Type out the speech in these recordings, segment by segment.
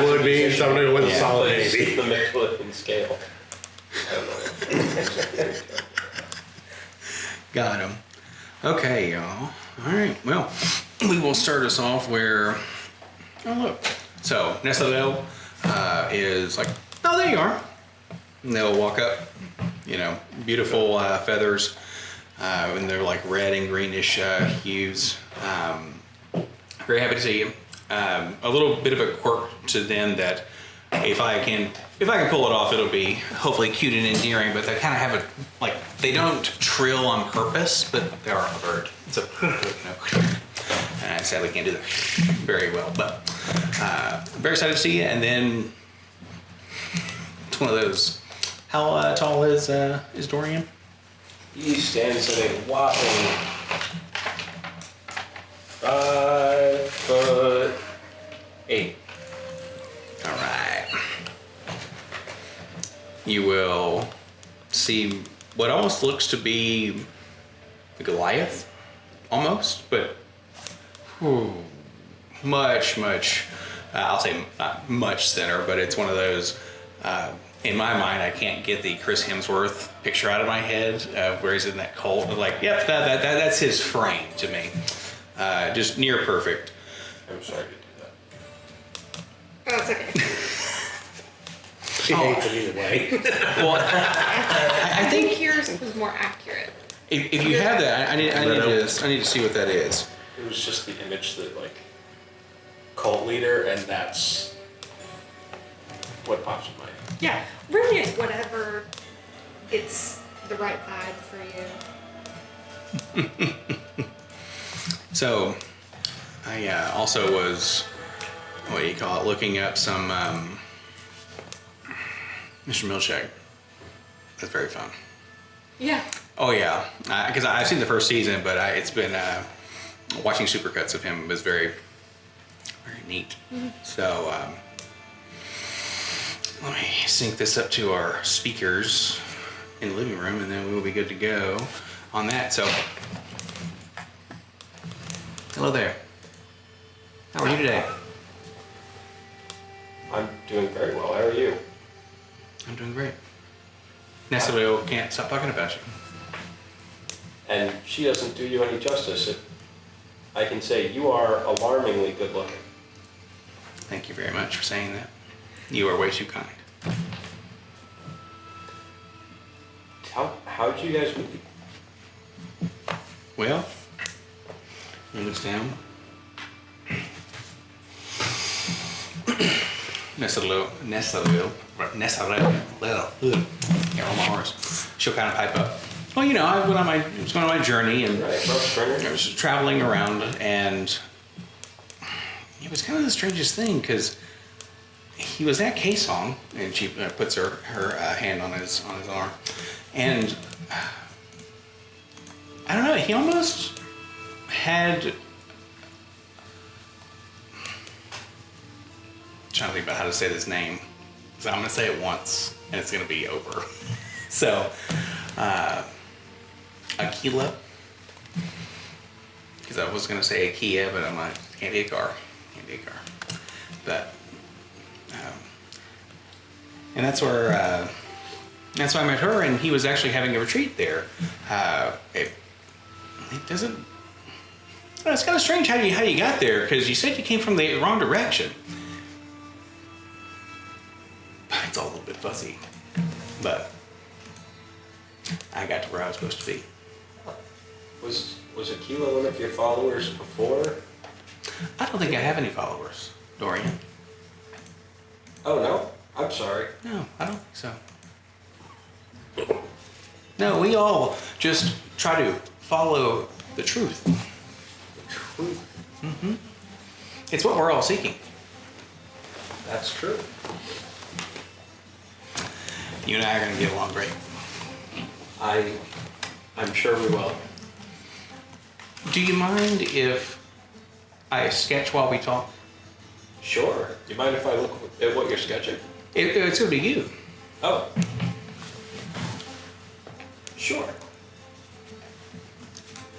would be, so I'm gonna go with a solid Plays 80. the Michelin scale. I don't know. Got him. Okay, y'all. All right. Well, we will start us off where. Oh look. So Nessadell is like, oh, there you are. And they'll walk up. You know, beautiful feathers, and they're like red and greenish hues. Very happy to see you. A little bit of a quirk to them that if I can pull it off, it'll be hopefully cute and endearing. But they kind of have a like they don't trill on purpose, but they are a bird. It's a and I sadly can't do that very well. But very excited to see you. And then it's one of those. How tall is Dorian? He stands at a whopping 5'8". All right. You will see what almost looks to be a Goliath, almost, but much, I'll say not much thinner, but it's one of those, in my mind, I can't get the Chris Hemsworth picture out of my head, where he's in that cult. Like, yep, that's his frame to me. Just near perfect. I'm sorry to do that. Oh, it's okay. She hates it either way. Well, I think yours was more accurate. if you have that, I need to see what that is. It was just the image that, like, cult leader, and that's what pops in my head. Yeah, really, it's whatever. It's the right vibe for you. So, I also was, what do you call it, looking up some Mr. Milkshake. That's very fun. Yeah. Oh yeah, because I've seen the first season, but it's been watching supercuts of him was very, very neat. Mm-hmm. So let me sync this up to our speakers in the living room, and then we will be good to go on that. So, hello there. How are you today? I'm doing very well. How are you? I'm doing great. Nessa can't stop talking about you. And she doesn't do you any justice. I can say you are alarmingly good looking. Thank you very much for saying that. You are way too kind. How'd you guys meet? Well, move this down. Nessa, yeah, on my horse. She'll kind of pipe up. Well, you know, I was going on my journey, and Right, Rough Springer. I was traveling around, and it was kind of the strangest thing because he was at K-Song, and she puts her hand on his arm, and I don't know, he almost had. Trying to think about how to say this name, so I'm going to say it once, and it's going to be over. So, Aquila, because I was going to say a Kia, but I'm not. Can't be a car. But, and that's where that's why I met her, and he was actually having a retreat there. It doesn't. Well, it's kind of strange how you got there, because you said you came from the wrong direction. It's all a little bit fuzzy, but I got to where I was supposed to be. Was Aquila one of your followers before? I don't think I have any followers, Dorian. Oh no, I'm sorry. No, I don't think so. No, we all just try to follow the truth. Truth. Mm-hmm. It's what we're all seeking. That's true. You and I are going to get along great. I'm sure we will. Do you mind if I sketch while we talk? Sure. Do you mind if I look at what you're sketching? It's going to be you. Oh. Sure.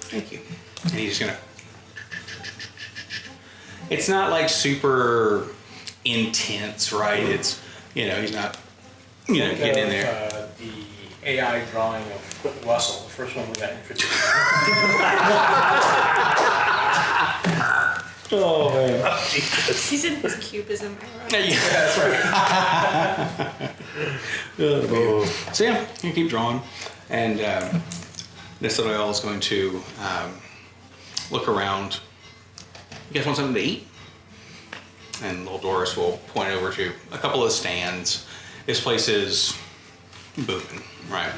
Thank you. And he's just going to... It's not like super intense, right? It's, he's not, getting in there. The AI drawing of Russell, the first one we got introduced. Oh, man. He's in his cubism era. Yeah, that's right. So yeah, you keep drawing, and Nestle is going to look around. You guys want something to eat? And little Doris will point over to a couple of stands. This place is booming, right?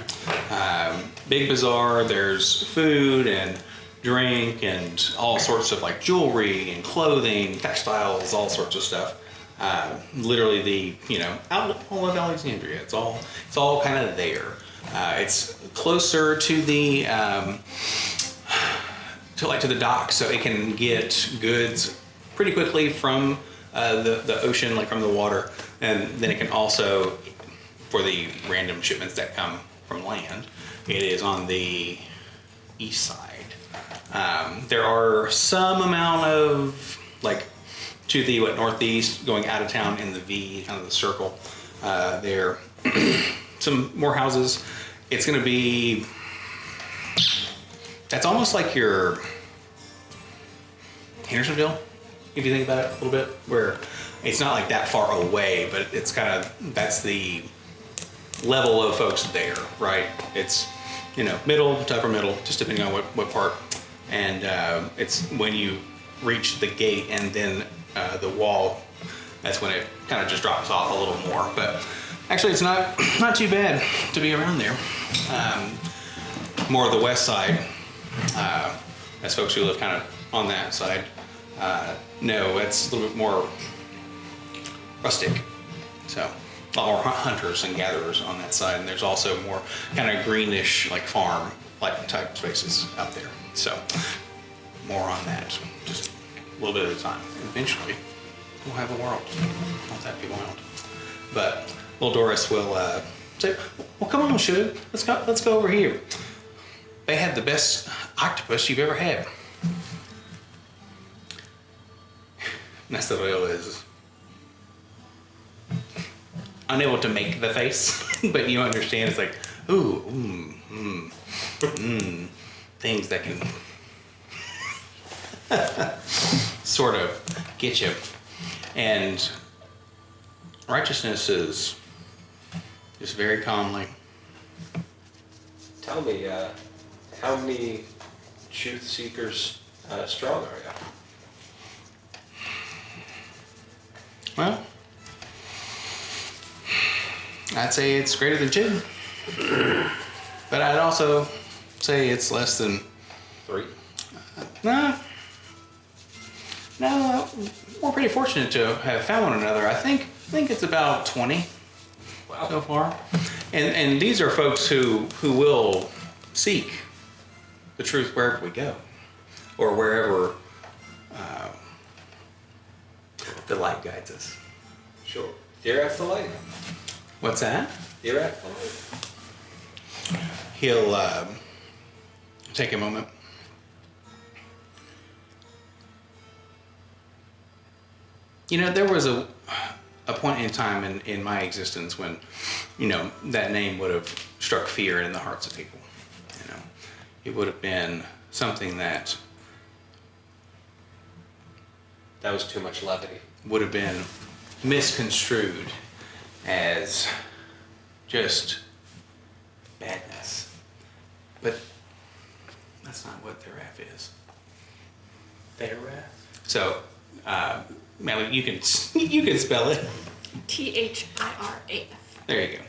Big bazaar. There's food and drink and all sorts of like jewelry and clothing, textiles, all sorts of stuff. Literally the outlet mall of Alexandria. It's all kind of there. It's closer to the to the dock, so it can get goods pretty quickly from the ocean, like from the water, and then it can also, for the random shipments that come from land, it is on the east side. There are some amount of to the northeast, going out of town in the V, kind of the circle. There, some more houses. It's going to be. That's almost like your Hendersonville, if you think about it a little bit, where it's not like that far away, but it's kind of, that's the level of folks there, right? It's, middle to upper middle, just depending on what part. And it's when you reach the gate and then the wall, that's when it kind of just drops off a little more. But actually, it's not too bad to be around there. More of the west side, as folks who live kind of on that side, no, it's a little bit more rustic. So a lot more hunters and gatherers on that side, and there's also more kind of greenish, like farm like type spaces out there. So more on that, just a little bit at a time. And eventually, we'll have a world. Won't that be wild? But little Doris will say, "Well, come on, Shug, let's go over here. They have the best octopus you've ever had." Nestoril is unable to make the face, but you understand it's like, ooh, things that can sort of get you. And righteousness is just very calmly. Tell me, how many truth seekers strong are you? Well, I'd say it's greater than 2. But I'd also say it's less than 3? No, we're pretty fortunate to have found one another. I think it's about 20 Wow. so far, and these are folks who will seek the truth wherever we go, or wherever the light guides us. Sure. Dear after light. What's that? Dear after light. He'll take a moment. There was a point in time in my existence when, that name would have struck fear in the hearts of people. It would have been something that was too much levity. would have been misconstrued as just badness. But that's not what Therath is. Therath? So, Melly, you can spell it. THIRAF. There you go.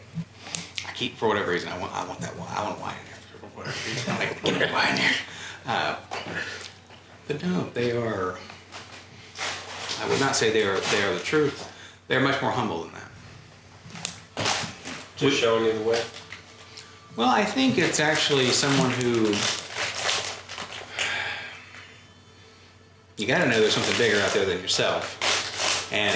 I keep, for whatever reason, I want that Y. I want Y in there for whatever reason. I get that Y in there. But no, they are. I would not say they are the truth. They're much more humble than that. Just showing you the way. Well, I think it's actually someone who. You got to know there's something bigger out there than yourself, and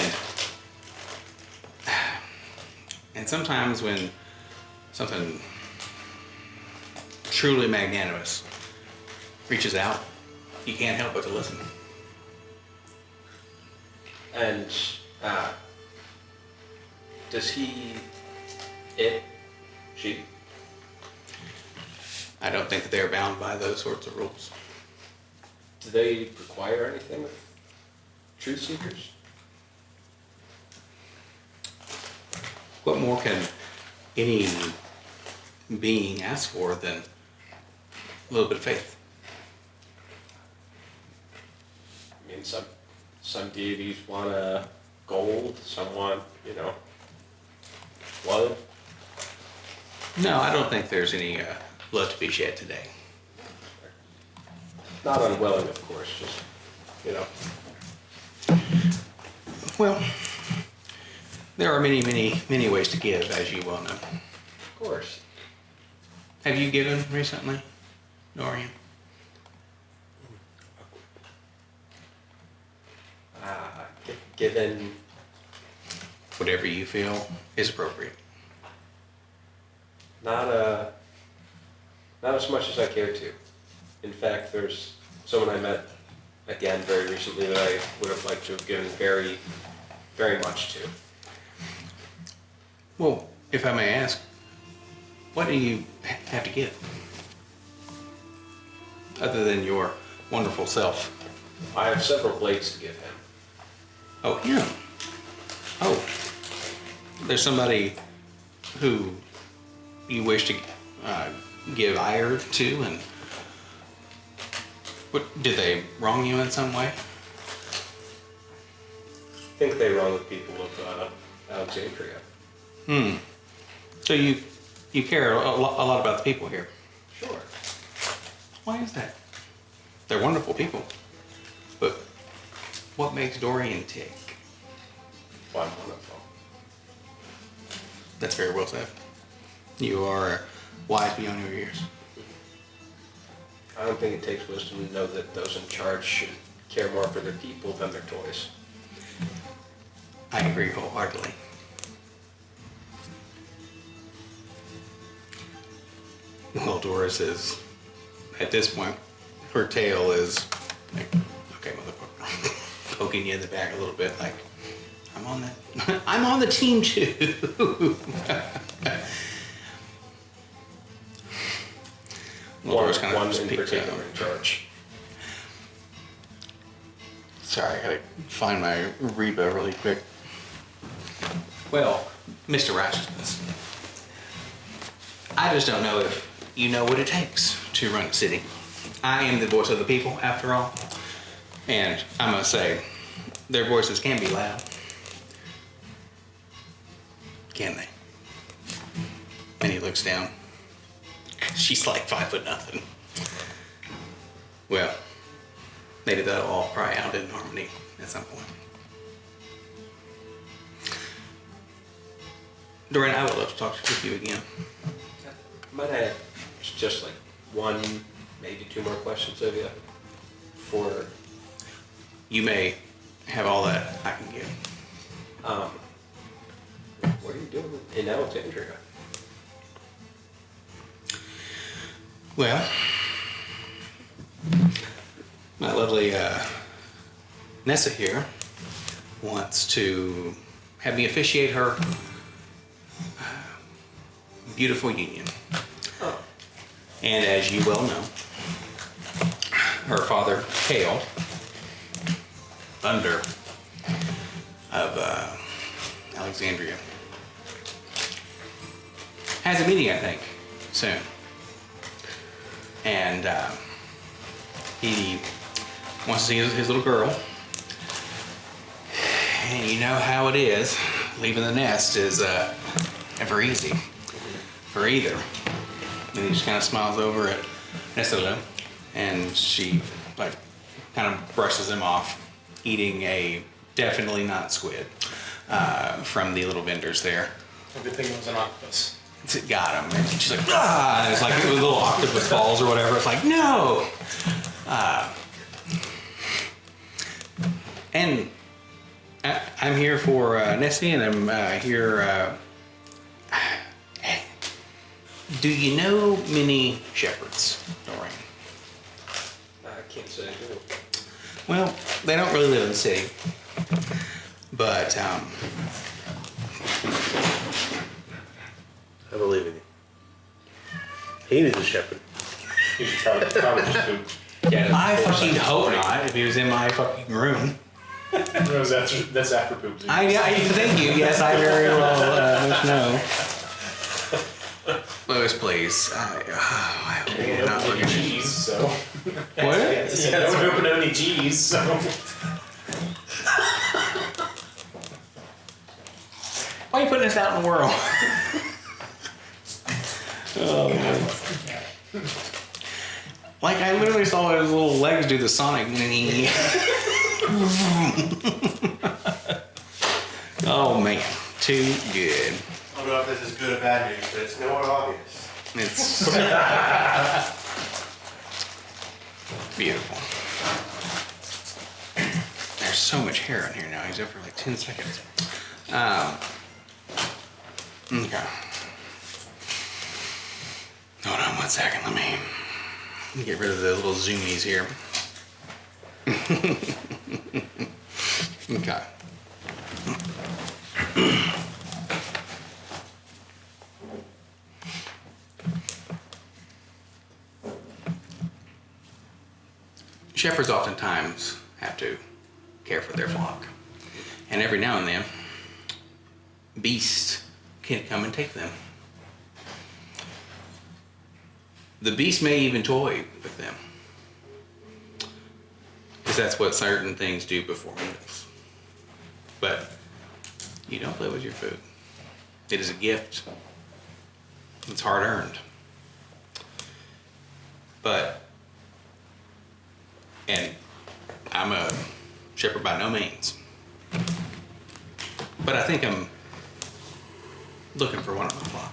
sometimes when something truly magnanimous reaches out, you can't help but to listen. And Does she? I don't think that they're bound by those sorts of rules. Do they require anything of truth seekers? What more can any being ask for than a little bit of faith? I mean, some deities want gold, some want, blood. No, I don't think there's any blood to be shed today. Not unwilling, of course, just, Well, there are many, many, many ways to give, as you well know. Of course. Have you given recently, Dorian? Given, Whatever you feel is appropriate. not as much as I care to. In fact, there's someone I met again very recently that I would have liked to have given very, very much to. Well, if I may ask, what do you have to give? Other than your wonderful self. I have several blades to give him. Oh, him. Oh. There's somebody who you wish to give ire to, and what, did they wrong you in some way? I think they wrong the people of Alexandria. So you care a lot about the people here. Sure. Why is that? They're wonderful people. But what makes Dorian tick? Well, I'm one of them. That's very well said. You are wise beyond your years. I don't think it takes wisdom to know that those in charge should care more for their people than their toys. I agree wholeheartedly. Well, Doris is, at this point, her tail is like, okay, motherfucker, poking you in the back a little bit, like, I'm on that. I'm on the team too. Well, Doris kind of one just in peeks out. particular in charge. Sorry, I gotta find my Reba really quick. Well, Mr. Righteousness, I just don't know if you know what it takes to run a city. I am the voice of the people, after all. And I must say, their voices can be loud. Can they? And he looks down. She's like 5'0". Well, maybe that'll all cry out in harmony at some point. Dorian, I would love to talk with you again. Might I have just like one, maybe two more questions of you? For, You may have all that I can give. what are you doing in Alexandria? Well, my lovely Nessa here wants to have me officiate her beautiful union. Oh. And as you well know, her father, Kale, Thunder of Alexandria, has a meeting, I think, soon. And he wants to see his little girl. And you know how it is. Leaving the nest is never easy for either. And he just kind of smiles over at Nessa, and she like kind of brushes him off, eating a definitely not squid from the little vendors there. A good thing it was an octopus. It got him. And she's like, ah! And it's like little octopus balls or whatever. It's like, no! And I'm here for Nessie, and I'm here. Do you know many shepherds, Dorian? I can't say I do. Well, they don't really live in the city. But He needs a shepherd. He should probably just poop. Yeah, I fucking hope not. If he was in my fucking room. No, that's after poop. I thank you. Yes, I very well must know. Lois, please. I hope you're not looking at cheese, so. What? Yeah, don't open any cheese, so. Why are you putting this out in the world? Oh, man. Like, I literally saw his little legs do the Sonic. Oh, man. Too good. I don't know if this is good or bad news, but it's nowhere obvious. It's beautiful. There's so much hair in here now. He's up for like 10 seconds. Okay. Hold on 1 second. Let me get rid of the little zoomies here. Okay. Shepherds oftentimes have to care for their flock. And every now and then, beasts can come and take them. The beast may even toy with them. Because that's what certain things do before meals. But you don't play with your food. It is a gift. It's hard earned. And I'm a shepherd by no means. But I think I'm looking for one of my flock.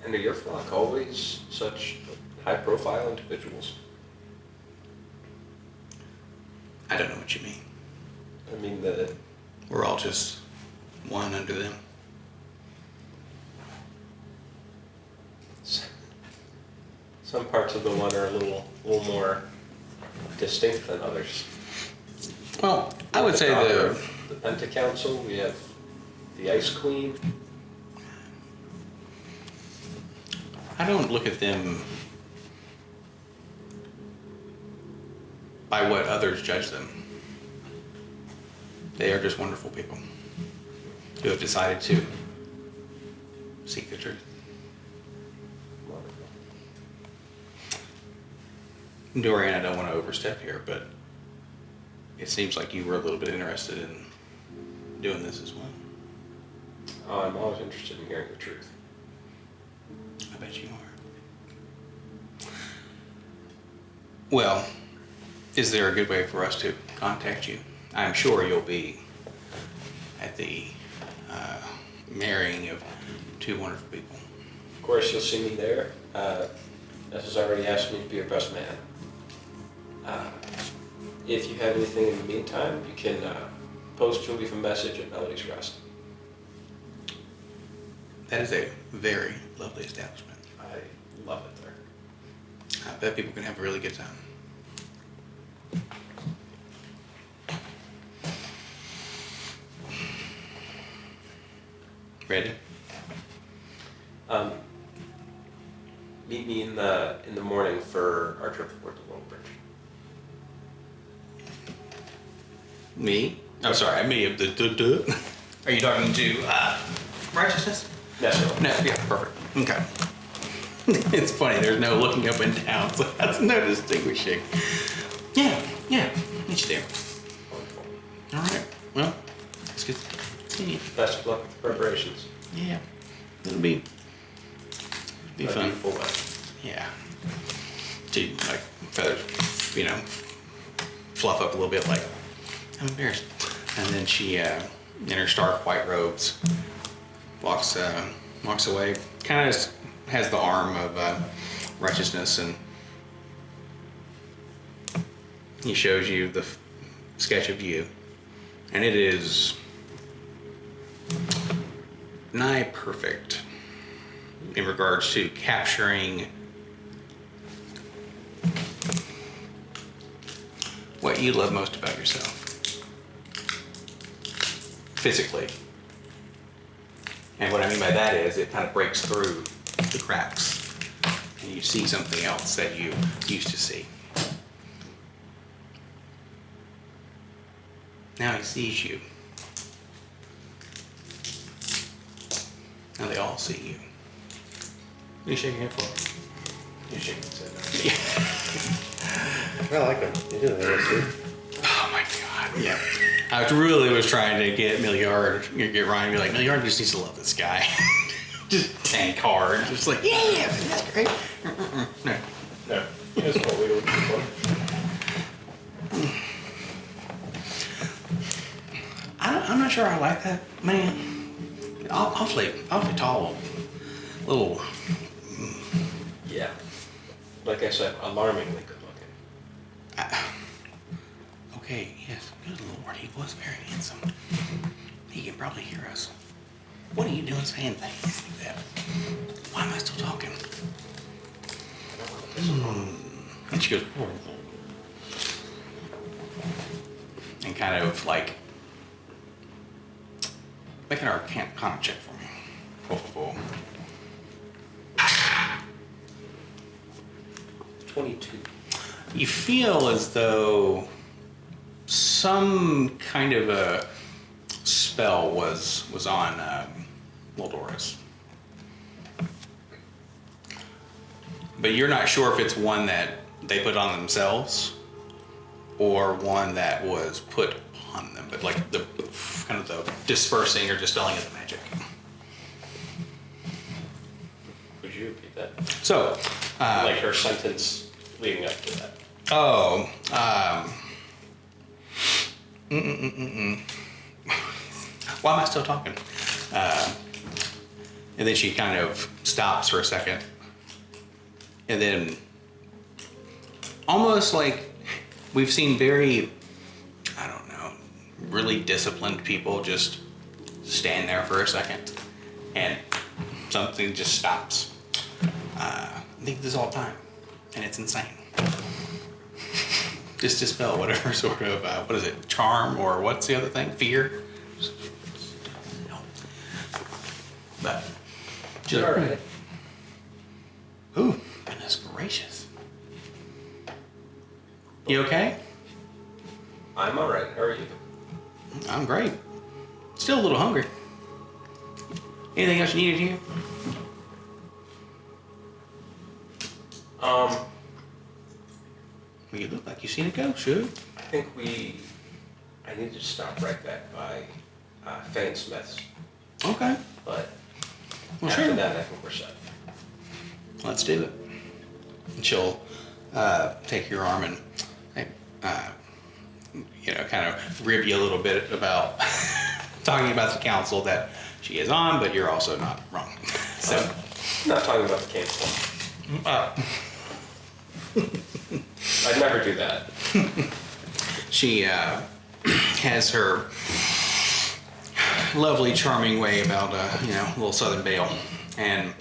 And are your flock always such high-profile individuals? I don't know what you mean. I mean, We're all just one under them. some parts of the one are a little more distinct than others. Well, I would say the Penta Council. We have the Ice Queen. I don't look at them by what others judge them. They are just wonderful people who have decided to seek the truth. Dorian, I don't want to overstep here, but it seems like you were a little bit interested in doing this as well. Oh, I'm always interested in hearing the truth. I bet you are. Well, is there a good way for us to contact you? I'm sure you'll be at the marrying of two wonderful people. Of course, you'll see me there. This has already asked me to be your best man. If you have anything in the meantime, you can post or leave a message at Melody's Rest. That is a very lovely establishment. I love it there. I bet people can have a really good time. Ready? Meet me in the morning for our trip toward the Little Bridge. Me? I'm sorry, me of the duh. Are you talking to righteousness? No. No, yeah, perfect. Okay. It's funny, there's no looking up and down, so that's no distinguishing. Yeah, meet you there. Wonderful. All right, well, it's good seeing you. Best of luck with the preparations. Yeah, it'll be A fun. beautiful wedding. Yeah. To like feathers, fluff up a little bit like, I'm embarrassed. And then she, in her stark white robes, walks away. Kind of has the arm of righteousness, and he shows you the sketch of you, and it is nigh perfect in regards to capturing what you love most about yourself. Physically. And what I mean by that is it kind of breaks through the cracks and you see something else that you used to see. Now he sees you. Now they all see you. What are you shaking your head for? You should say that. I like him. He did it. Oh my god, yeah. I really was trying to get Milliard, get Ryan to be like, Milliard just needs to love this guy. Just tank hard. Just like, yeah, that's great. No. No, that's what we were looking for. I'm not sure I like that man. Awfully tall. Little. Yeah. Like I said, alarmingly good looking. Okay, yes, good lord, he was very handsome. He can probably hear us. What are you doing saying things like that? Why am I still talking? And she goes, and kind of like making our Arcana check for me. Oh. 22. You feel as though some kind of a spell was on Lildoris. But you're not sure if it's one that they put on themselves or one that was put on them, but like the kind of the dispersing or dispelling of the magic. Would you repeat that? So, Like her sentence leading up to that. oh, why am I still talking? And then she kind of stops for a second. And then almost like we've seen very, I don't know, really disciplined people just stand there for a second and something just stops. I think this all the time and it's insane. Just dispel whatever sort of, what is it, charm or what's the other thing? Fear? But, All right. ooh, goodness gracious. You okay? I'm all right. How are you? I'm great. Still a little hungry. Anything else you needed here? Well, you look like you've seen a ghost, dude. I think I need to stop right back by Fan Smith's, Okay. but Well, after sure. that, I think we're set. Let's do it. And she'll take your arm and, kind of rib you a little bit about talking about the council that she is on, but you're also not wrong. So, I'm not talking about the council. I'd never do that. she has her lovely, charming way about, a little Southern Belle, and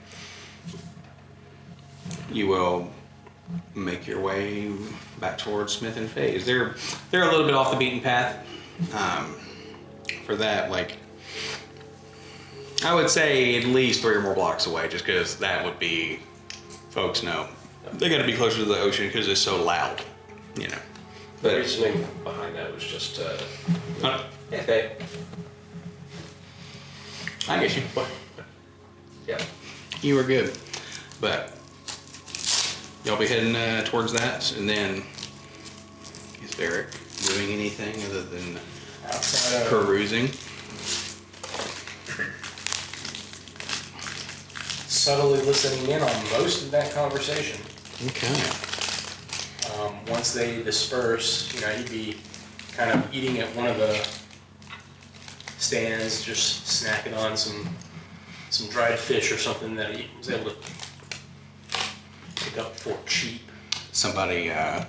you will make your way back towards Smith and Faye's. They're a little bit off the beaten path. For that, like, I would say at least 3 or more blocks away, just because that would be, folks know, they got to be closer to the ocean because it's so loud, The But reasoning behind that was just, hey, I guess yeah. you were good, but y'all be heading towards that, and then is Derek doing anything other than Outside of perusing? subtly listening in on most of that conversation. Okay. Once they disperse, he'd be kind of eating at one of the stands, just snacking on some dried fish or something that he was able to pick up for cheap. Somebody out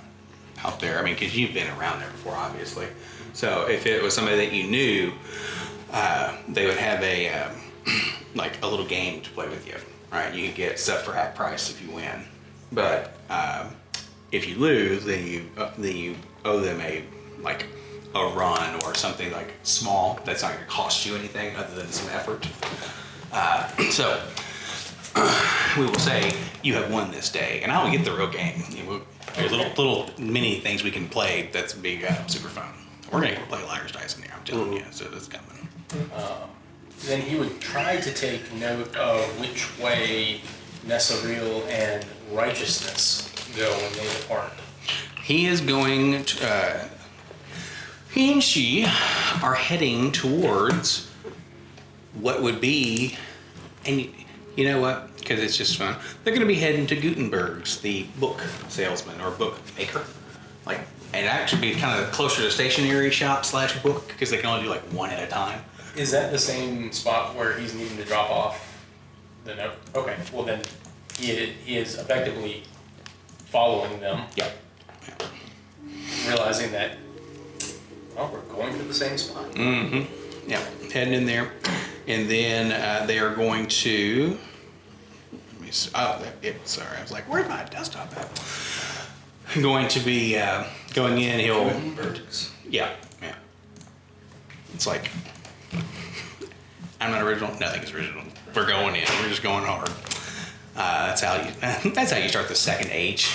there, because you've been around there before, obviously. So if it was somebody that you knew, they would have a little game to play with you, right? You can get stuff for half price if you win, but if you lose, then you owe them a run or something like small that's not going to cost you anything other than some effort. So we will say you have won this day, and I will get the real game. There's little mini things we can play. That's big, super fun. We're gonna play Liar's Dice in there. I'm telling you, so that's coming. Then he would try to take note of which way Nesaril and Righteousness go when they depart. He is going to. He and she are heading towards what would be, and you know what? Because it's just fun. They're going to be heading to Gutenberg's, the book salesman or book maker. Like, and actually be kind of closer to stationery shop / book because they can only do like one at a time. Is that the same spot where he's needing to drop off the note? Okay, well then he is effectively following them, Yeah. realizing that, well, we're going to the same spot. Mm-hmm. Yeah, heading in there, and then they are going to. Let me see. Oh, sorry. I was like, "Where's my desktop at?" Going to be going in. He'll. Gutenberg's. Yeah. It's like I'm not original. Nothing is original. We're going in. We're just going hard. That's how you. That's how you start the second age.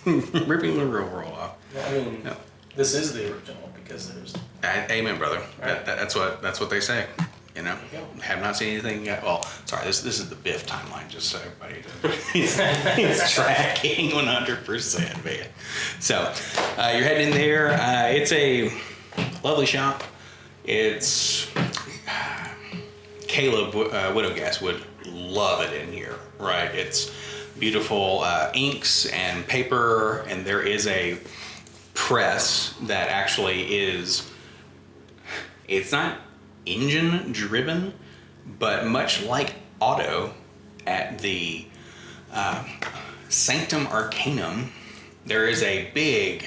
Ripping the real world off. I mean, No. this is the original because there's. Amen, brother. Right. That's what they say. You know, There you go. have not seen anything yet. Well, sorry, this is the Biff timeline, just so everybody it's tracking 100%, man. So you're heading in there. It's a lovely shop. It's Caleb Widowgas would love it in here, right? It's beautiful inks and paper, and there is a press that actually is. It's not engine driven, but much like Otto at the Sanctum Arcanum, there is a big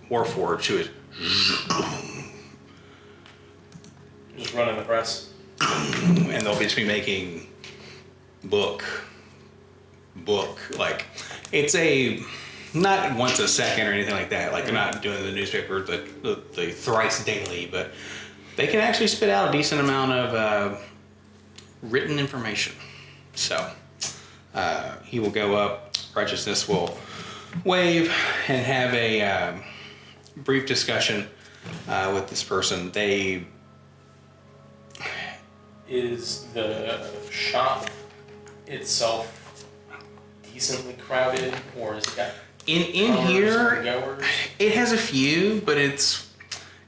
Warforged who is Just running the press. and they'll just be making book like it's a not once a second or anything like that, like they're not doing the newspaper the thrice daily, but they can actually spit out a decent amount of written information. So he will go up, Righteousness will wave and have a brief discussion with this person. Is the shop itself decently crowded, or is it got in comers here and goers? it has a few, but it's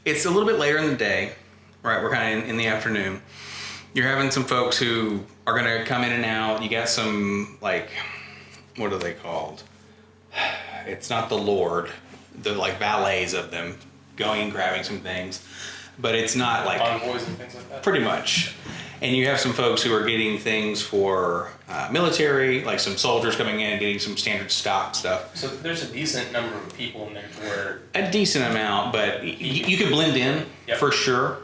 a little bit later in the day, right? We're kind of in the afternoon. You're having some folks who are going to come in and out. You got some, like, what are they called? It's not the Lord, the like valets of them going and grabbing some things, but it's not like Convoys and things like that. pretty much. And you have some folks who are getting things for military, like some soldiers coming in and getting some standard stock stuff. So there's a decent number of people in there to where A decent amount, but you could blend in Yep. for sure.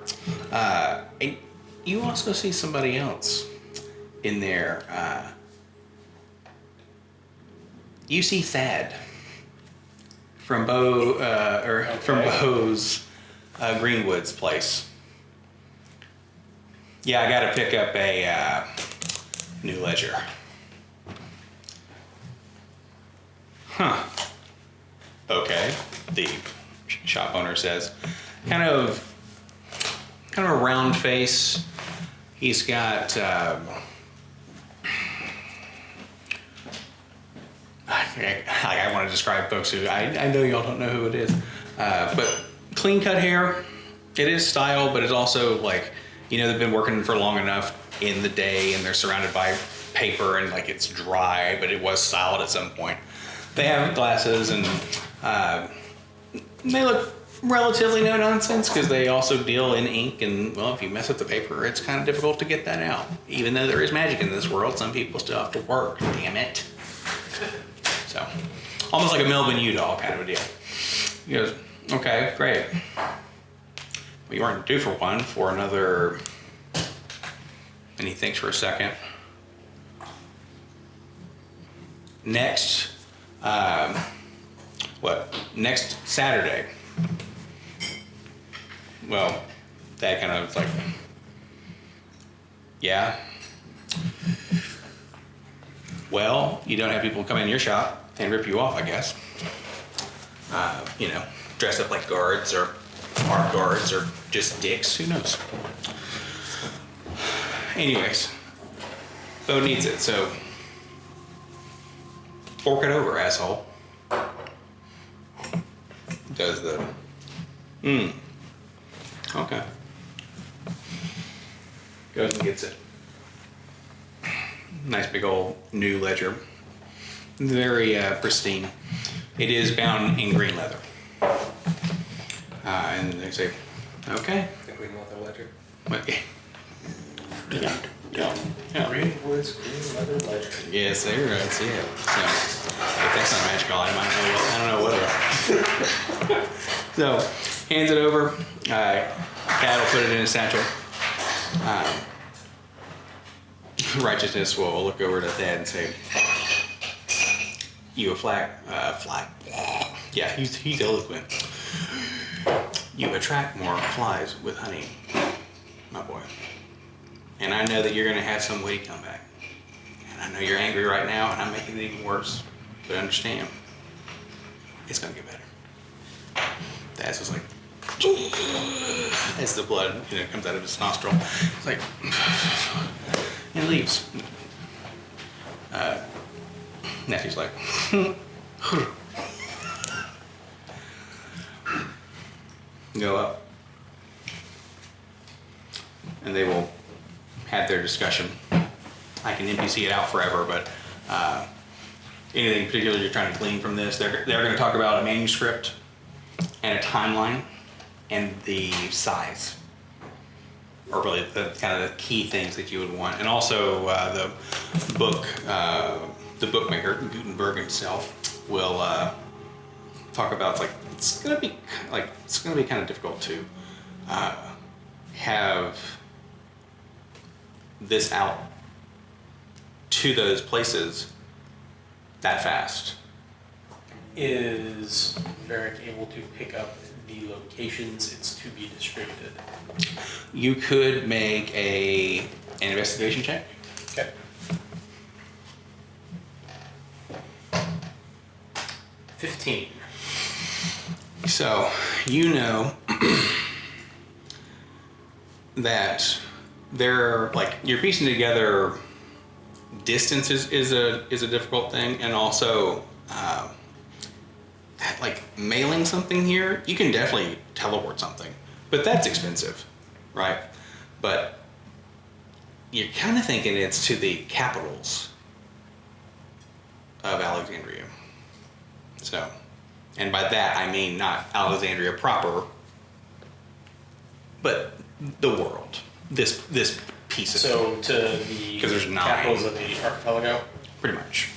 And you also see somebody else in there. You see Thad from from Bo's Greenwood's place. Yeah, I got to pick up a new ledger. Huh. Okay. The shop owner says, kind of a round face. He's got I want to describe folks who I know y'all don't know who it is, but clean cut hair. It is style, but it's also like, you know, they've been working for long enough in the day and they're surrounded by paper and like it's dry, but it was styled at some point. They have glasses and they look relatively no nonsense because they also deal in ink, and well, if you mess up the paper, it's kind of difficult to get that out. Even though there is magic in this world, some people still have to work, damn it. So, almost like a Melvin Udall kind of a deal. He goes, okay, great. Well, you weren't due for one for another, and he thinks for a second. Next, next Saturday. Well, that kind of like, yeah, well, you don't have people come in your shop and rip you off, I guess. You know, dressed up like guards or armed guards or just dicks, who knows? Anyways, Bo needs it, so fork it over, asshole. Does the okay. Goes and gets it. Nice big old new ledger. Very pristine. It is bound in green leather. And they say, okay. The Green Leather Ledger. What? Yeah. Greenwood's Green Leather Ledger. Yes, sir. That's it. So, if that's not a magical item, I don't know what. So, hands it over. Cat will put it in his satchel. Righteousness will look over to Thad and say, "You a fly? Yeah, he's eloquent. You attract more flies with honey, my boy. And I know that you're gonna have some witty comeback. And I know you're angry right now, and I'm making it even worse. But understand, it's gonna get better." Thad's just like, as the blood, comes out of his nostril. It's like, and leaves. Nephew's like, go up. And they will have their discussion. I can NPC it out forever, but anything particular you're trying to glean from this, they're going to talk about a manuscript and a timeline and the size, or really the kind of the key things that you would want, and also the bookmaker Gutenberg himself will talk about it's gonna be kind of difficult to have this out to those places that fast. Is Varric able to pick up the locations it's to be distributed? You could make an investigation check. Okay. 15. So that they're you're piecing together distance is a difficult thing, and also mailing something here, you can definitely teleport something, but that's expensive, right? But you're kind of thinking it's to the capitals of Alexandria. So, and by that I mean not Alexandria proper, but the world. This piece of So to the 'Cause there's 9. capitals of the archipelago? pretty much.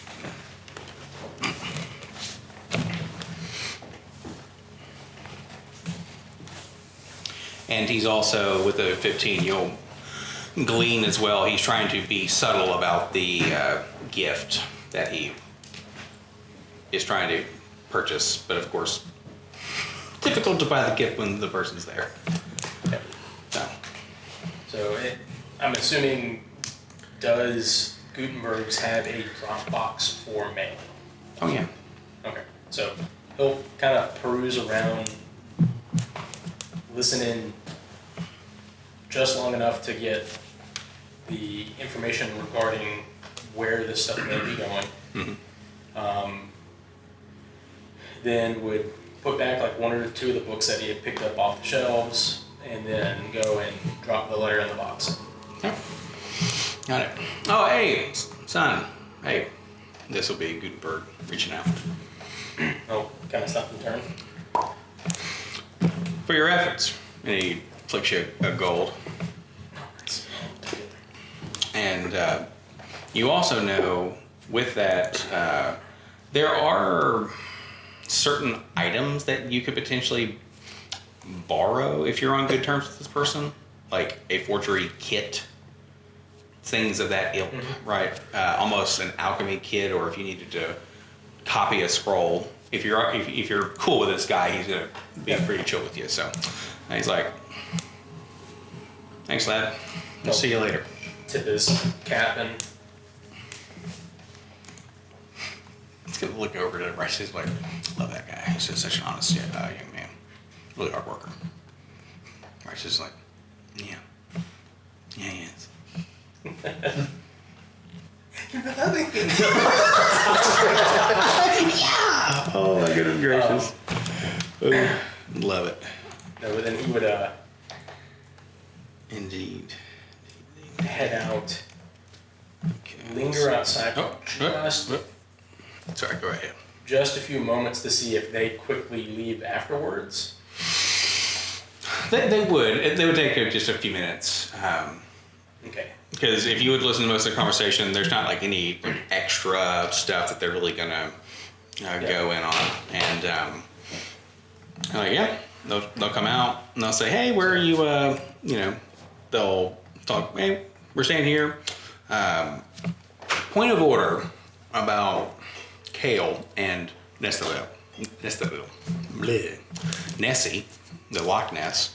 And he's also, with the 15, you'll glean as well, he's trying to be subtle about the gift that he is trying to purchase, but of course, difficult to buy the gift when the person's there. Okay. So, I'm assuming, does Gutenberg's have a Dropbox for mail? oh yeah. Okay, so he'll kind of peruse around, listen in just long enough to get the information regarding where this stuff may be going. Mm-hmm. Then would put back 1 or 2 of the books that he had picked up off the shelves, and then go and drop the letter in the box. Yep. Got it. Oh, hey, son. Hey, this will be Gutenberg reaching out. Oh, kind of stop and turn. For your efforts. And he flicks you a gold. And you also know with that, there are certain items that you could potentially borrow if you're on good terms with this person, like a forgery kit, things of that ilk, right? Almost an alchemy kit, or if you needed to copy a scroll. If you're cool with this guy, he's gonna be pretty chill with you. So and he's like, "Thanks, lad. We'll see you later." Tip his cap and gonna look over to Bryce. He's like, love that guy. He's just such an honest young man. Really hard worker. Bryce is like, yeah. Yeah, he is. Oh my goodness gracious. Love it. No, but then he would Indeed. head out, Okay. linger outside for Sorry, go ahead. just a few moments to see if they quickly leave afterwards. They would. They would take just a few minutes. Okay. Because if you would listen to most of the conversation, there's not like any extra stuff that they're really gonna go in on. And like, yeah, they'll come out and they'll say, hey, where are you? They'll talk. Hey, we're staying here. Point of order about Kale and Nestleville. Bleh. Nessie, the Loch Ness.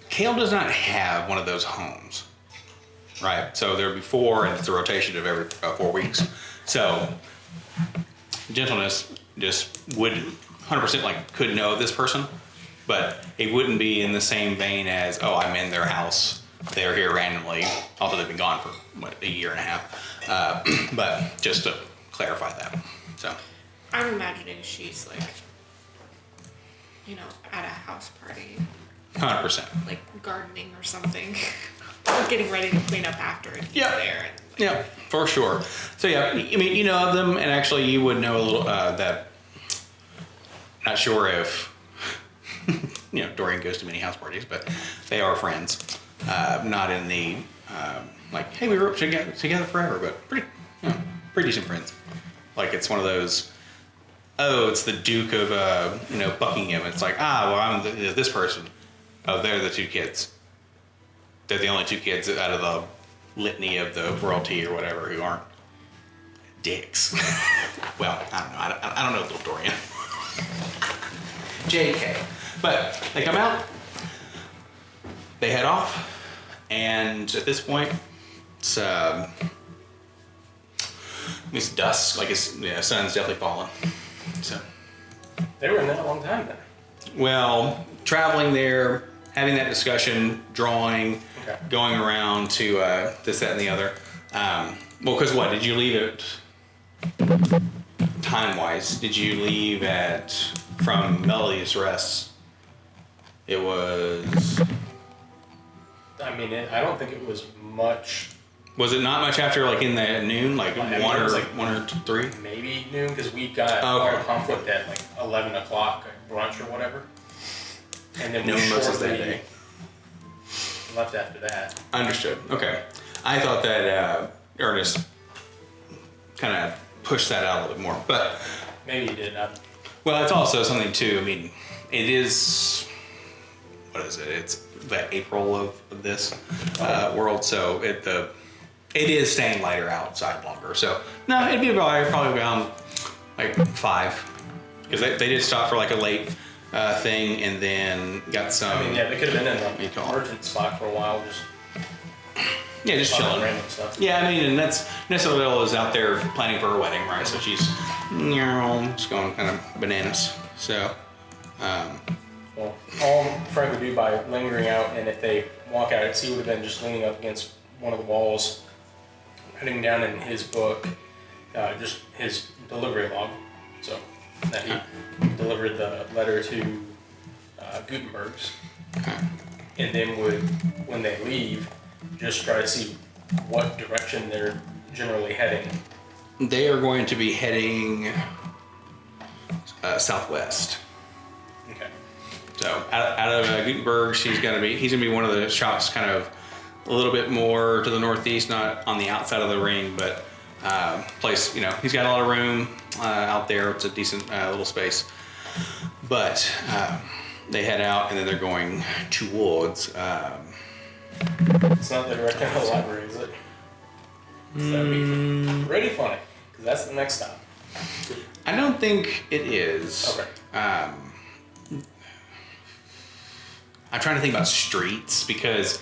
Kale does not have one of those homes, right? So there before, and it's a rotation of every 4 weeks. So Gentleness just would 100% like could know this person, but it wouldn't be in the same vein as, oh, I'm in their house, they're here randomly, although they've been gone for what, a year and a half. But just to clarify that. So I'm imagining she's like, at a house party, 100%. like gardening or something, or getting ready to clean up after and Yeah. there. And, Yeah, for sure. So yeah, I mean, you know of them, and actually you would know a little that. Not sure if Dorian goes to many house parties, but they are friends. Not in the like, hey, we were together forever, but pretty decent friends. Like it's one of those. Oh, it's the Duke of Buckingham. It's like, well, I'm this person. Oh, they're the two kids. They're the only two kids out of the litany of the royalty or whatever who aren't dicks. Well, I don't know. I don't know little Dorian. JK. But they come out, they head off, and at this point, it's dusk, like sun's definitely falling. So, They were in there a long time then. well, traveling there, having that discussion, drawing, Okay. going around to this, that, and the other. Well, because what? Did you leave it time-wise? Did you leave from Melody's Rest? It was... I mean, I don't think it was much, Was it not much after, like, in the noon? Like, I mean, one it or was like 1 or 3? maybe noon, because we got Oh, okay. our conflict at like 11 o'clock at brunch or whatever. And then we Noon most of that shortly day. left after that. Understood. Okay. I thought that Ernest kind of pushed that out a little bit more. But, Maybe he did. well, it's also something, too. I mean, it is... What is it? It's the April of this world, so it is staying lighter outside longer. So no, it'd be probably around like 5, because they did stop for like a late thing, and then got some. I mean, yeah, they could have been in you the call it? merchant spot for a while, just just talking chilling. random stuff. Yeah, I mean, and that's Nessa Little is out there planning for her wedding, right? So she's just going kind of bananas. So. Well, all Frank would do by lingering out, and if they walk out, he would have been just leaning up against one of the walls, writing down in his book, just his delivery log. So that he delivered the letter to Gutenberg's, and then would, when they leave, just try to see what direction they're generally heading. They are going to be heading southwest. Okay. So out of Gutenberg, he's gonna be one of the shops kind of a little bit more to the northeast, not on the outside of the ring, but place, he's got a lot of room out there. It's a decent little space. But they head out, and then they're going towards... It's not the direction of the library, is it? That'd be pretty funny, because that's the next stop. I don't think it is. Okay. I'm trying to think about streets, because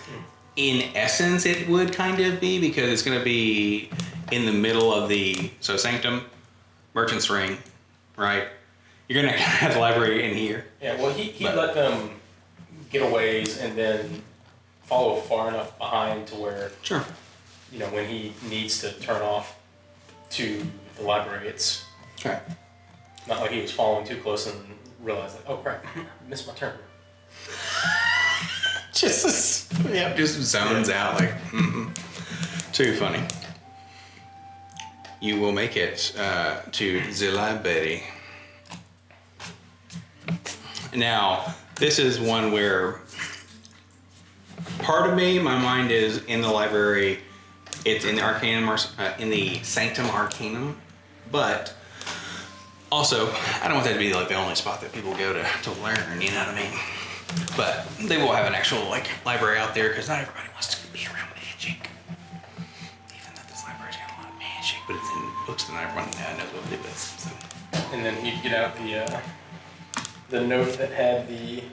in essence it would kind of be, because it's going to be in the middle of the Sanctum, Merchant's Ring, right? You're gonna have the library in here. Yeah, well, he But- let them get a ways and then follow far enough behind to where, Sure. you know, when he needs to turn off to the library, it's Okay. not like he was following too close and realized, like, oh crap, missed my turn. Just zones out like. Too funny. You will make it to the library. Now, this is one where part of me, my mind is in the library. It's in the Arcanum, in the Sanctum Arcanum, but also I don't want that to be like the only spot that people go to learn. You know what I mean? But they will have an actual like library out there because not everybody wants to be around magic. Even though this library's got a lot of magic, but it's in books that everyone knows what to do with. So. And then he'd get out the note that had the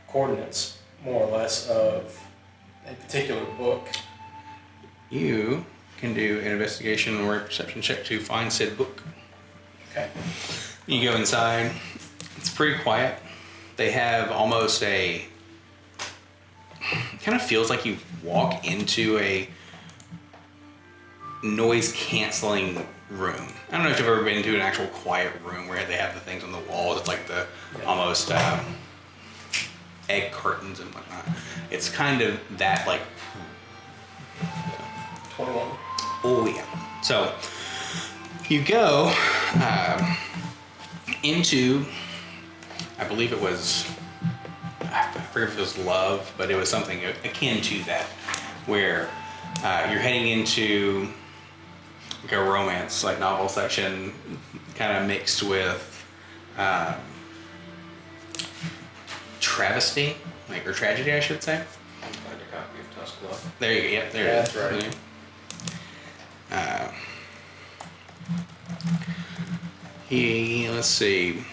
coordinates, more or less, of a particular book. You can do an investigation or a perception check to find said book. Okay. You go inside. It's pretty quiet. They have almost a. It kind of feels like you walk into a noise canceling room. I don't know if you've ever been to an actual quiet room where they have the things on the walls. It's like the almost egg curtains and whatnot. It's kind of that like. 21. Oh yeah. So you go into, I believe it was, I forget if it was Love, but it was something akin to that, where you're heading into like a romance like novel section, kind of mixed with travesty, like or tragedy, I should say. Find a copy of Tusk Love. There you go. Yep, there That's it is. right. Let's see.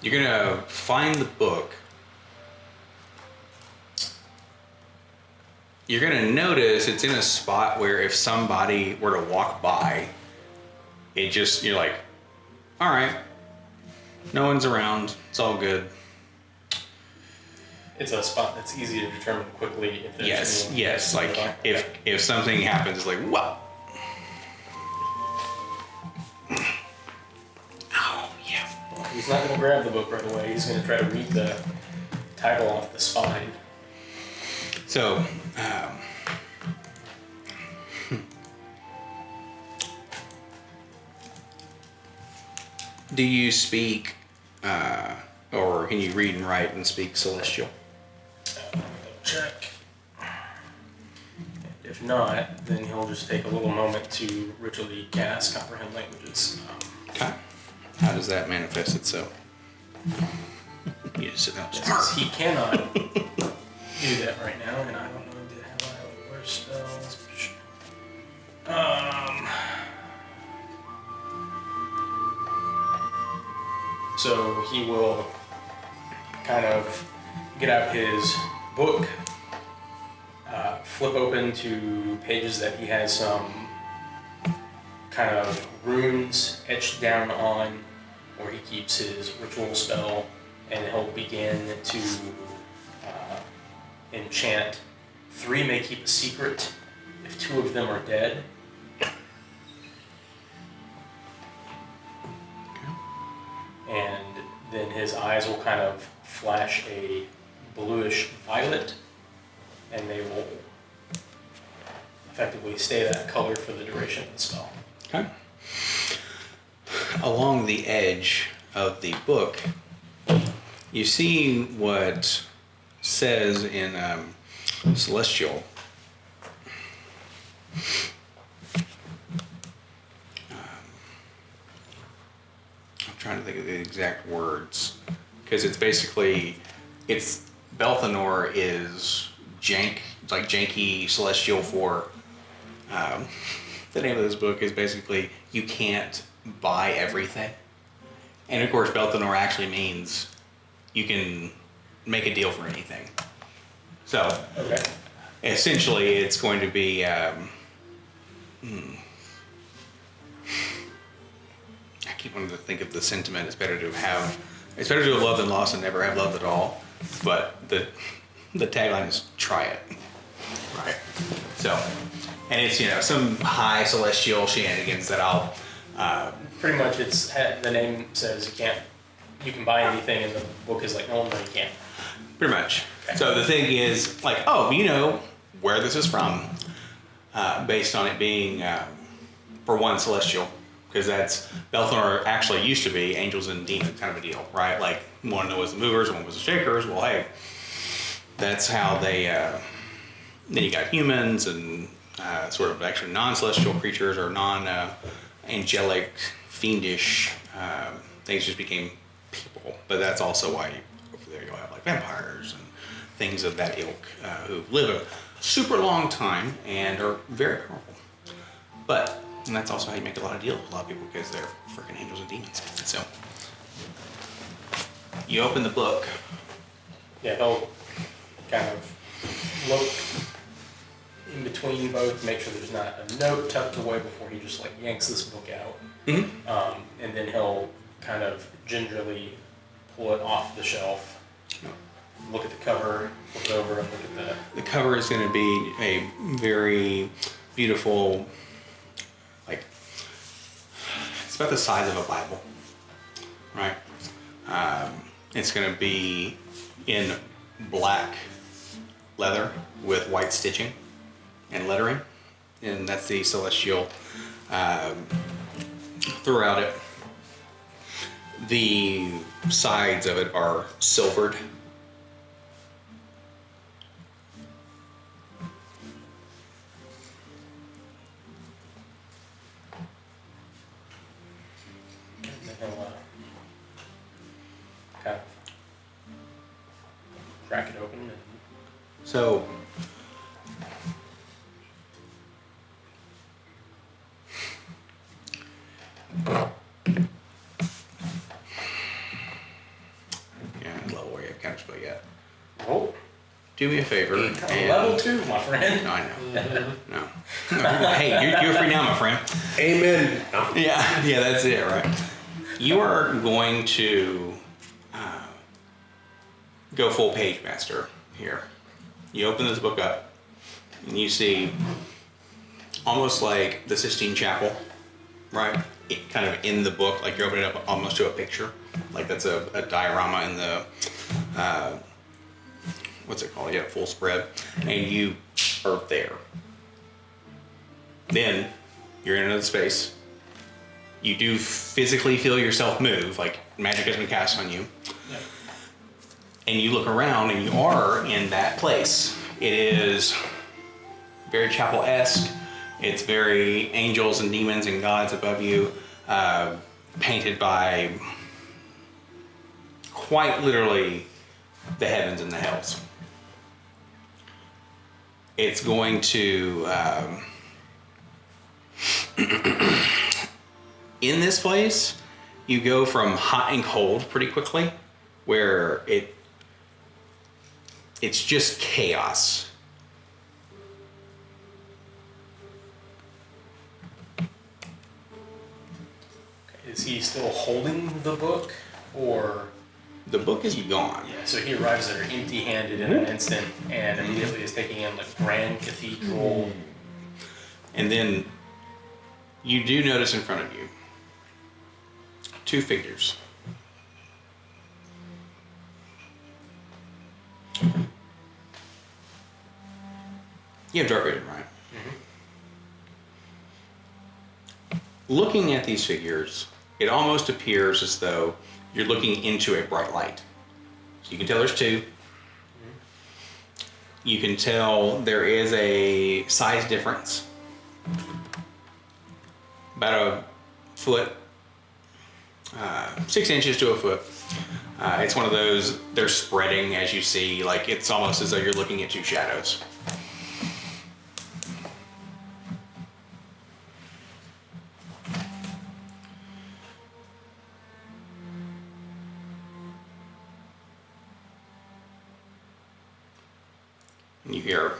You're gonna find the book. You're gonna notice it's in a spot where if somebody were to walk by, it just, you're like, all right, no one's around, it's all good. It's a spot that's easy to determine quickly if there's Yes, anyone yes, like nearby. if something happens, it's like, well. Oh, yeah. Well, he's not going to grab the book right away. He's going to try to read the title off the spine. So, do you speak, or can you read and write and speak Celestial? Double check. If not, then he'll just take a little moment to ritually cast Comprehend Languages. Okay. How does that manifest itself? You just sit down. Since he cannot do that right now, and I don't know if they have where spells. So he will kind of get out his book, flip open to pages that he has some kind of runes etched down on, where he keeps his ritual spell, and he'll begin to enchant. 3 may keep a secret if 2 of them are dead. And then his eyes will kind of flash a bluish violet, and they will effectively stay that color for the duration of the spell. Okay. Along the edge of the book, you see what says in Celestial. I'm trying to think of the exact words, because it's basically, it's Belthanor is janky Celestial for. The name of this book is basically you can't buy everything, and of course Belthanor actually means you can make a deal for anything. So Okay. essentially, it's going to be keep wanting to think of the sentiment. It's better to have loved than lost and never have loved at all. But the tagline is try it. Right. So, and it's, some high celestial shenanigans that I'll, Pretty much, it's the name says you can buy anything, and the book is like, no, you can't. pretty much. Okay. So the thing is like, oh, you know where this is from, based on it being, for one, celestial, because that's, Belthor actually used to be angels and demons kind of a deal, right? Like one was the movers, one was the shakers. Well, hey, that's how they, then you got humans and sort of actually non-celestial creatures or non-angelic, fiendish things just became people. But that's also why over there you'll have like vampires and things of that ilk who live a super long time and are very powerful. And that's also how you make a lot of deals with a lot of people, because they're freaking angels and demons. So you open the book. Yeah, he'll kind of look in between both, make sure there's not a note tucked away before he just like yanks this book out. Mm-hmm. And then he'll kind of gingerly pull it off the shelf, look at the cover, flip it over, and look at The cover is going to be a very beautiful, like, it's about the size of a Bible, right? It's going to be in black leather with white stitching and lettering, and that's the celestial throughout it. The sides of it are silvered. and then he'll kind of crack it open and So, yeah, level where you have counterspell yet. oh, Do me a favor. And, level 2, my friend. No, I know. No. Hey, you're free now, my friend. Amen. Yeah, that's it, right? You are going to go full page master here. You open this book up, and you see almost like the Sistine Chapel, right? It kind of in the book, like you're opening up almost to a picture, like that's a diorama in the what's it called? Yeah, full spread, and you are there. Then you're in another space. You do physically feel yourself move, like magic has been cast on you. Yeah. And you look around and you are in that place. It is very chapel-esque. It's very angels and demons and gods above you, painted by quite literally the heavens and the hells. It's going to, in this place, you go from hot and cold pretty quickly, where it's just chaos. Is he still holding the book, or? The book is gone. Yeah, so he arrives there empty-handed in an instant, and immediately is taking in like grand cathedral. And then you do notice in front of you two figures. You have dark vision, right? Looking at these figures, it almost appears as though you're looking into a bright light. So you can tell there's two. You can tell there is a size difference. About a foot, 6 inches to a foot. It's one of those, they're spreading as you see, like it's almost as though you're looking at two shadows. And you hear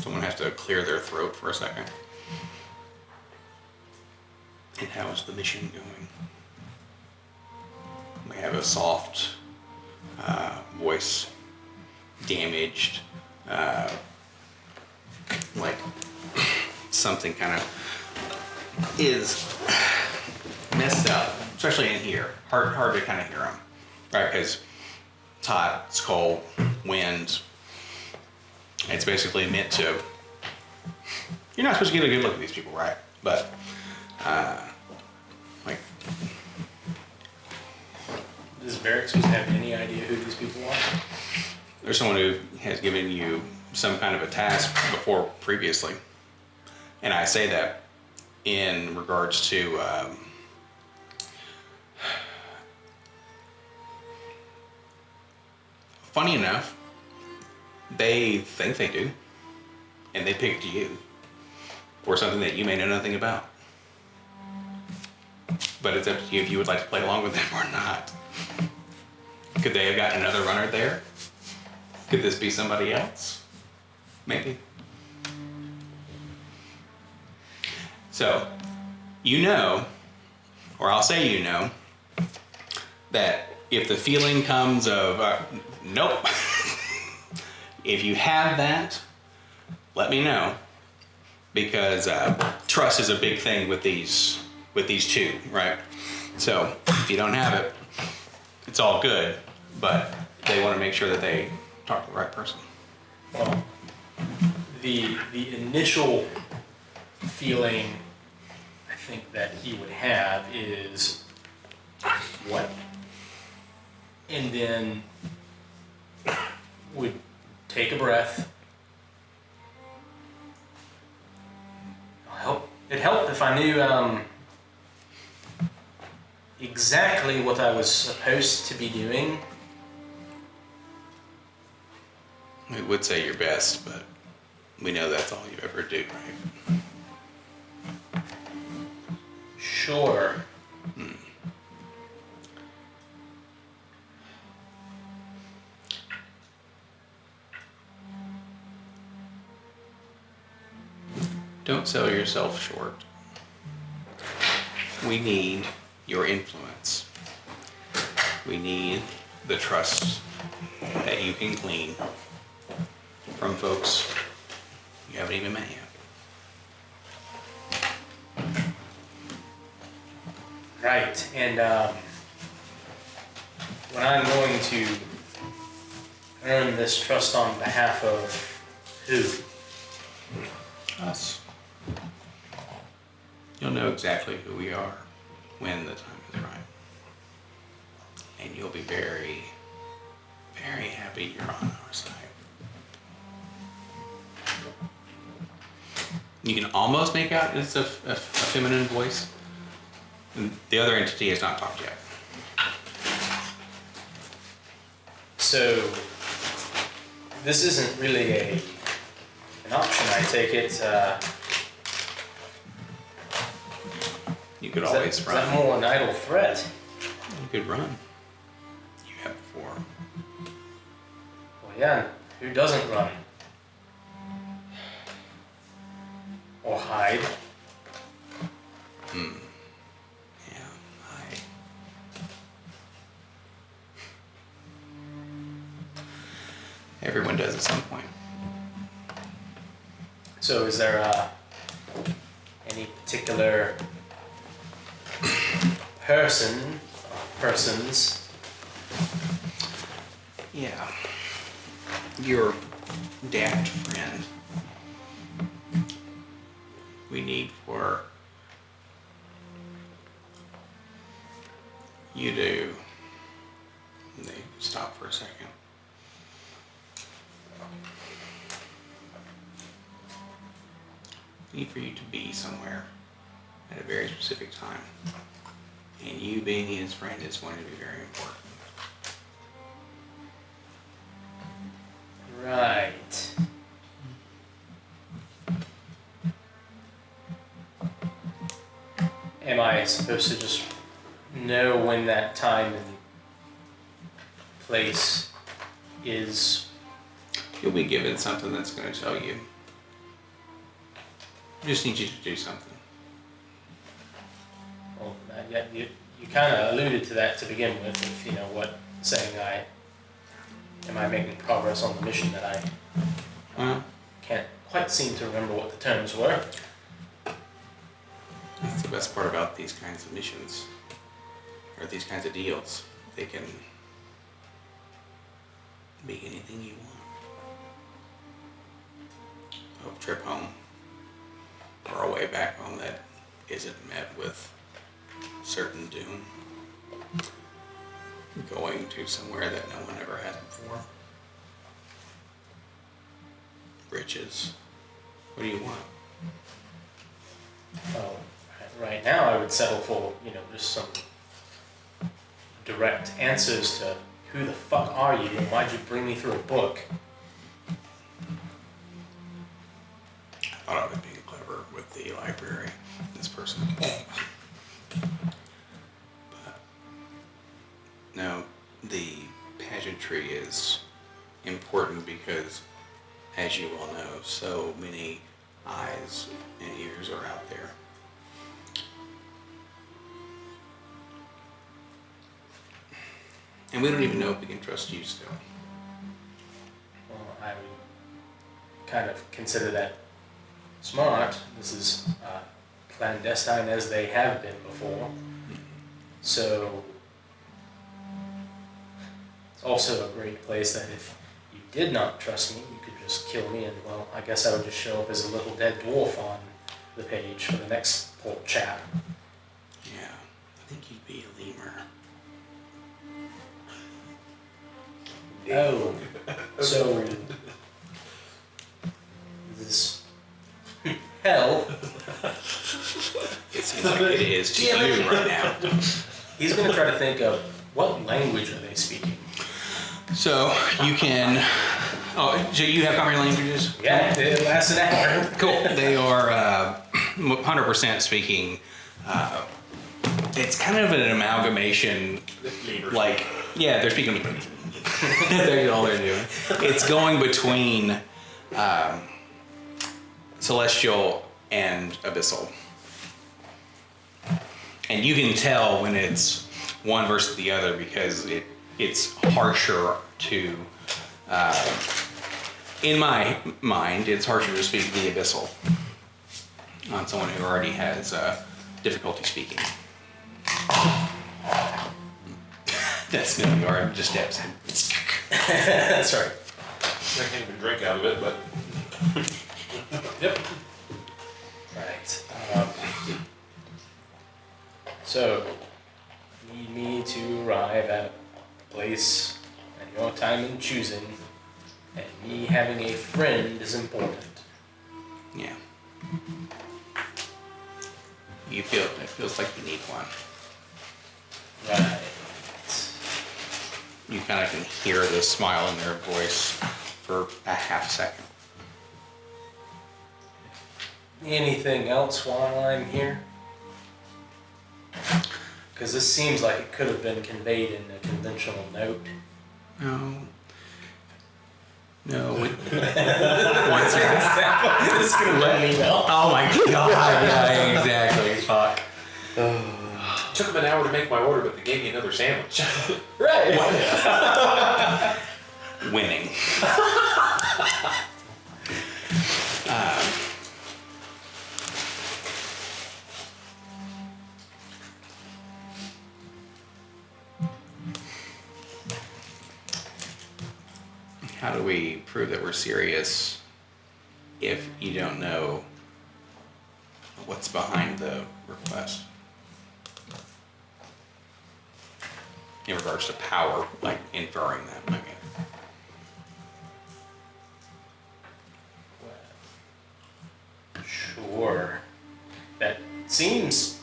someone has to clear their throat for a second. And how is the mission going? We have a soft voice, damaged, like something kind of is messed up, especially in here. Hard to kind of hear them, right? Because it's hot, it's cold, wind. It's basically meant to. You're not supposed to get a good look at these people, right? But like, Does Varric supposed to have any idea who these people are? there's someone who has given you some kind of a task before previously, and I say that in regards to funny enough, they think they do, and they picked you for something that you may know nothing about. But it's up to you if you would like to play along with them or not. Could they have gotten another runner there? Could this be somebody else? Maybe. So, you know, or I'll say you know, that if the feeling comes of, nope, if you have that, let me know. Because trust is a big thing with these two, right? So, if you don't have it, it's all good, but they want to make sure that they talk to the right person. Well, the initial feeling I think that he would have is what? And then would take a breath. It'd help if I knew exactly what I was supposed to be doing. We would say your best, but we know that's all you ever do, right? Sure. Don't sell yourself short. We need your influence. We need the trust that you can glean from folks you haven't even met yet. Right, and when I'm going to earn this trust on behalf of who? Us. You'll know exactly who we are when the time is right. And you'll be very, very happy you're on our side. You can almost make out it's a feminine voice. And the other entity has not talked yet. So this isn't really an option, I take it. You could Is always that run. more an idle threat? You could run. You have before. Well, yeah, who doesn't run? Or hide? Yeah, everyone does at some point. So is there any particular persons? Yeah. Your daft friend. We need for you to stop for a second. We need for you to be somewhere at a very specific time. And you being his friend is going to be very important. Right. Am I supposed to just know when that time and place is? You'll be given something that's going to tell you. I just need you to do something. Yeah, you kind of alluded to that to begin with, if you know what, saying am I making progress on the mission that I Well, can't quite seem to remember what the terms were. that's the best part about these kinds of missions, or these kinds of deals. They can be anything you want. A trip home, or a way back home that isn't met with certain doom. Going to somewhere that no one ever has before. Riches. What do you want? Well, right now I would settle for, you know, just some direct answers to who the fuck are you and why'd you bring me through a book? I thought I was being clever with the library. This person. But no, the pageantry is important because, as you all know, so many eyes and ears are out there. And we don't even know if we can trust you still. Well, I would kind of consider that smart. This is clandestine as they have been before. So it's also a great place that if you did not trust me, you could just kill me and, well, I guess I would just show up as a little dead dwarf on the page for the next poor chap. Yeah, I think you'd be a lemur. Oh, so this hell. It seems like it is to you right now. He's gonna try to think of what language are they speaking. So you can. Oh, do you have common languages? Yeah, it lasts an hour. Cool. They are 100% speaking. It's kind of an amalgamation. Like, yeah, they're speaking. That's all they're doing. It's going between celestial and abyssal. And you can tell when it's one versus the other because it's harsher to, in my mind, it's harsher to speak the abyssal on someone who already has difficulty speaking. That's no guard, just steps in. That's right. I can't even drink out of it, but Yep. Right. So, need me to arrive at a place at your time in choosing, and me having a friend is important. Yeah. It feels like you need one. Right. You kind of can hear the smile in their voice for a half second. Anything else while I'm here? Because this seems like it could have been conveyed in a conventional note. No. No. It's gonna let me know. Oh my god, yeah, exactly. Fuck. took them an hour to make my order, but they gave me another sandwich. Right. Winning. How do we prove that we're serious if you don't know what's behind the request? In regards to power, like inferring that, I mean. Sure. That seems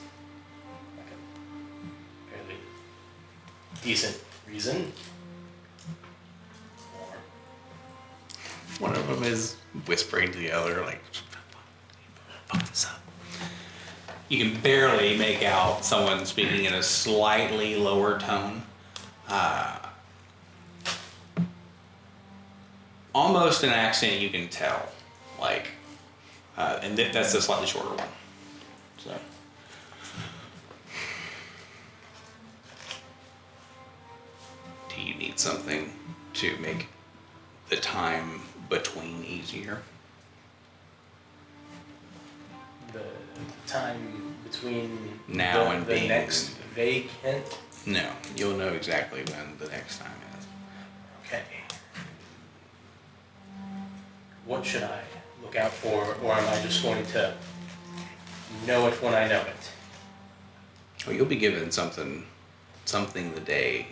like a fairly decent reason. Or One of them is whispering to the other, like, fuck this up. You can barely make out someone speaking in a slightly lower tone. Almost an accent you can tell. Like, and that's the slightly shorter one. So. need something to make the time between easier. The time between Now the, and the being- next vague hint. No, you'll know exactly when the next time is. Okay. What should I look out for, or am I just going to know it when I know it? Well, you'll be given something the day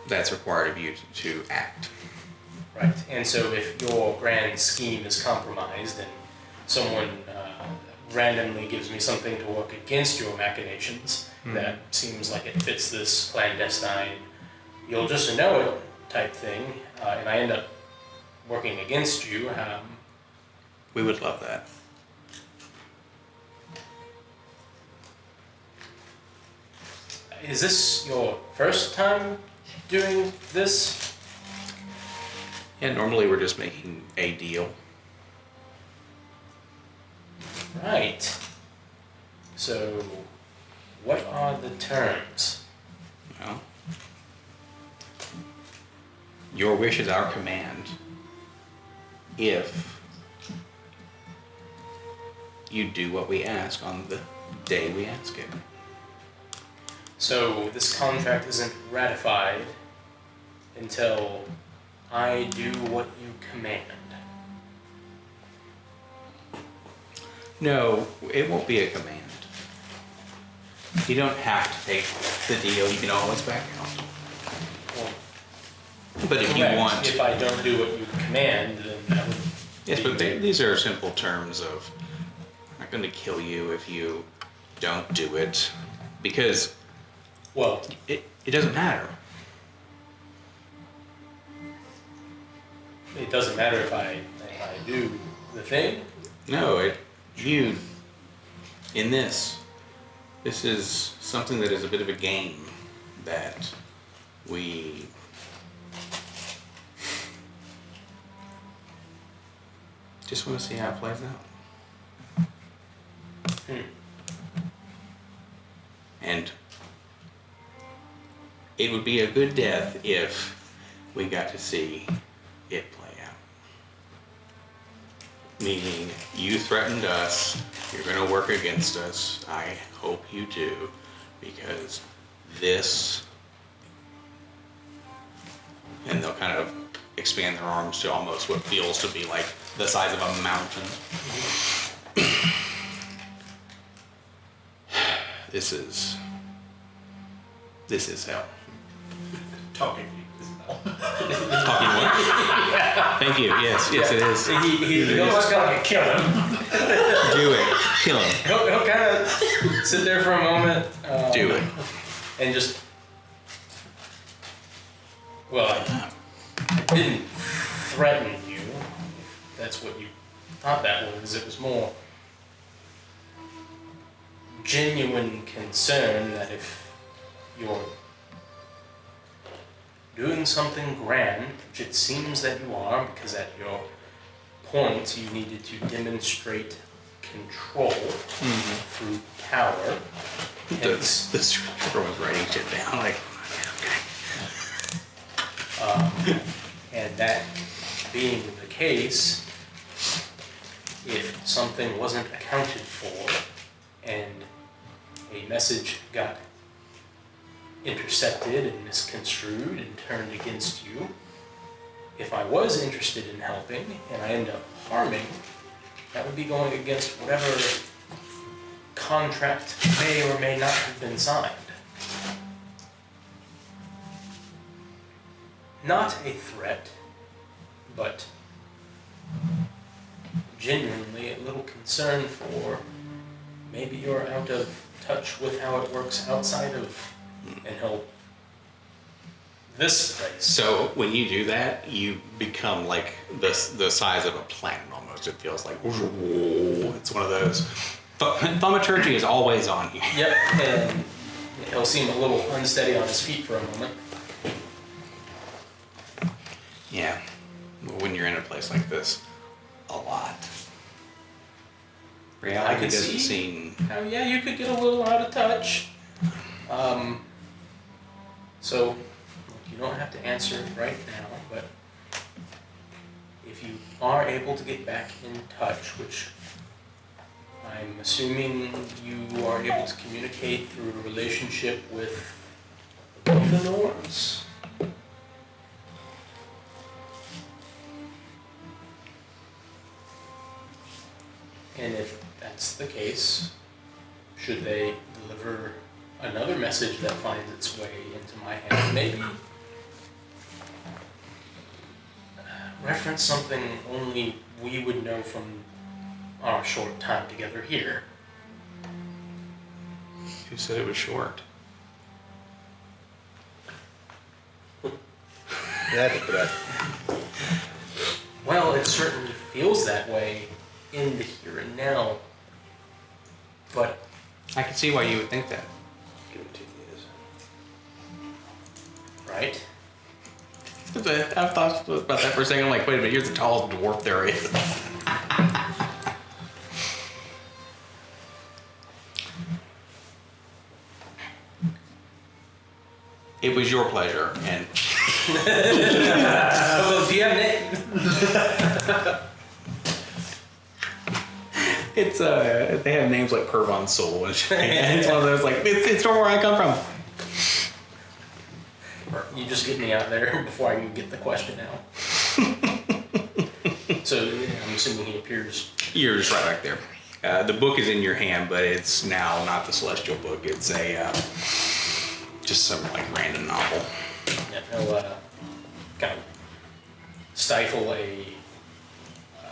that's required of you to act. Right. And so if your grand scheme is compromised and someone randomly gives me something to work against your machinations that seems like it fits this clandestine, you'll just know it type thing, and I end up working against you, We would love that. is this your first time doing this? Yeah, normally we're just making a deal. Right. So, what are the terms? Well, your wish is our command. If you do what we ask on the day we ask it. So, this contract isn't ratified until I do what you command. No, it won't be a command. You don't have to take the deal. You can always back out. Well, But if you correct. want, If I don't do what you command, then that would yes, be- but these are simple terms of I'm not going to kill you if you don't do it, because Well, it doesn't matter. it doesn't matter if I do the thing. No, you in this is something that is a bit of a game that we just want to see how it plays out. And it would be a good death if we got to see it play out. Meaning, you threatened us, you're gonna work against us, I hope you do, because this, and they'll kind of expand their arms to almost what feels to be like the size of a mountain. This is hell. Talking. Talking what? Thank you, yes, it is. He'll just kind of kill him. Do it, kill him, He'll kind of sit there for a moment. do it. And just, well, I didn't threaten you, if that's what you thought that was. It was more genuine concern that if you're doing something grand, which it seems that you are, because at your point you needed to demonstrate control through power. Hence, Everyone's writing shit down, like, okay. and that being the case, if something wasn't accounted for and a message got intercepted and misconstrued and turned against you, if I was interested in helping and I end up harming, that would be going against whatever contract may or may not have been signed. Not a threat, but genuinely a little concern for maybe you're out of touch with how it works outside of and help this place. So when you do that, you become like the size of a planet almost. It feels like, it's one of those. Thaumaturgy is always on you. Yep, and he'll seem a little unsteady on his feet for a moment. Yeah, when you're in a place like this, a lot. I Reality can doesn't see. seem. Now, yeah, you could get a little out of touch. So, you don't have to answer right now, but if you are able to get back in touch, which I'm assuming you are able to communicate through a relationship with the Norns. And if that's the case, should they deliver another message that finds its way into my hand, maybe reference something only we would know from our short time together here. Who said it was short? That's correct. Well, it certainly feels that way in the here and now, but I can see why you would think that. Give it 2 years. right? I've thought about that for a second. I'm like, wait a minute, you're the tallest dwarf there is. It was your pleasure, and Well, do you have an it's they have names like Pervon Soul, and it's one of those like it's from where I come from. You just get me out there before I can get the question out. So I'm assuming he appears. You're just right back there. The book is in your hand, but it's now not the Celestial book. It's a just some like random novel. He'll kind of stifle a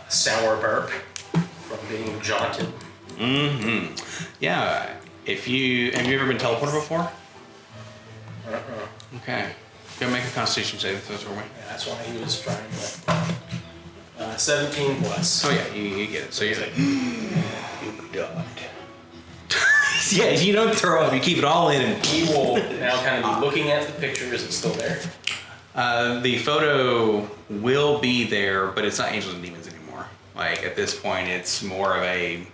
sour burp from being jaunted. Mm-hmm. Yeah. Have you ever been teleported before? Okay. Go make a Constitution saving throw for me. Yeah, that's why he was trying to. 17 plus. Oh yeah, you get it. So you're like, God. yeah, you don't throw up. You keep it all in. And He will now kind of be looking at the picture. Is it still there? the photo will be there, but it's not Angels and Demons anymore. Like at this point, it's more of a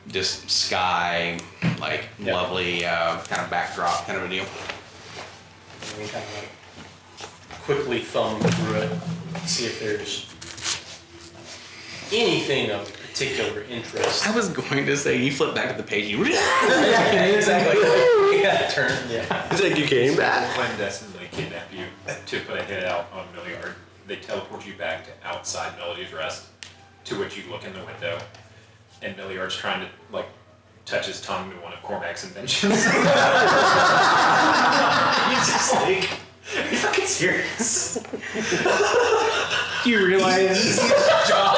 just sky, like Yeah. lovely kind of backdrop kind of a deal. And we kind of like quickly thumb through it, see if there's anything of particular interest. I was going to say you flip back to the page. You Yeah, exactly. Yeah, turn. Yeah. It's like you came back. Clandestinely kidnap you to put a hit out on Milliard. They teleport you back to outside Melody's Rest, to which you look in the window, and Milliard's trying to like touch his tongue to one of Cormac's inventions. He's just like, are you fucking serious? You realize Job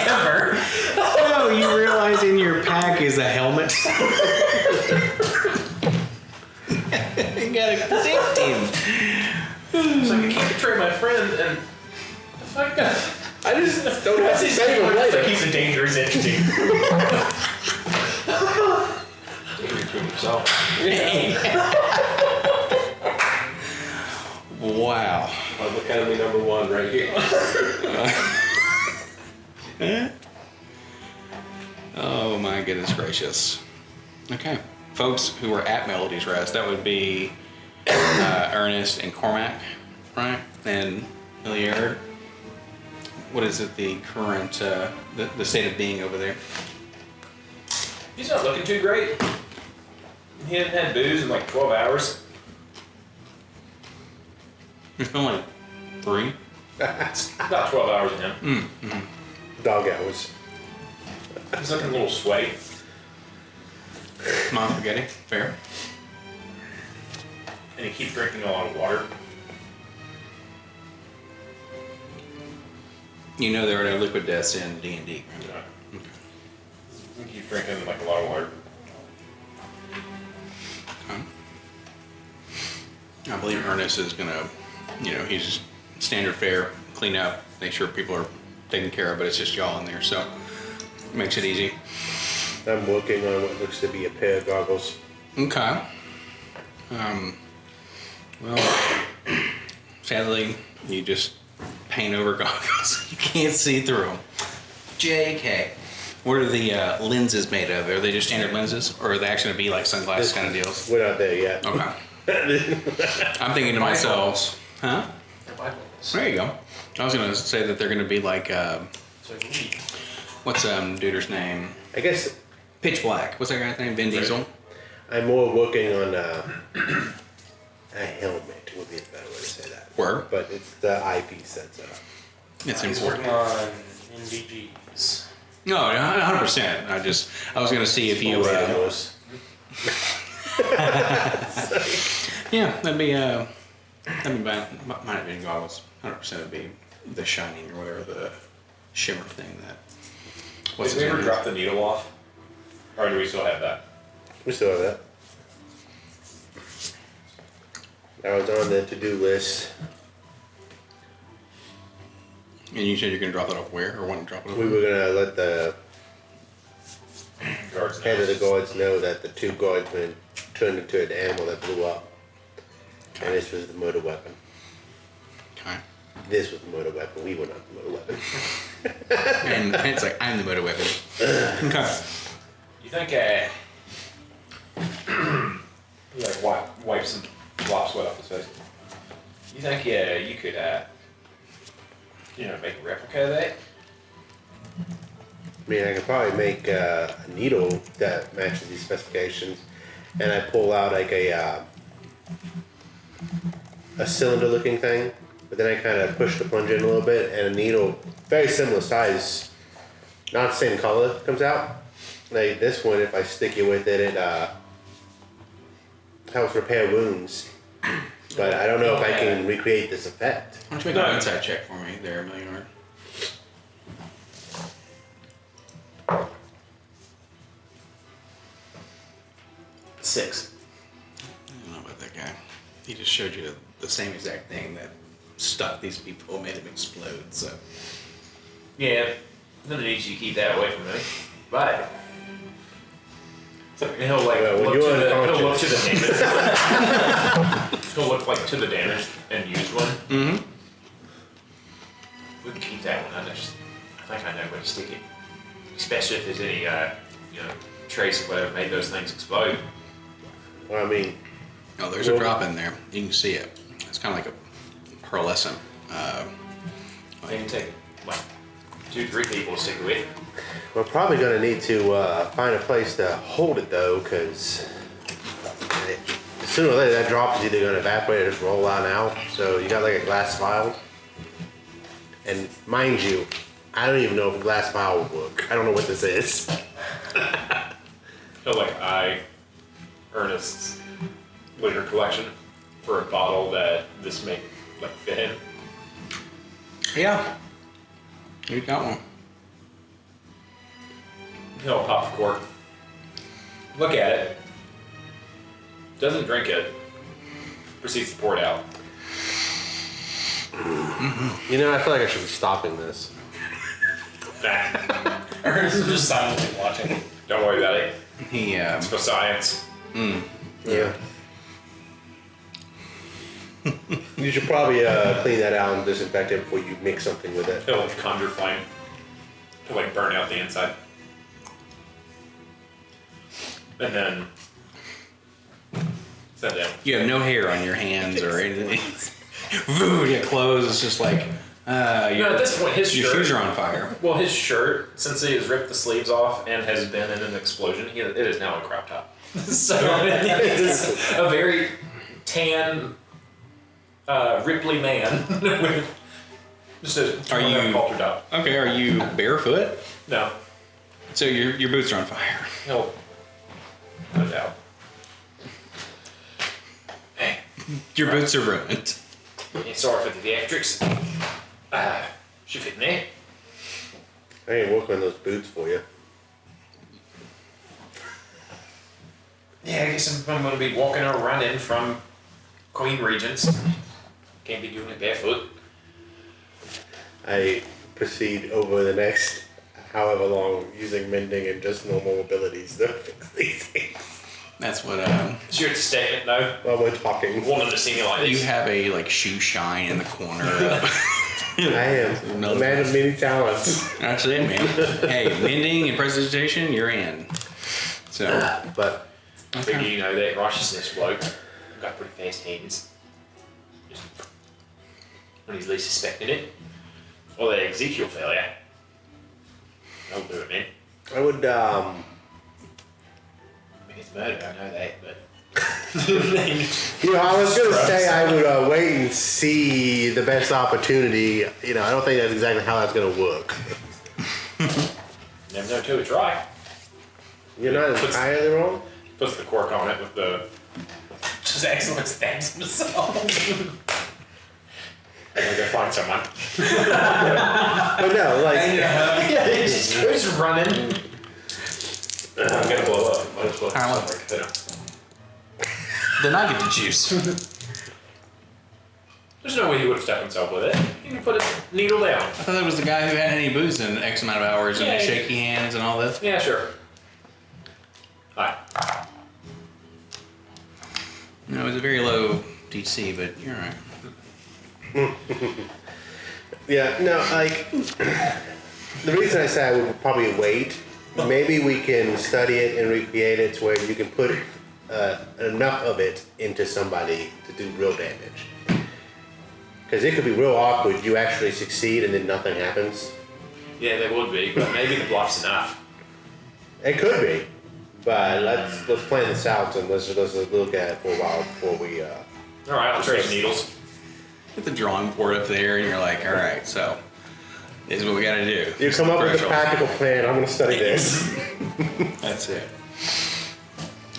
ever. no, you realize in your pack is a helmet. You gotta protect him. It's like I can't betray my friend, and the fuck. I just don't have to save him later. He's a dangerous entity. Danger to himself. Wow. Public enemy number one right here. Oh my goodness gracious. Okay. Folks who are at Melody's Rest, that would be Ernest and Cormac, right? And Milliard. What is it, the current, the state of being over there? He's not looking too great. He hadn't had booze in like 12 hours. There's been like 3. About 12 hours in him. Dog hours. He's looking a little sweaty. Mom spaghetti, fair. And he keeps drinking a lot of water. You know there are no liquid deaths in D&D. He keeps drinking like a lot of water. I believe Ernest is gonna, he's standard fare, clean up, make sure people are taken care of, but it's just y'all in there, so it makes it easy. I'm working on what looks to be a pair of goggles. Okay. Well, sadly, you just paint over goggles. You can't see through them. JK. What are the lenses made of? Are they just standard lenses, or are they actually gonna be like sunglasses kind of deals? We're not there yet. Okay. I'm thinking to myself, huh? They're bipoles. There you go. I was gonna say that they're gonna be like, So neat. what's Duder's name? I guess Pitch Black. What's that guy's name? Vin Diesel. I'm more working on a helmet would be a better way to say that. Word. But it's the eyepiece that's It's He's important. working on NVGs. No, 100%. I was gonna see if you. Ridiculous. Yeah, that'd be bad. Might have been goggles. 100% would be the shining or whatever the shimmer thing that. Did we ever drop the needle off? Or do we still have that? We still have that. That was on the to-do list. And you said you're gonna drop that off where, or want to drop it off? We were gonna let the Guards head of now. the guards know that the two guardsmen turned into an animal that blew up. And this was the murder weapon. Okay. This was the murder weapon. We were not the murder weapon. And it's like I'm the motor weapon. Okay. You think, he like wipes some flop sweat off his face. You think, you could, make a replica of that? I mean, I could probably make a needle that matches these specifications, and I pull out like a cylinder-looking thing, but then I kind of push the plunge in a little bit, and a needle very similar size, not the same color, comes out. Like this one, if I stick it with it, it helps repair wounds. But I don't know if I can recreate this effect. Why don't you make an inside check for me there, Milliard? Six. I don't know about that guy. He just showed you the same exact thing that stuck these people, made them explode. So Yeah, I'm gonna need you to keep that away from me. But So he'll like Well, when look you're to the unconscious. damage. He'll look like to the damaged and used one. Mm-hmm. We can keep that one. I think I know where to stick it. Especially if there's any trace of whatever made those things explode. Well, I mean, Oh, there's a drop in there. You can see it. It's kind of like a pearlescent. They can take like 2-3 people to stick it with. we're probably gonna need to find a place to hold it though, because sooner or later that drop is either gonna evaporate or just roll on out. So you got like a glass vial, and mind you, I don't even know if a glass vial would work. I don't know what this is. He'll like eye Ernest's liquor collection for a bottle that this may like fit in. Yeah. You got one. He'll pop the cork, look at it, doesn't drink it, proceeds to pour it out. You know, I feel like I should be stopping this. Nah, Ernest is just silently watching. don't worry about it. He It's for science. Yeah. You should probably clean that out and disinfect it before you mix something with it. He'll conjure flame to like burn out the inside. And then set down. You have no hair on your hands or anything. Voodoo, your clothes. It's just like At this point, his your shirt. shoes are on fire. Well, his shirt, since he has ripped the sleeves off and has been in an explosion, it is now a crop top. So it is a very tan, Ripley man with just a Are you- halter top. Okay, are you barefoot? No, So your boots are on fire. he'll put it out. Hey, Your boots are ruined. sorry for the theatrics. Should fit in there. I ain't working on those boots for you. Yeah, I guess I'm gonna be walking or running from Queen Regents. Can't be doing it barefoot. I proceed over the next however long using mending and just normal abilities to fix these things. That's what Sure, it's a statement, though. While we're talking, Wanting to see me like you this. have a like shoe shine in the corner. I am a man of many talents. That's it, man. Hey, mending and presentation, you're in. So But Figure you know that righteousness bloke got pretty fast hands. Just when he's least suspecting it. Or the Ezekiel failure. Don't do it, man. I would, I mean, it's murder, I know that, but. you know, I was gonna say I would wait and see the best opportunity. You know, I don't think that's exactly how that's gonna work. Never know till we try. You're not entirely wrong. Puts the cork on it with the. Just accidentally stabs himself. I'm gonna go find someone. But no, like, Yeah, he's running. I'm gonna blow up. Might as well. Alright, well. Somewhere, you know. Then I get to choose. There's no way he would have stabbed himself with it. He can put a needle down. I thought that was the guy who hadn't any booze in X amount of hours and Yeah. shaky hands and all this. Yeah, sure. Hi. No, it was a very low DC, but you're alright. yeah, no, like, the reason I say I would probably wait, maybe we can study it and recreate it to where you can put enough of it into somebody to do real damage. Because it could be real awkward. You actually succeed and then nothing happens. Yeah, they would be, but maybe the bluff's enough. It could be, but let's plan this out and let's look at it for a while before we. All right, I'll trade needles. Get the drawing board up there and you're like, alright, so this is what we gotta do. You come up with a practical plan. I'm gonna study this. That's it.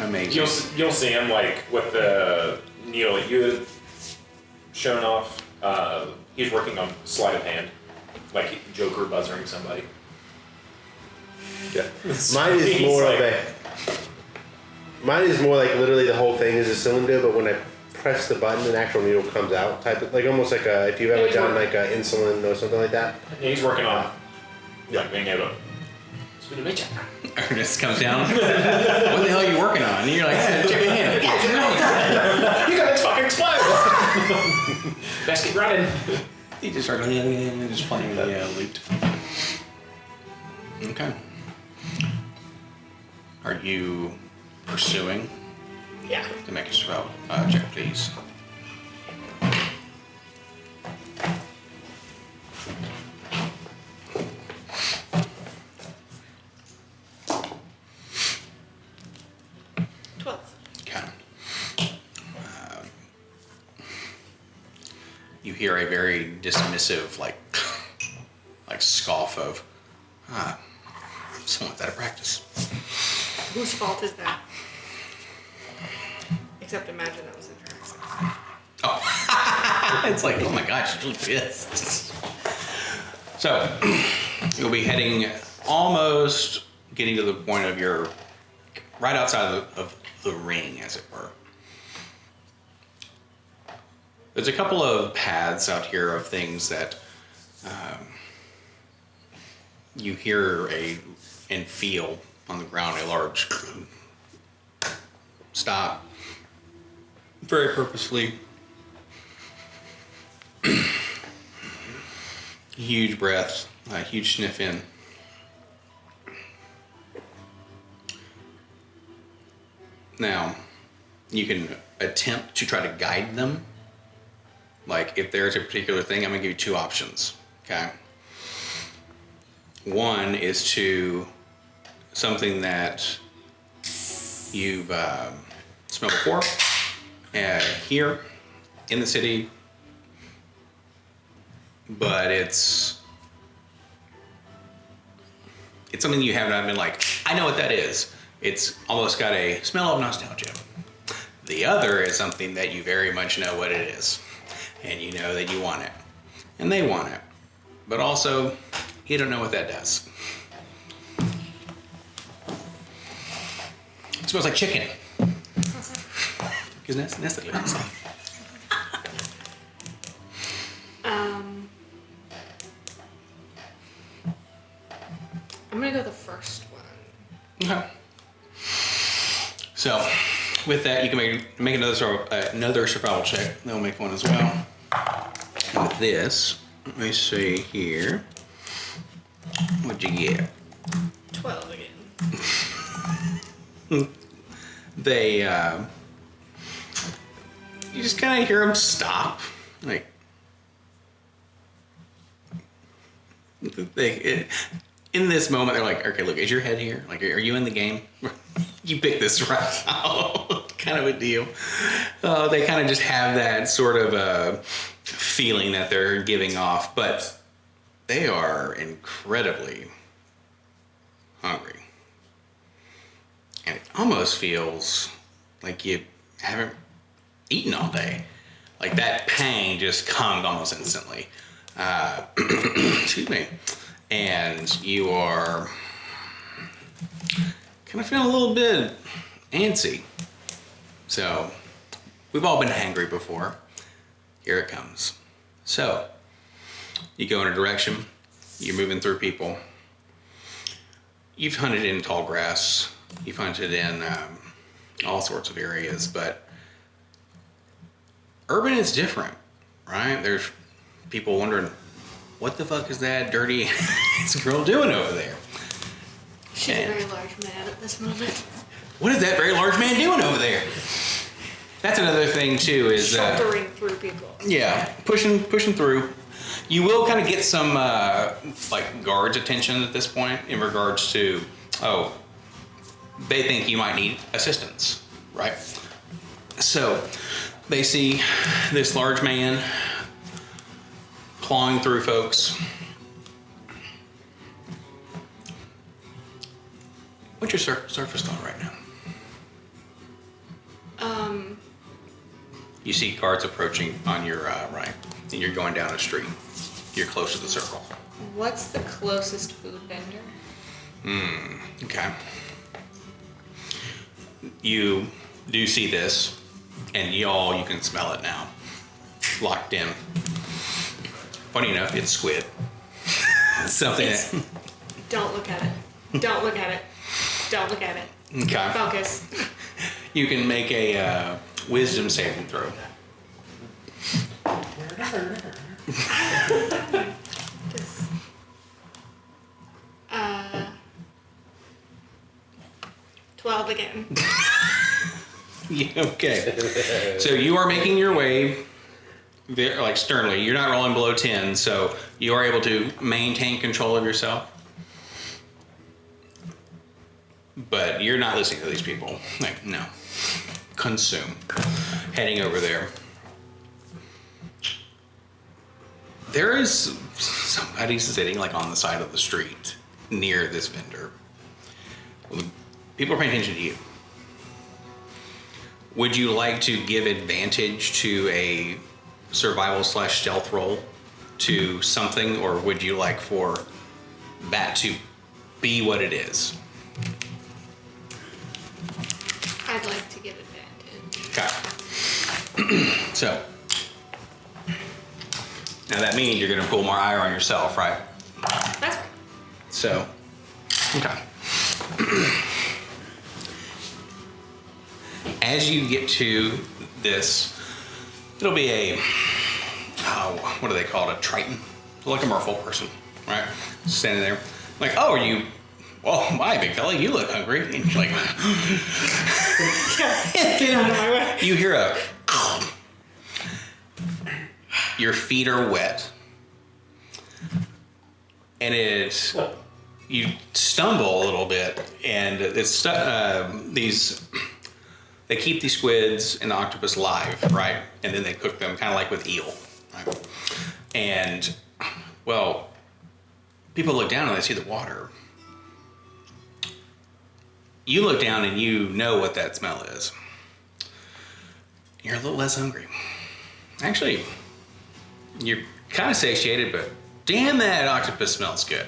Amazing. You'll see him like with the needle that you had shown off. He's working on sleight of hand, like Joker buzzering somebody. Yeah. Mine is more of a. Mine is more like literally the whole thing is a cylinder, but when I press the button, an actual needle comes out. Type of, like almost like if you've ever Yeah, done like insulin or something like that. Yeah, he's working on like being able to. It's good to meet you. Ernest comes down. What the hell are you working on? And you're like, hey, check your hand. You gotta fucking explode! Best keep running. He just started just playing the lute. Okay. Are you pursuing? Yeah. To make a survival check, please. Okay. You hear a very dismissive, like scoff of, someone's out of practice. Whose fault is that? Except imagine that was a Drax. Oh, it's like, oh my gosh, she's really pissed. So, you'll be heading almost getting to the point of your, right outside of the ring, as it were. There's a couple of paths out here of things that you hear and feel on the ground a large stop. Very purposely. Huge breath, a huge sniff in. Now, you can attempt to try to guide them. Like, if there's a particular thing, I'm gonna give you two options, okay? One is to something that you've smelled before, here in the city, but it's something you have not been like, I know what that is. It's almost got a smell of nostalgia. The other is something that you very much know what it is, and you know that you want it, and they want it, but also you don't know what that does. It smells like chicken. Because that's the lyrics. I'm gonna go the first one. Okay. So, with that, you can make another survival check. They'll make one as well. And with this, let me see here. What'd you get? 12 again. you just kind of hear them stop. Like, in this moment, they're like, okay, look, is your head here? Like, are you in the game? You pick this route. Kind of a deal. They kind of just have that sort of feeling that they're giving off, but they are incredibly hungry. And it almost feels like you haven't eaten all day. Like that pang just comes almost instantly. Excuse me. And you are kind of feeling a little bit antsy. So, we've all been hangry before. Here it comes. So, you go in a direction, you're moving through people. You've hunted in tall grass, you've hunted in all sorts of areas, but urban is different, right? There's people wondering, what the fuck is that dirty girl doing over there? She's a very large man at this moment. What is that very large man doing over there? That's another thing too, is Sheltering through people. yeah, pushing through. You will kind of get some like guards' attention at this point in regards to, oh, they think you might need assistance, right? So they see this large man clawing through folks. What's your surface thought right now? You see guards approaching on your right, and you're going down a street. You're close to the circle. What's the closest food vendor? Okay. You do see this, and you can smell it now. Locked in. Funny enough, it's squid. Something It's- that, Don't look at it. Don't look at it. Don't look at it. okay. Focus. You can make a wisdom saving throw. Just, 12 again. Yeah, okay. So you are making your way like sternly. You're not rolling below 10, so you are able to maintain control of yourself. But you're not listening to these people. Like, no. Consume. Heading over there. There is somebody sitting like on the side of the street near this vendor. Well, people are paying attention to you. Would you like to give advantage to a survival/stealth roll to something, or would you like for that to be what it is? I'd like to give advantage. Okay. So, now that means you're gonna pull more ire on yourself, right? That's fine. So, okay. As you get to this, it'll be a, what do they call it? A Triton? Like a merfolk person, right? Standing there. Like, oh, are you, well, hi, big fella, you look hungry. And you're like, Get out of my way. you hear a, your feet are wet. And it's, you stumble a little bit, and it's they keep these squids and octopus live, right? And then they cook them kind of like with eel, right? And, well, people look down and they see the water. You look down and you know what that smell is. You're a little less hungry. Actually, you're kind of satiated, but damn, that octopus smells good.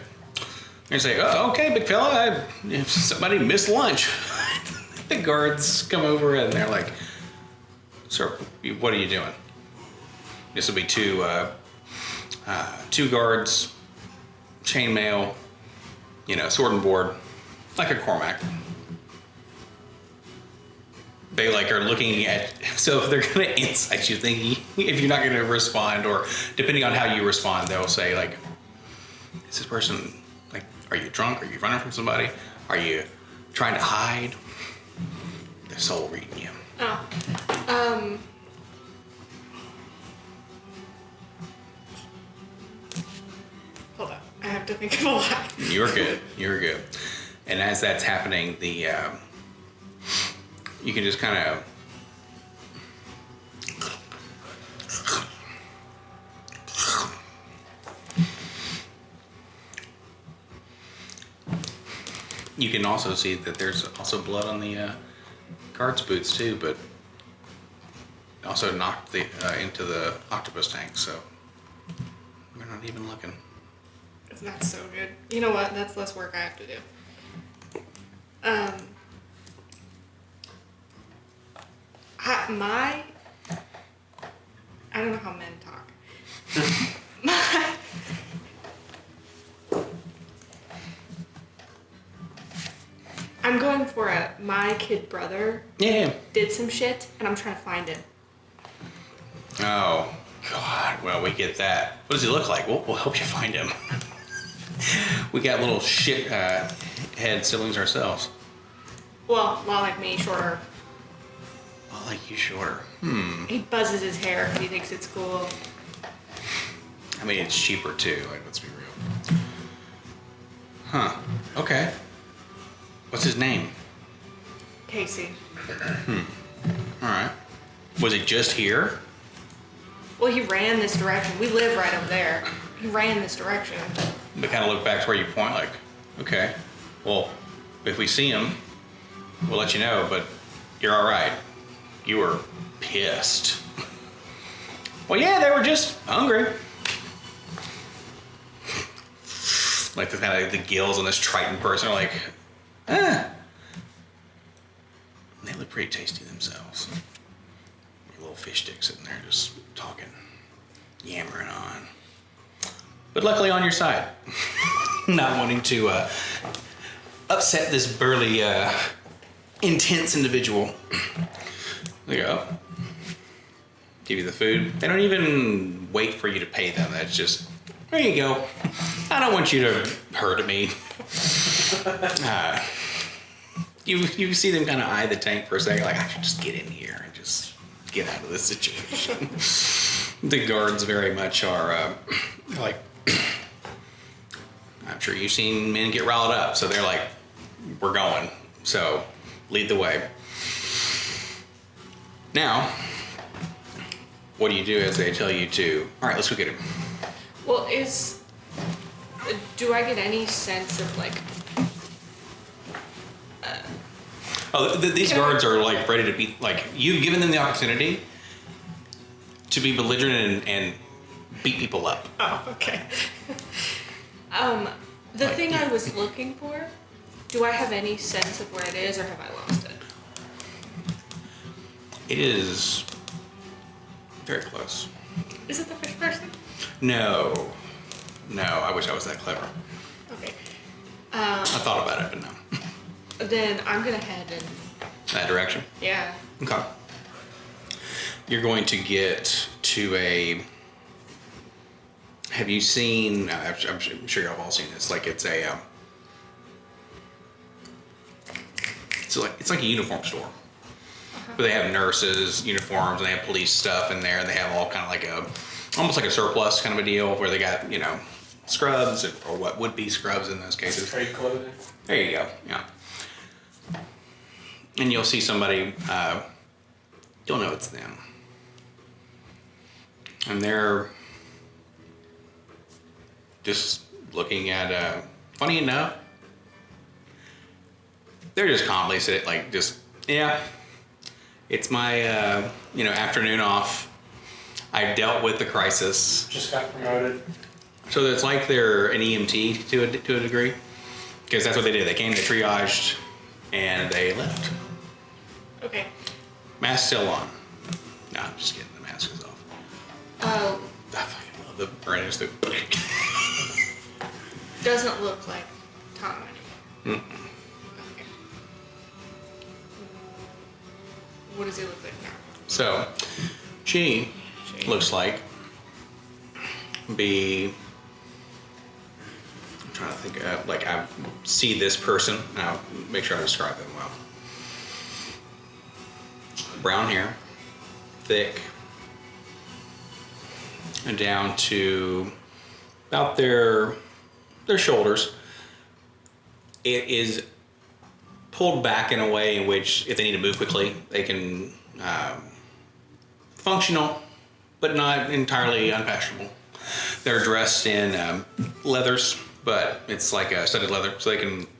You say, oh, okay, big fella, if somebody missed lunch. The guards come over and they're like, sir, what are you doing? This will be two guards, chainmail, sword and board, like a Cormac. They are looking at, so they're gonna insight you, thinking if you're not gonna respond, or depending on how you respond, they'll say is this person, are you drunk? Are you running from somebody? Are you trying to hide? They're soul reading you. Oh. have to think of a lot. You're good. You're good. And as that's happening, the you can just kind of you can also see that there's also blood on the guard's boots too, but also knocked the into the octopus tank. So we're not even looking. It's not so good. You know what? That's less work I have to do. I don't know how men talk. I'm going for my kid brother Yeah. did some shit and I'm trying to find him. Oh, God. Well, we get that. What does he look like? We'll help you find him. We got little shit head siblings ourselves. Well, not like me, shorter. Well, like you shorter. He buzzes his hair because he thinks it's cool. I mean, it's cheaper too. Like, let's be real. Huh. Okay. What's his name? Casey. All right. Was he just here? Well, he ran this direction. We live right over there. He ran this direction. But kind of look back to where you point, like, okay, well, if we see him, we'll let you know, but you're all right. You were pissed. Well, yeah, they were just hungry. Like the kind of the gills on this Triton person are like, They look pretty tasty themselves. Little fish sticks sitting there just talking, yammering on. But luckily on your side. Not wanting to upset this burly, intense individual. There you go. Give you the food. They don't even wait for you to pay them. That's just, there you go. I don't want you to hurt me. You see them kind of eye the tank for a second, like, I should just get in here and just get out of this situation. The guards very much are like, I'm sure you've seen men get riled up, so they're like, we're going, so lead the way. Now, what do you do as they tell you to, all right, let's go get him. Well, do I get any sense of like, These guards are like ready to be, like, you've given them the opportunity to be belligerent and beat people up. oh, okay. The thing I was looking for, do I have any sense of where it is or have I lost it? It is very close. Is it the fish person? No, I wish I was that clever. Okay. I thought about it, but no. Then I'm gonna head and, That direction. yeah. Okay. You're going to get to a. Have you seen? I'm sure you've all seen this. Like, it's a. It's like a uniform store. But they have nurses, uniforms, and they have police stuff in there, and they have all kind of like almost like a surplus kind of a deal where they got, scrubs or what would be scrubs in those cases. Trade clothing. There you go. Yeah. And you'll see somebody, you'll know it's them. And they're just looking at, funny enough, they're just calmly sitting, like, just, yeah, it's my, afternoon off. I dealt with the crisis. Just got promoted. So it's like they're an EMT to a degree, because that's what they did. They came, they triaged, and they left. Okay. Mask still on. No, I'm just kidding. The mask is off. Oh, I fucking love the brand new. doesn't look like Tom anymore. Okay. What does he look like now? So, she looks like I'm trying to think of, like, I see this person, and I'll make sure I describe them well. Brown hair, thick, and down to about their their shoulders. It is pulled back in a way in which, if they need to move quickly, they can functional, but not entirely unfashionable. They're dressed in leathers, but it's like a studded leather, so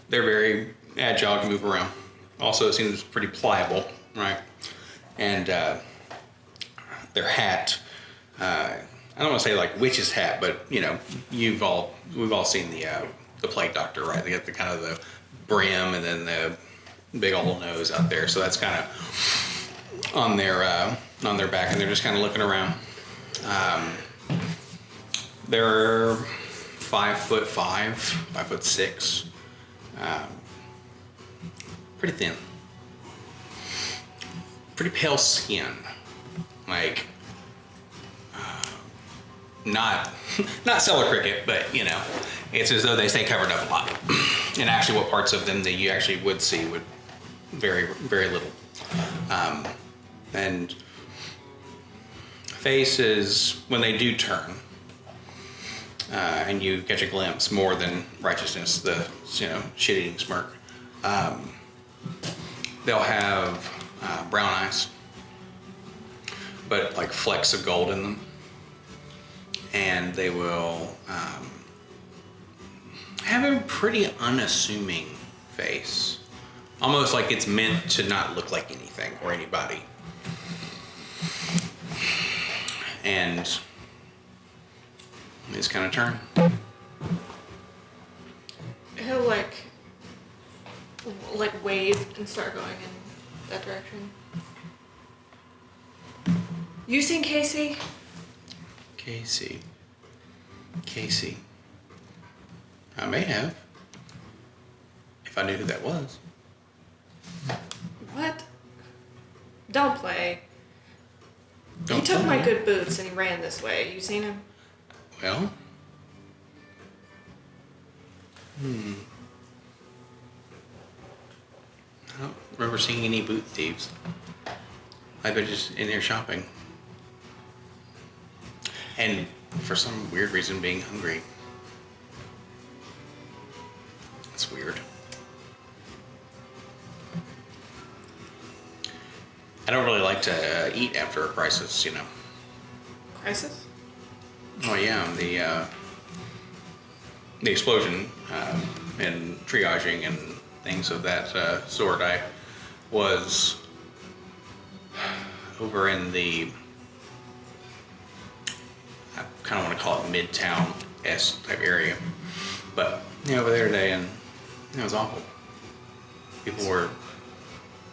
they're very agile, can move around. Also, it seems pretty pliable, right? And their hat, I don't want to say like witch's hat, but you know, we've all seen the plague doctor, right? They got the kind of the brim and then the big old nose out there. So that's kind of on their back, and they're just kind of looking around. They're 5'5", 5'6", pretty thin, pretty pale skin, like not cellar cricket, but you know, it's as though they stay covered up a lot. And actually, what parts of them that you actually would see would very, very little. And faces, when they do turn, and you catch a glimpse more than righteousness, the shit-eating smirk. They'll have brown eyes, but like flecks of gold in them, and they will have a pretty unassuming face, almost like it's meant to not look like anything or anybody. And they just kind of turn. He'll like wave and start going in that direction. You seen Casey? Casey. I may have, if I knew who that was. What? Don't play. He Don't took play. my good boots and he ran this way. You seen him? Well, I don't remember seeing any boot thieves. I've been just in there shopping. And for some weird reason being hungry. It's weird. I don't really like to eat after a crisis, you know. Crisis? Oh yeah, the explosion and triaging and things of that sort. I was over in the, I kind of want to call it Midtown-esque type area, but over there today, and it was awful. People were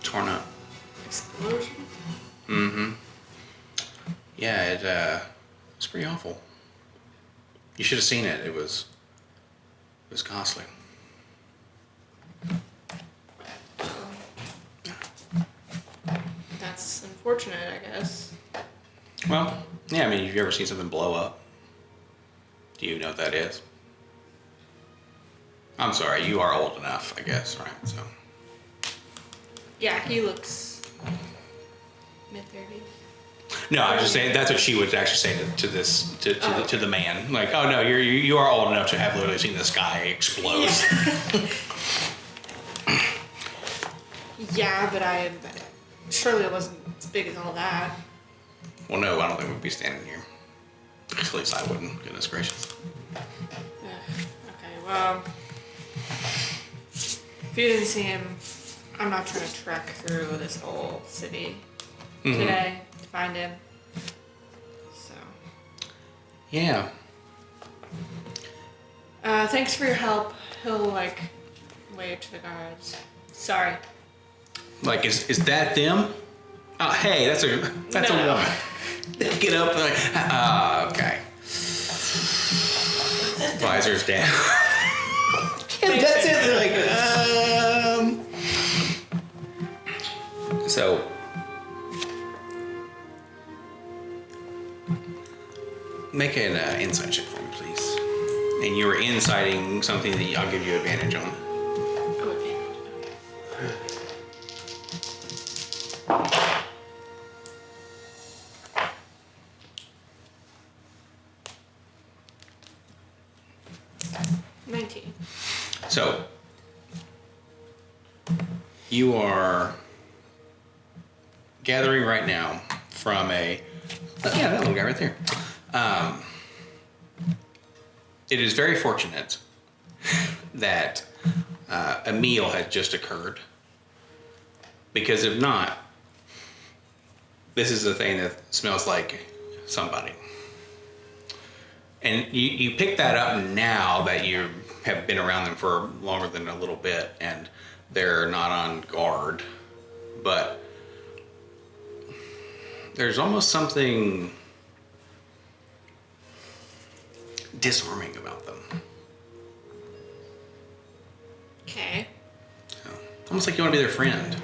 torn up. Explosion? Mm-hmm. Yeah, it was pretty awful. You should have seen it. It was costly. That's unfortunate, I guess. Well, yeah, I mean, have you ever seen something blow up? Do you know what that is? I'm sorry, you are old enough, I guess, right? So, Yeah, he looks mid-30s. no, I'm just saying that's what she would actually say to the man. Like, oh no, you are old enough to have literally seen the sky explode. Yeah, but surely it wasn't as big as all that. Well, no, I don't think we'd be standing here. At least I wouldn't. Goodness gracious. Okay, well, if you didn't see him, I'm not trying to trek through this whole city today to find him. So. Yeah. Thanks for your help. He'll wave to the guards. Sorry. Like, is that them? Oh, hey, that's a No. woman. Get up. Okay. Visors down. That's it. So, make an insight check for me, please. And you were inciting something that I'll give you advantage on. Oh, okay. So, you are gathering right now from that little guy right there. It is very fortunate that a meal had just occurred, because if not, this is the thing that smells like somebody. And you pick that up now that you have been around them for longer than a little bit, and they're not on guard. But there's almost something disarming about them. Okay. So, almost like you want to be their friend.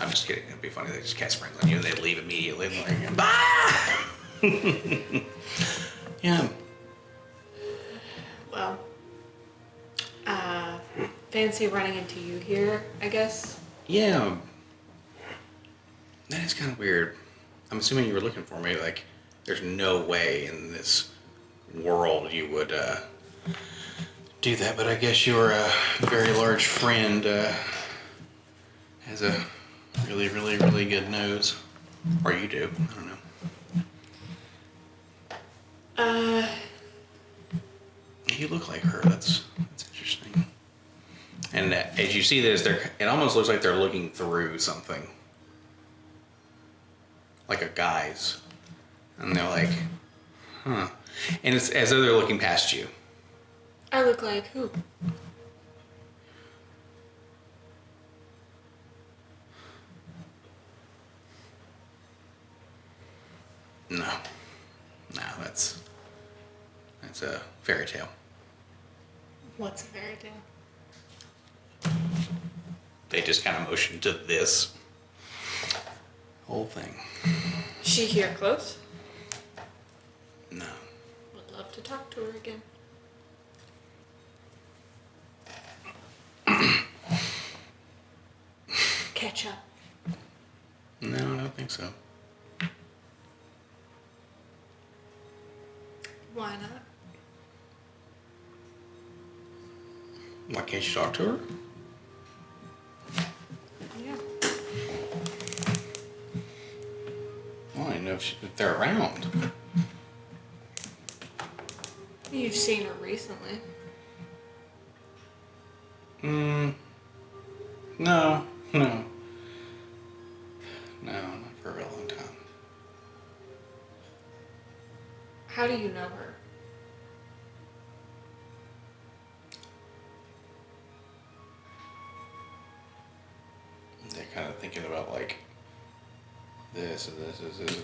I'm just kidding. It'd be funny if they just cast friends on you and they'd leave immediately. Like, bah! Yeah. Well, fancy running into you here, I guess. Yeah. That is kind of weird. I'm assuming you were looking for me. Like, there's no way in this world you would do that. But I guess you're a very large friend. Has a really, really, really good nose. Or you do. I don't know. You look like her. That's interesting. And as you see this, it almost looks like they're looking through something. Like a guy's. And they're like, huh. And it's as though they're looking past you. I look like who? No, that's a fairy tale. What's a fairy tale? They just kind of motion to this whole thing. Is she here close? No. Would love to talk to her again. Catch up. No, I don't think so. Why not? Why can't you talk to her? Yeah. Well, I don't know if they're around. You've seen her recently. No. No, not for a real long time. How do you know her? They're kind of thinking about like this and this and this.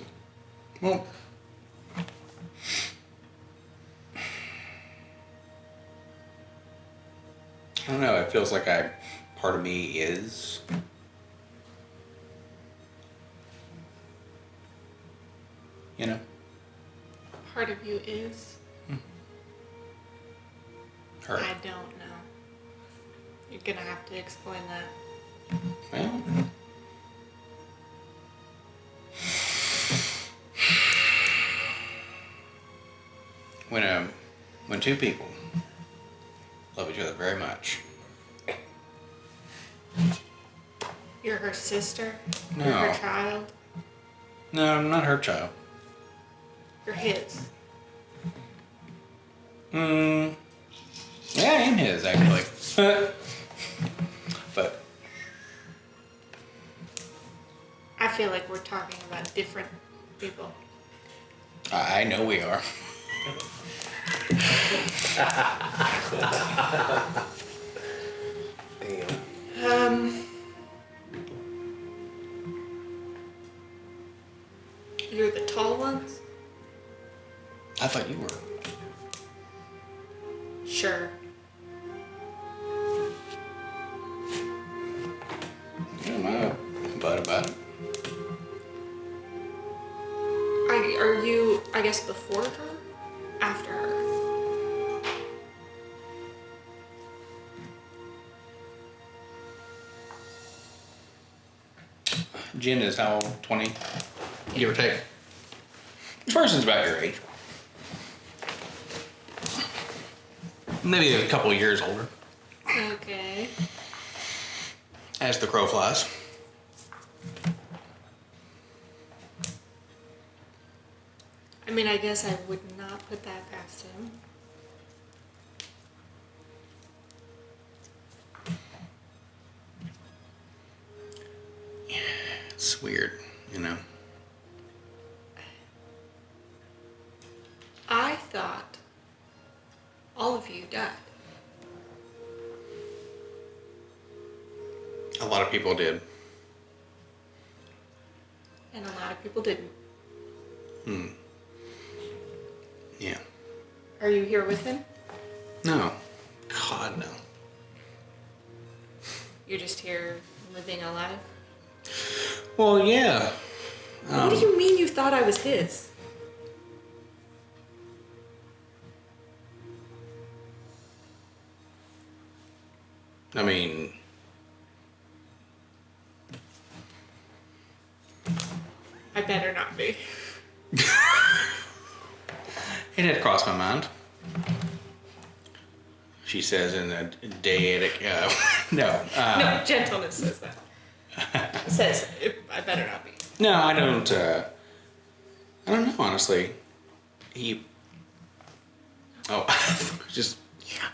Well, I don't know. It feels like part of me is. You know? Part of you is? Her. I don't know. You're gonna have to explain that. Well. When two people love each other very much. You're her sister? No. You're her child? No, I'm not her child. You're his. Yeah, I am his, actually. But I feel like we're talking about different people. I know we are. Damn. You're the tall ones? I thought you were. Sure. Yeah, my butt about it. Are you, I guess, before her? After her? Jen is how old? 20? Give or take. This person's about your age. Maybe a couple of years older. Okay. As the crow flies. I mean, I guess I would not put that past him. It's weird, you know. I thought all of you died. A lot of people did. And a lot of people didn't. Yeah. Are you here with him? No. God, no. You're just here living a life? Well, yeah. What do you mean you thought I was his? I mean, I better not be. it had crossed my mind. She says in a deictic, no. No, gentleness says that. Says, I better not be. No, I don't know, honestly. Just, yeah.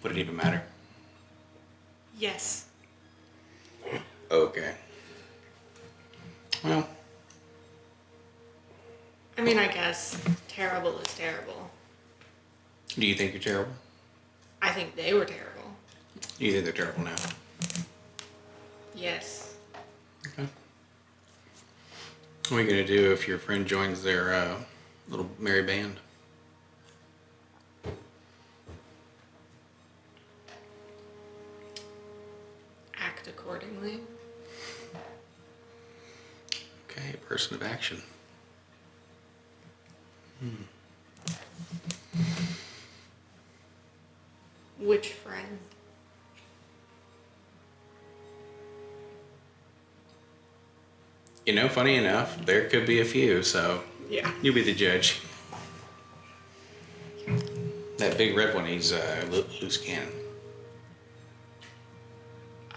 Would it even matter? Yes. Okay. Well, I mean, I guess terrible is terrible. do you think you're terrible? I think they were terrible. Do you think they're terrible now? Yes. Okay. What are you gonna do if your friend joins their little merry band? Act accordingly. Okay, person of action. Which friend? You know, funny enough, there could be a few, so Yeah. you be the judge. That big red one, he's loose cannon.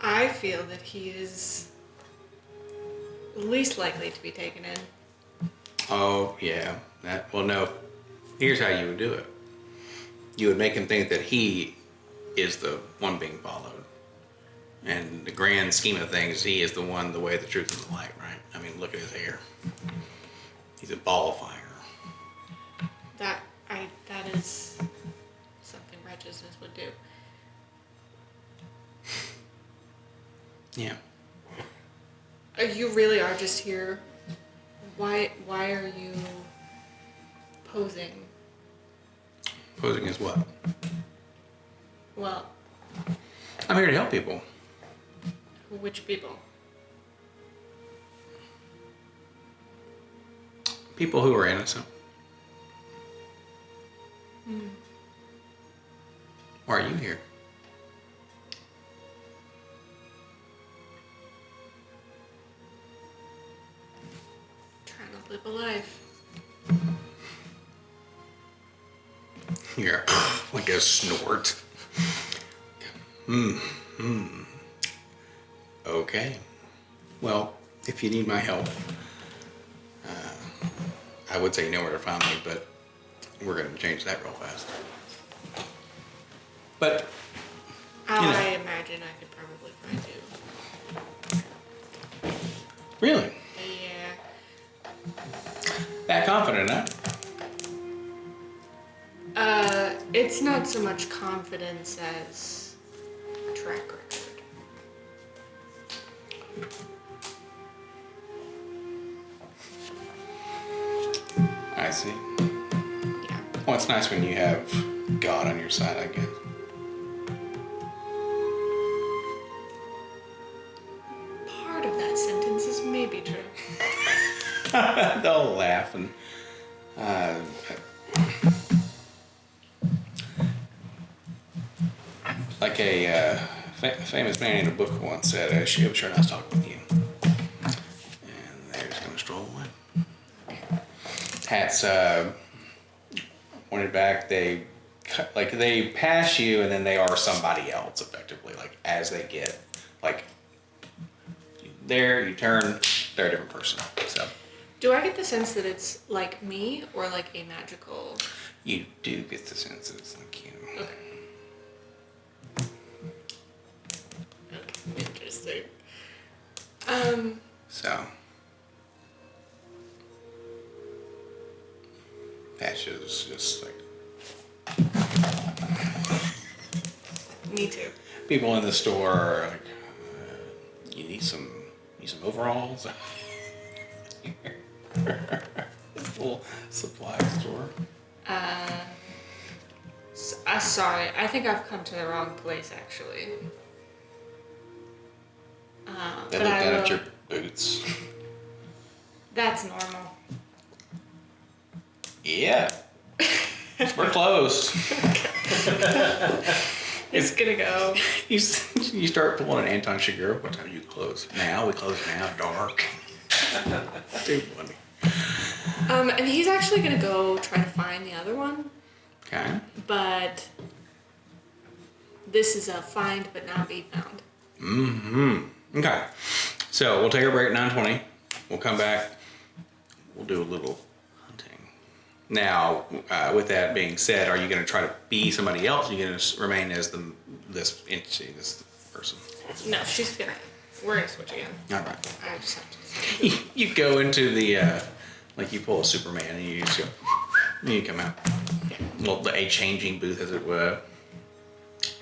I feel that he is least likely to be taken in. Oh, yeah. Well, no. Here's how you would do it. You would make him think that he is the one being followed. And the grand scheme of things, he is the one, the way, the truth, and the light, right? I mean, look at his hair. He's a ball of fire. That is something righteousness would do. Yeah. You really are just here. Why are you posing? Posing as what? Well, I'm here to help people. which people? People who are innocent. Why are you here? Trying to live a life. You're like a snort. Okay. Well, if you need my help, I would say you know where to find me, but we're going to change that real fast. But, I imagine I could probably find you. really, Yeah. that confident, huh? It's not so much confidence as track record. I see. Yeah. Well, it's nice when you have God on your side, I guess. Part of that sentence is maybe true. They'll laugh and like a famous man in a book once said, "It was sure nice talking with you." And they're just gonna stroll away. Hats pointed back. They like they pass you and then they are somebody else effectively. Like as they get like there, you turn, they're a different person. So Do I get the sense that it's like me or like a magical? you do get the sense that it's like you. Okay. Interesting. So Patches just like Me too. people in the store are like, you need some overalls. Full supply store. Sorry, I think I've come to the wrong place actually. They But look I down at will- your boots. That's normal. Yeah. We're close. It's gonna go. You start pulling an Anton Chigurh. What time do you close? Now? We close now, dark. Too funny. And he's actually gonna go try to find the other one, Okay. but this is a find but not be found. Okay. So we'll take a break at 9:20. We'll come back. We'll do a little hunting. Now, with that being said, are you going to try to be somebody else? Are you going to remain as this entity, this person? No, we're gonna switch again. All right. I just have to. You go into the, like you pull a Superman and you just go, and you come out. Well, a changing booth, as it were.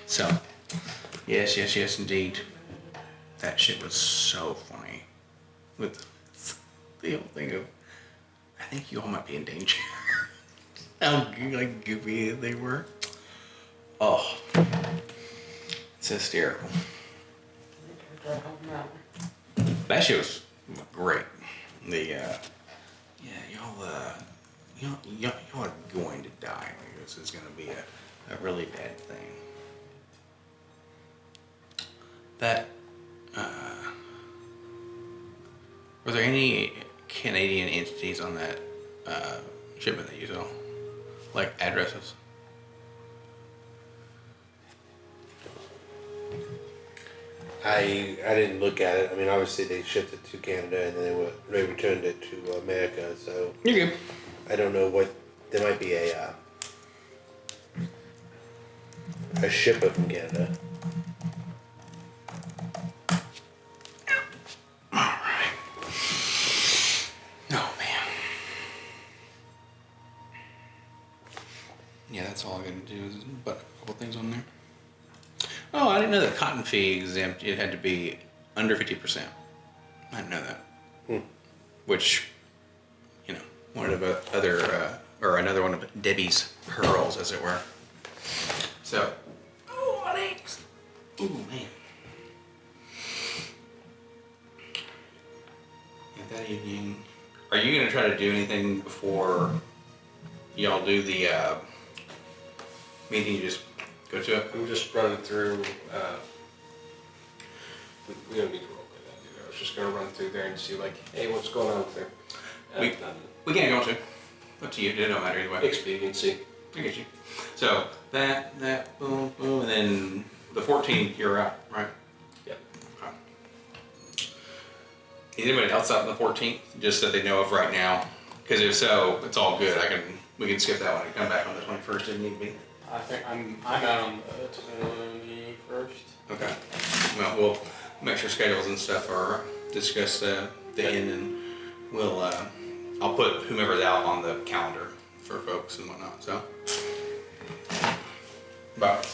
So, yes, indeed. That shit was so funny. With the whole thing of, I think you all might be in danger. How like goofy they were. Oh, it's hysterical. That shit was great. Y'all are going to die. Like, this is going to be a really bad thing. That, were there any Canadian entities on that shipment that you saw? Like addresses? I didn't look at it. I mean, obviously they shipped it to Canada and then they returned it to America. So You're good. I don't know what there might be a shipper from Canada. Oh man. Yeah, that's all I'm gonna do is put a couple things on there. Oh, I didn't know that cotton fee exempt. It had to be under 50%. I didn't know that. Which, one of the other, or another one of Debbie's pearls, as it were. So, oh my legs. Oh man. And that evening, are you gonna try to do anything before y'all do the meeting? You just go to it. I'm just running through, we don't need to roll play that, I was just gonna run through there and see like, hey, what's going on there? We can't go to. Up to you. It don't matter either way. Expediency. I get you. So that boom boom, and then the 14th you're out, right? Yep. Okay. Is anybody else out on the 14th? Just that they know of right now. Because if so, it's all good. We can skip that one and come back on the 21st if need be. I think I'm out on the 21st. Okay. Well, we'll make sure schedules and stuff are discussed then, and we'll I'll put whomever's out on the calendar for folks and whatnot. So, but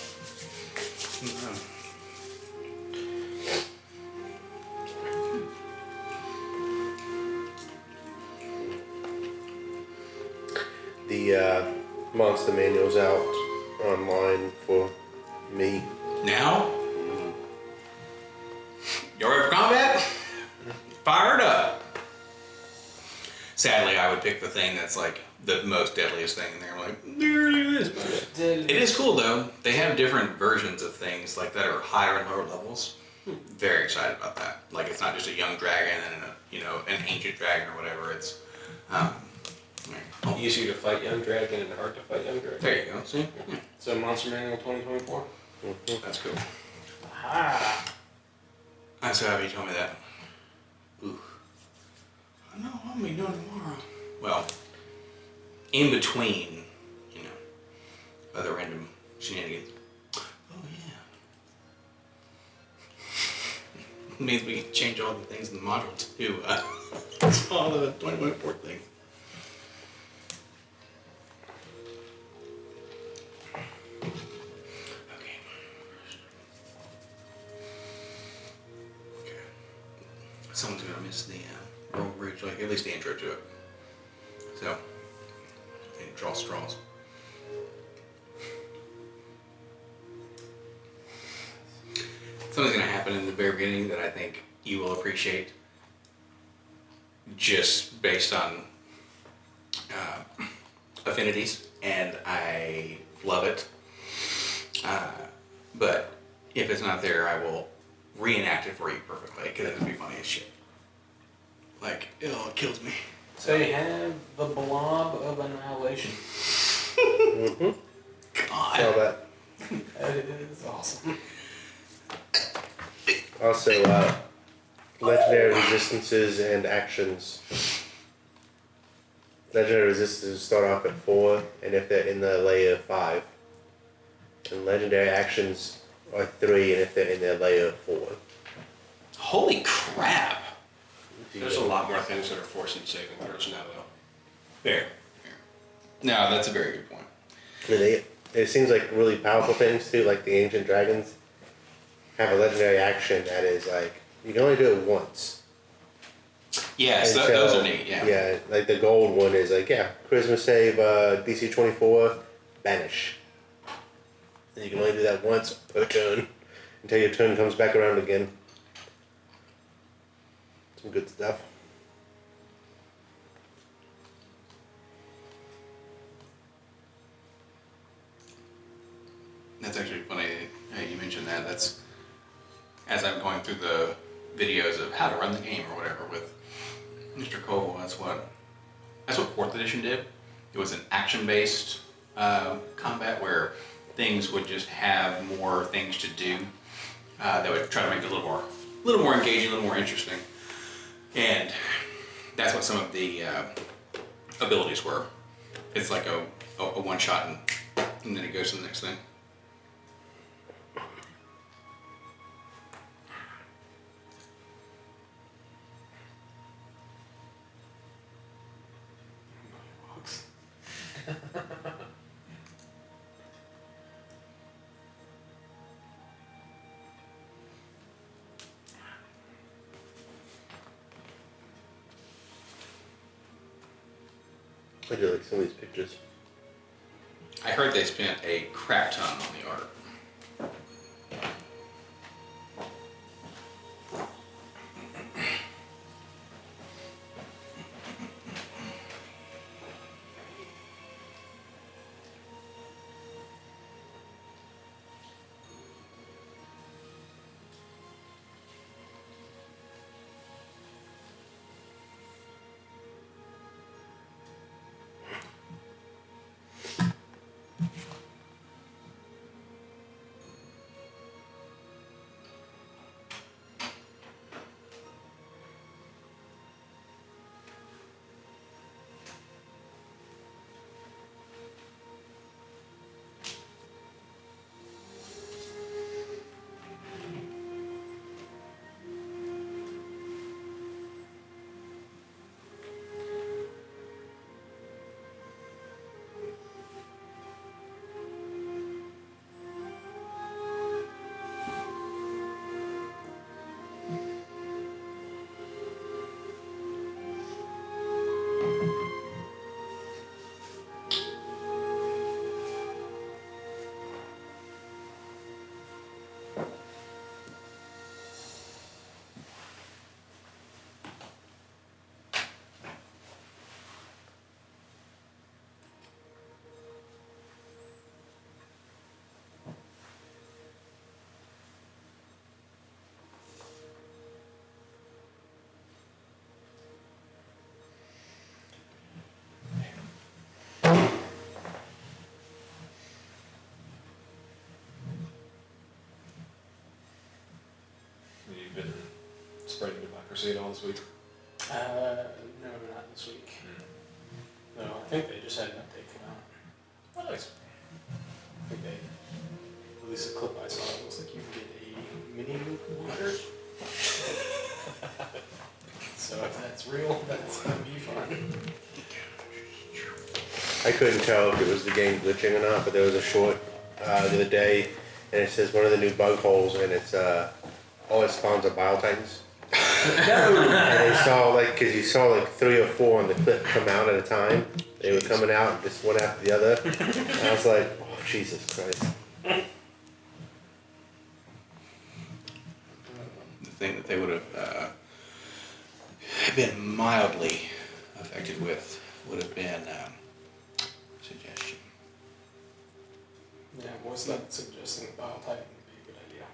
The monster manual's out online for me. now you're ready for combat. Fired up. Sadly, I would pick the thing that's like the most deadliest thing in there. I'm like, there it is. It is cool though. They have different versions of things like that are higher and lower levels. Very excited about that. Like it's not just a young dragon and an ancient dragon or whatever. It's Oh, Easy to fight young dragon and hard to fight young dragon. there you go. See? Yeah, So Monster Manual 2024. that's cool. Ah. I'm so happy you told me that. Ooh. I know what I'm gonna be doing tomorrow. Well, in between, you know, other random shenanigans. Oh yeah. Means we can change all the things in the module to all the 2024 things. Okay. Someone's gonna miss the Roll Bridge, like at least the intro to it. So, and draw straws. Something's gonna happen in the very beginning that I think you will appreciate, just based on affinities, and I love it. But if it's not there, I will reenact it for you perfectly, because it would be funny as shit. Like, it kills me. They have the Blob of Annihilation. Mm-hmm. God. Saw that. That is awesome. Also, legendary resistances and actions. Legendary resistances start off at 4, and if they're in the layer 5. And legendary actions are 3, and if they're in their layer 4. Holy crap. There's a lot more things that are forcing saving throws now, though. Fair. No, that's a very good point. I mean, it seems like really powerful things too, like the ancient dragons have a legendary action that is like you can only do it once. Yes, And those so, are neat, yeah. Yeah, like the gold one is like, yeah, charisma save, DC 24, banish. And you can only do that once per turn until your turn comes back around again. Some good stuff. That's actually funny you mentioned that. That's as I'm going through the videos of how to run the game or whatever with Mr. Cole, that's what 4th edition did. It was an action-based combat where things would just have more things to do. That would try to make it a little more engaging, a little more interesting. And that's what some of the abilities were. It's like a one shot and then it goes to the next thing. I do like some of these pictures. I heard they spent a crap ton on the art. proceed all this week? No, not this week. No, I think they just had an update come out. Oh, nice. I think they released a clip I saw. It looks like you can get a mini computer. So if that's real, that's gonna be fun. I couldn't tell if it was the game glitching or not, but there was a short the other day, and it says one of the new bug holes, and it's all it spawns are Biotitans. And they saw because you saw 3 or 4 on the clip come out at a time. They were coming out just one after the other. And I was like, oh Jesus Christ! The thing that they would have been mildly affected with would have been suggestion. Yeah, was not suggesting that Biotitan would be a good idea.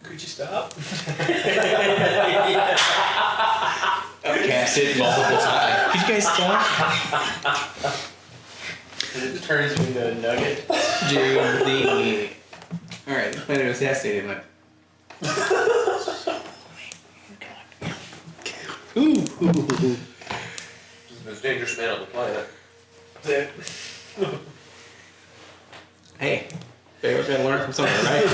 Could you stop? Cast it multiple times. Could you guys stop? It turns me into a nugget. Dude, alright, the planet was assassinated, but. Ooh. He's the most dangerous man on the planet. Hey, everyone's gotta learn from something, right?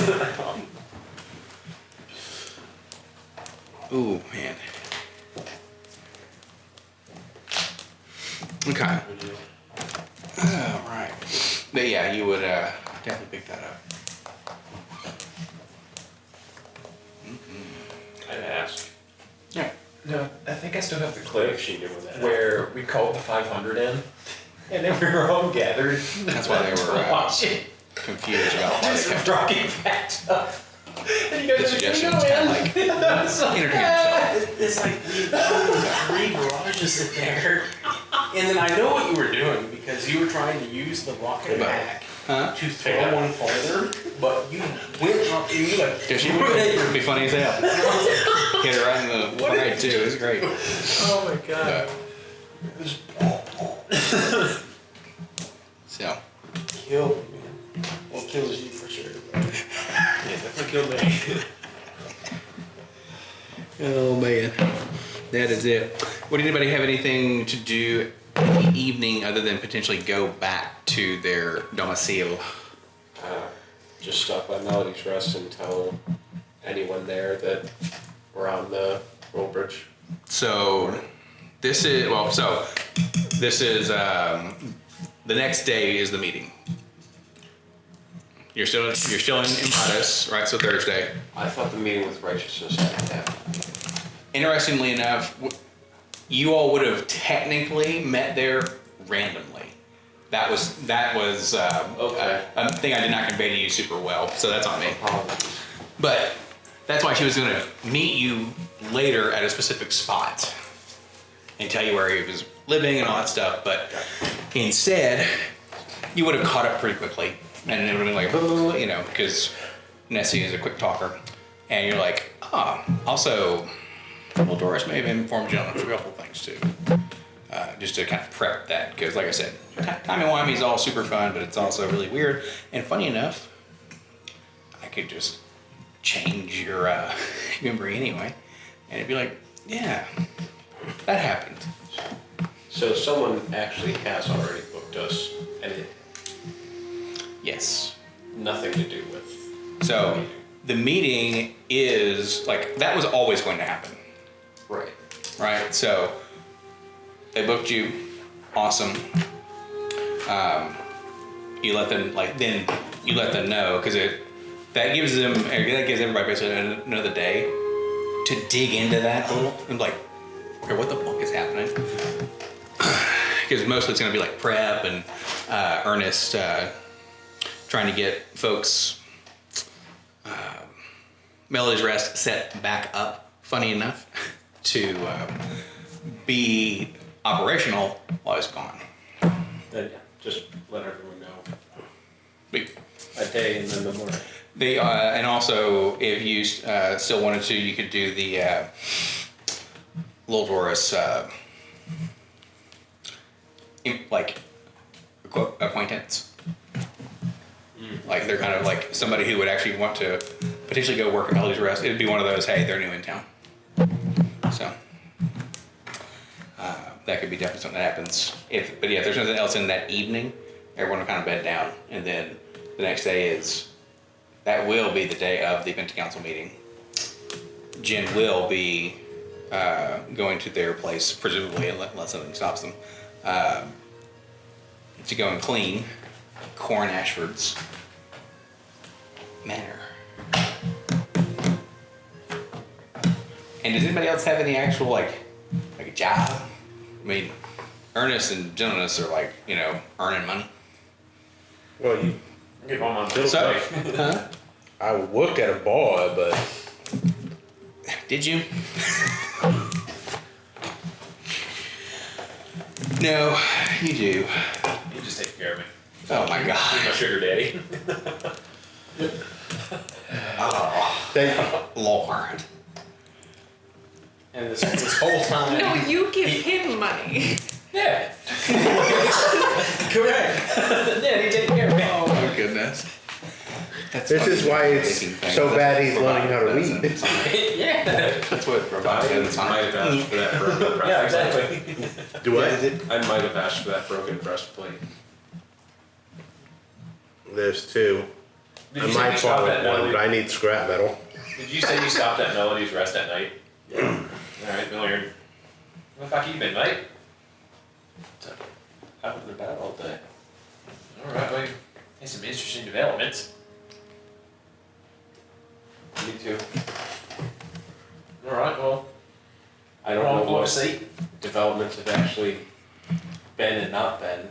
Ooh, man. Okay. Alright. But yeah, you would definitely pick that up. I'd ask. Yeah. No, I think I still have the clip If she knew that. where we called the 500 in, and then we were all gathered. That's why they were watching. confused about why they Just kept rocking back up. And you guys the are suggestion like, was "No, kind of man." like entertain yourself. It's like we 3 garages in there, and then I know what you were doing because you were trying to use the rocket pack Huh? to throw one farther, but you went up and you like Did she? threw it. It'd be funny as hell. Hit her right in the right too. It was great. Oh my god. So, Killed me. Well, kills you for sure. Yeah, definitely killed me. oh man, that is it. Would anybody have anything to do in the evening other than potentially go back to their domicile? Just stop by Melody's Rest and tell anyone there that we're on the roll bridge. So, this is the next day is the meeting. You're still in Impratus, right? So Thursday. I thought the meeting with Righteousness had happened. Interestingly enough, you all would have technically met there randomly. That was Okay. a thing I did not convey to you super well, so that's on me. Apologies. But that's why she was going to meet you later at a specific spot and tell you where he was living and all that stuff. But instead, you would have caught up pretty quickly, and it would have been like, blah, blah, blah, you know, because Nessie is a quick talker, and you're like, also, well, Doris may have informed you on a couple of things too. Just to kind of prep that, because like I said, Timey-wimey is all super fun, but it's also really weird. And funny enough, I could just change your memory anyway, and it'd be like, yeah, that happened. So someone actually has already booked us, and it Yes. nothing to do with. So the meeting is like, that was always going to happen, Right. right? So they booked you, awesome. You let them know, because that gives everybody basically another day to dig into that a little and like, okay, what the fuck is happening? Because mostly it's going to be like prep and Ernest trying to get folks Melody's Rest set back up, funny enough, to be operational while it's gone. Then just let everyone know. But A day and then the morning. they and also, if you still wanted to, you could do the Lil Doris like acquaintance. Like they're kind of like somebody who would actually want to potentially go work at Melody's Rest. It'd be one of those, hey, they're new in town. that could be definitely something that happens. But yeah, if there's nothing else in that evening, everyone will kind of bed down, and then the next day that will be the day of the event council meeting. Jen will be going to their place, presumably, unless something stops them, to go and clean Corn Ashford's manor. And does anybody else have any actual like a job? I mean, Ernest and Jonas are like, earning money. Well, Get home on Bill So, Day. huh? I worked at a bar, but Did you? No, you do. You just take care of me. Oh my He's my God. sugar daddy. Oh, thank Lord. And this whole time, No, you give him money. Yeah. correct. Yeah, he take care of me. Oh my goodness. That's This funny. is why it's Making things so that bad he's provide learning how to doesn't read. sign. Yeah. That's what provides doesn't I might sign. have asked for that broken breastplate. Yeah, exactly. Do what? I might have asked for that broken breastplate. There's two. Did I you say might you stopped fall at with one, but Melody? I need scrap metal. Did you say you stopped at Melody's Rest at night? Yeah. All right, Billiard. Where the fuck you been, mate? Out and about all day. All right, well, had some interesting developments. Me too. All right, well, I don't wrong know for a what seat. developments have actually been and not been.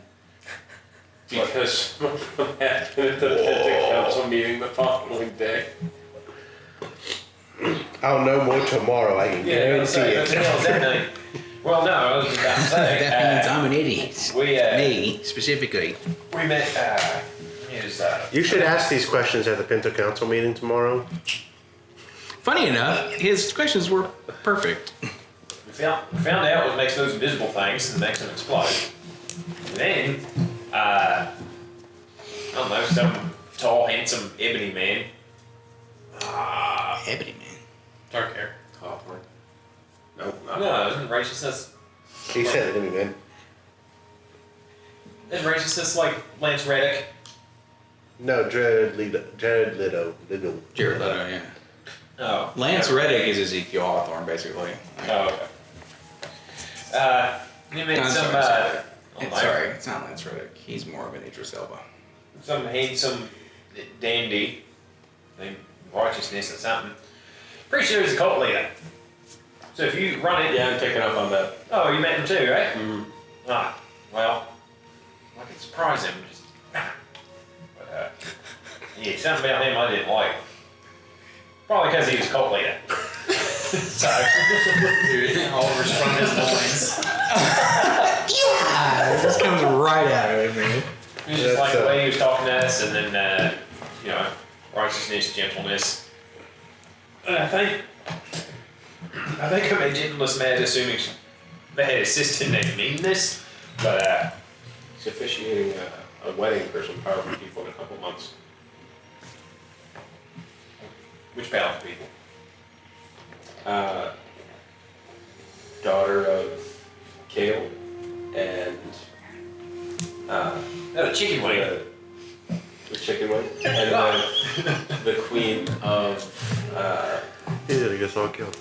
Because what happened at the council meeting the following day. I'll know more tomorrow, I can Yeah, I was guarantee gonna say, what the it. hell is that name? Well, no, I was just about to say. That means I'm an idiot. we Me, specifically. we met. His You should ask these questions at the Pinto Council meeting tomorrow. Funny enough, his questions were perfect. we found out what makes those invisible things and makes them explode. And then, I don't know, some tall, handsome ebony man. Ebony man. Dark hair. Hawthorne. Nope, not No, isn't racist? He said it anyway. Isn't racist like Lance Reddick? No, Jared Leto. Jared Leto, yeah. Oh. Lance Reddick is Ezekiel Hawthorne, basically. Oh, okay. You met I'm some, sorry, oh, Sorry, it's not Lance Reddick. He's more of an Idris Elba. some handsome dandy named Righteousness or something. Pretty sure he's a cult leader. So if you run it, Yeah, I'm picking up on that. oh, you met him too, right? Mm-hmm. Ah, well, I could surprise him. Just, but, yeah, something about him I didn't like. Probably because he was a cult leader. So, Oliver's from his loins. It just comes right out of it, man. it was just like the way he was talking to us, and then, righteousness, gentleness. And I think I made gentleness mad, assuming they had assistant named meanness, but He's officiating a wedding for some powerful people in a couple months. which powerful people? Daughter of Kale and Oh, chicken wing. the chicken wing, and then the queen of He's gonna get all killed.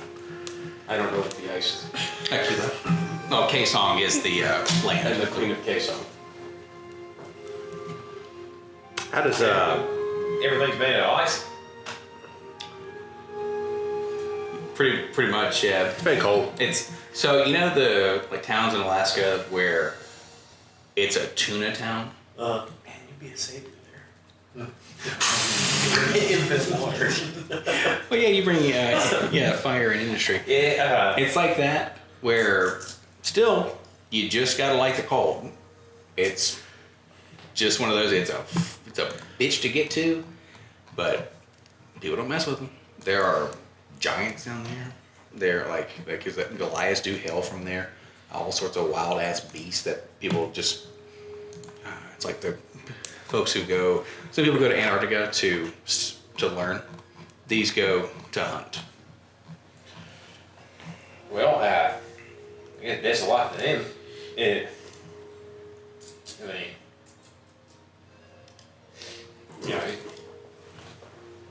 I don't know what the ice is, Aquila. No, K-Song is the land. and the queen of Kaesong. How does Everything's made of ice. Pretty much, yeah. it's been cold. It's so the like towns in Alaska where it's a tuna town. Man, you'd be a savior there. Infinite water. Well, yeah, you bring fire and industry. Yeah. It's like that where still you just gotta like the cold. It's just one of those. It's a bitch to get to, but people don't mess with them. There are giants down there. They're like because Goliaths do hail from there. All sorts of wild ass beasts that people just. It's like the folks who go. Some people go to Antarctica to learn. These go to hunt. Well, yeah, there's a lot to them. I mean, you know,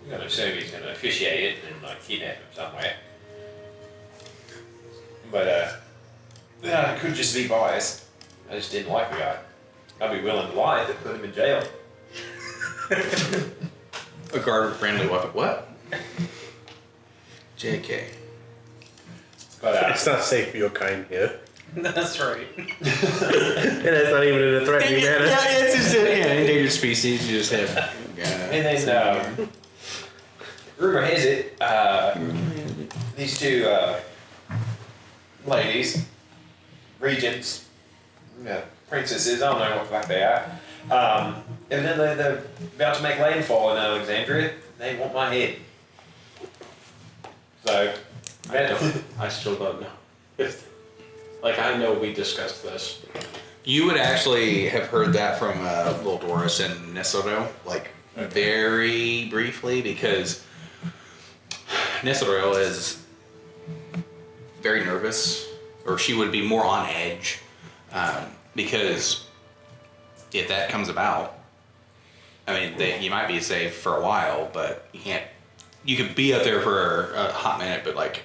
you're gonna assume he's gonna officiate it and like kidnap him somewhere. But yeah, I could just be biased. I just didn't like the guy. I'd be willing to lie to put him in jail. A guard with friendly weapon. What? JK. But It's not safe for your kind here. That's right. And it's not even in a threatening manner. Yeah, it's just endangered species. You just have. and then rumor has it, these two ladies, regents, princesses, I don't know what the fuck they are. Evidently they're about to make landfall in Alexandria. They want my head. So, I still don't know. Like, I know we discussed this. You would actually have heard that from Lil Doris and Nesodil, like very briefly, because Nesodil is very nervous, or she would be more on edge, because if that comes about, I mean, you might be safe for a while, but you can't. You could be up there for a hot minute, but like,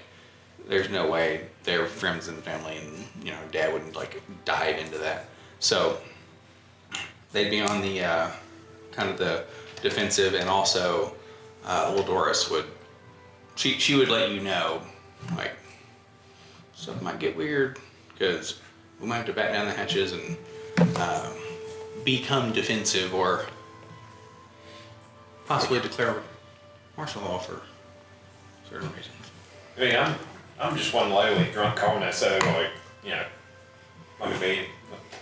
there's no way they're friends and family, and you know, Dad wouldn't like dive into that. So they'd be on the kind of the defensive, and also Lil Doris would she would let you know like stuff might get weird because we might have to batten down the hatches and become defensive, or possibly declare martial law for certain reasons. I mean, I'm just one lowly drunk corner, so like, you know, like me,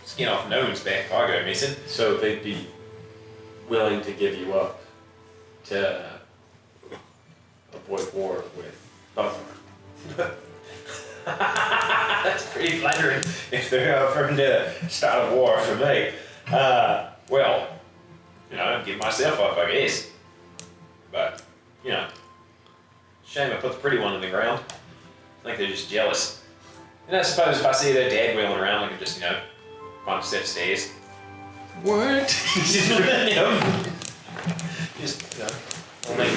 skin off no one's back if I go missing. So they'd be willing to give you up to avoid war with Buffalo. That's pretty flattering if they're offering to start a war for me. Well, you know, give myself up, I guess. But, you know, shame I put the pretty one on the ground. I think they're just jealous. And I suppose if I see their dad wheeling around, I can just, you know, climb a set of stairs. What? Just, you know, I'll make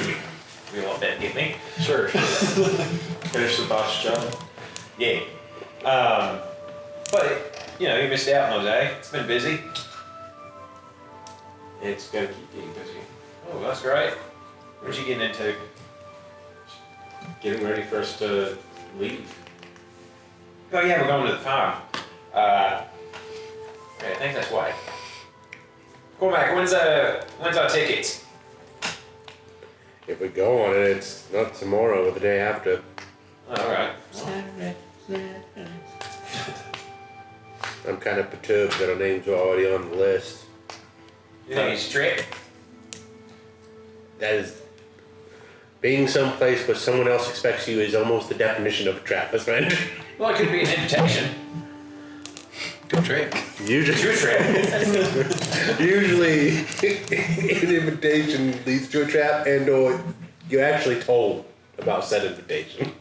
you want that, get me? Sure. Finish the boss job. Yeah. But, you know, you missed out on Jose. It's been busy. It's gonna keep getting busy. Oh, that's great. What you getting into? Getting ready for us to leave. Oh yeah, we're going to the farm. Yeah, I think that's why. Cormac, when's our tickets? If we go on it, it's not tomorrow or the day after. Alright. I'm kind of perturbed that our names are already on the list. You think it's a trick? That is, being someplace where someone else expects you is almost the definition of a trap, my friend. Well, it could be an invitation. Good trick. Usually, True trick. usually an invitation leads to a trap, and/or you're actually told about said invitation.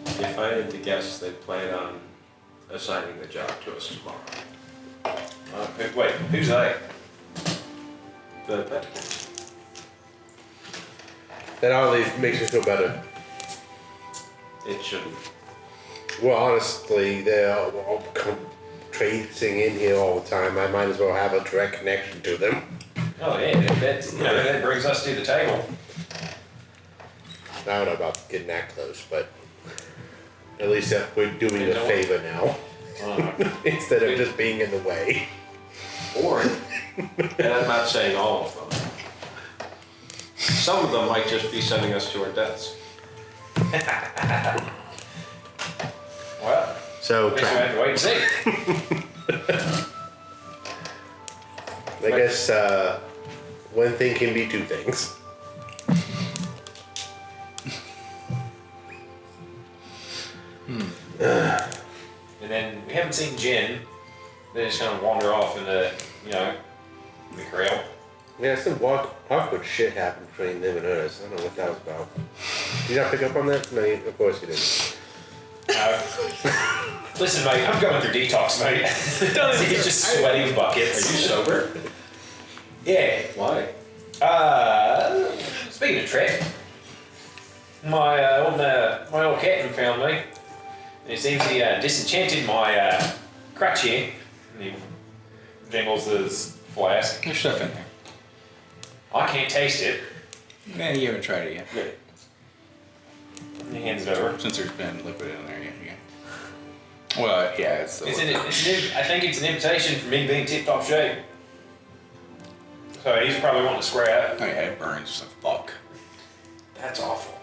If I had to guess, they plan on assigning the job to us tomorrow. Wait, who's they? The Vatican. That oddly makes me feel better. It shouldn't. Well, honestly, they're all tracing in here all the time. I might as well have a direct connection to them. Oh yeah, that brings us to the table. I don't know about getting that close, but at least we're doing a favor now. Instead of just being in the way. Or, and I'm not saying all of them. Some of them might just be sending us to our deaths. Well, So, I guess we have to wait and see. I guess one thing can be two things. And then we haven't seen Jen. They're just gonna wander off into, you know, the trail. Yeah, some awkward shit happened between them and us. I don't know what that was about. Did you not pick up on that? No, of course you didn't. Listen, mate, I'm going through detox, mate. He's just sweating buckets. Are you sober? Yeah. Why? Speaking of Trek, my old captain found me. And it seems he disenchanted my crutch here. And he jingles his flask. There's stuff in there. I can't taste it. Yeah, you haven't tried it yet. And he hands it over. Since there's been liquid in there, yeah. Well, yeah, it's. I think it's an invitation for me being tip-top shape. So he's probably wanting to scrap. Oh yeah, it burns like fuck. That's awful.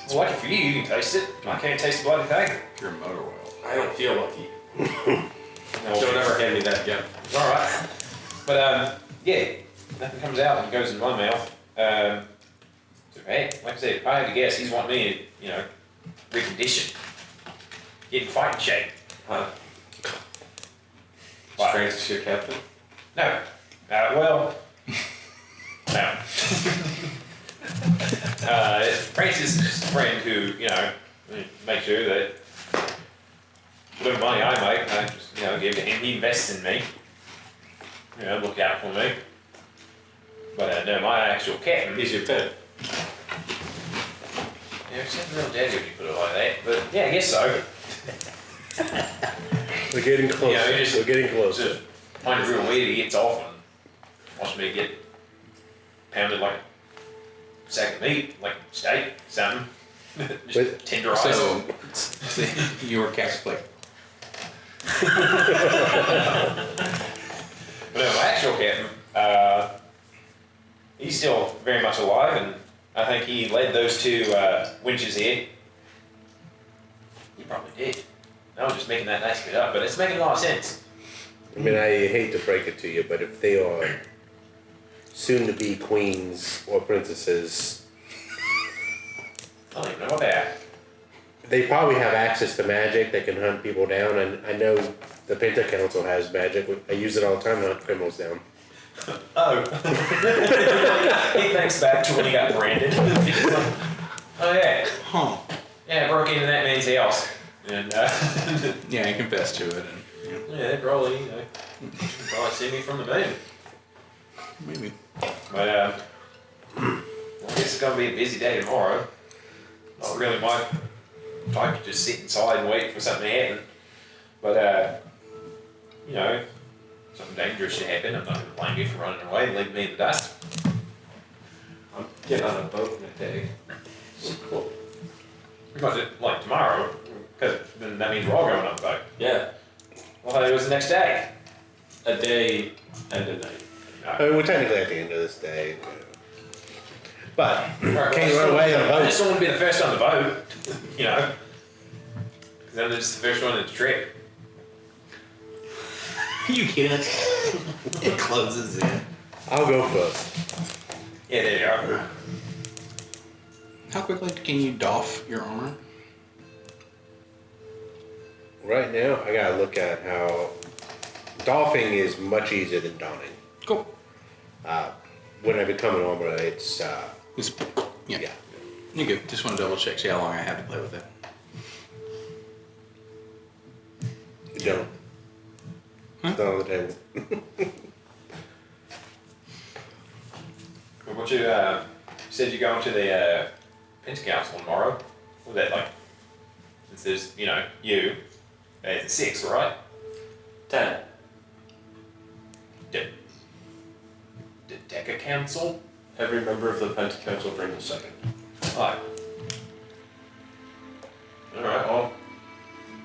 Well, lucky for you, you can taste it. I can't taste the bloody thing. Pure motor oil. I don't feel lucky. No, Don't ever hand me that again. All right. But yeah, nothing comes out and goes in my mouth. So hey, like I said, if I had to guess, he's wanting me to, you know, recondition, get in fighting shape. Huh? What? Francis, your captain? No. Well, no. Francis is a friend who, you know, make sure that whatever money I make, I just, you know, give to him. He invests in me. You know, look out for me. But no, my actual captain. He's your pet. Yeah, it sounds real dead when you put it like that. But yeah, I guess so. We're getting closer. Yeah, we just- We're getting closer. Just find it real weird. He gets off and wants me to get pounded like a sack of meat, like steak, something. Just Wait, tenderized. So, your cat's like. But no, my actual captain, he's still very much alive, and I think he led those two winches here. He probably did. I was just making that nice bit up, but it's making a lot of sense. I mean, I hate to break it to you, but if they are soon to be queens or princesses, I don't even know what they are. they probably have access to magic that can hunt people down. And I know the Penta Council has magic. I use it all the time to hunt criminals down. Oh. He thinks back to when he got branded. Oh yeah. Huh. Yeah, I broke into that man's house. And Yeah, I confessed to it, and yeah, they probably, you know, probably see me from the moon. maybe. But well, I guess it's gonna be a busy day tomorrow. Not really my type to just sit inside and wait for something to happen. But you know, something dangerous should happen. I'm not gonna blame you for running away and leaving me in the dust. I'm getting on a boat in a day. Cool. Because like tomorrow, because then that means we're all going on the boat. Yeah, Well, I thought it was the next day. a day and a night. I mean, we're technically at the end of this day. But Right, can't run away on a I boat. just don't want to be the first on the boat, you know. Because then I'm just the first one in the trip. You get it? It closes in. I'll go first. Yeah, there you are. How quickly can you doff your armor? Right now, I gotta look at how doffing is much easier than donning. Cool. When I become an armor, it's It's, yeah. yeah. You good. Just want to double check, see how long I have to play with it. You don't. Huh? It's not on the table. What you said you're going to the Penta Council tomorrow. What that like? Since there's, you know, you, it's 6, right? 10. The Deca Council? Every member of the Penta Council brings a second. Alright. Alright, well,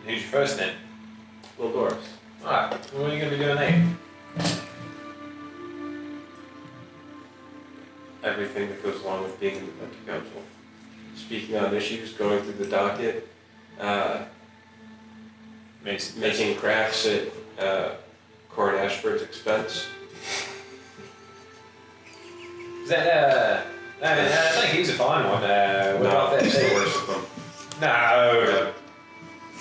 who's your first then? Little Doris. Alright, what are you going to be doing there? Everything that goes along with being in the Penta Council. Speaking on issues, going through the docket, making cracks at Court Ashford's expense. Is that, I think he's a fine one. What about that? He's the worst of them. No.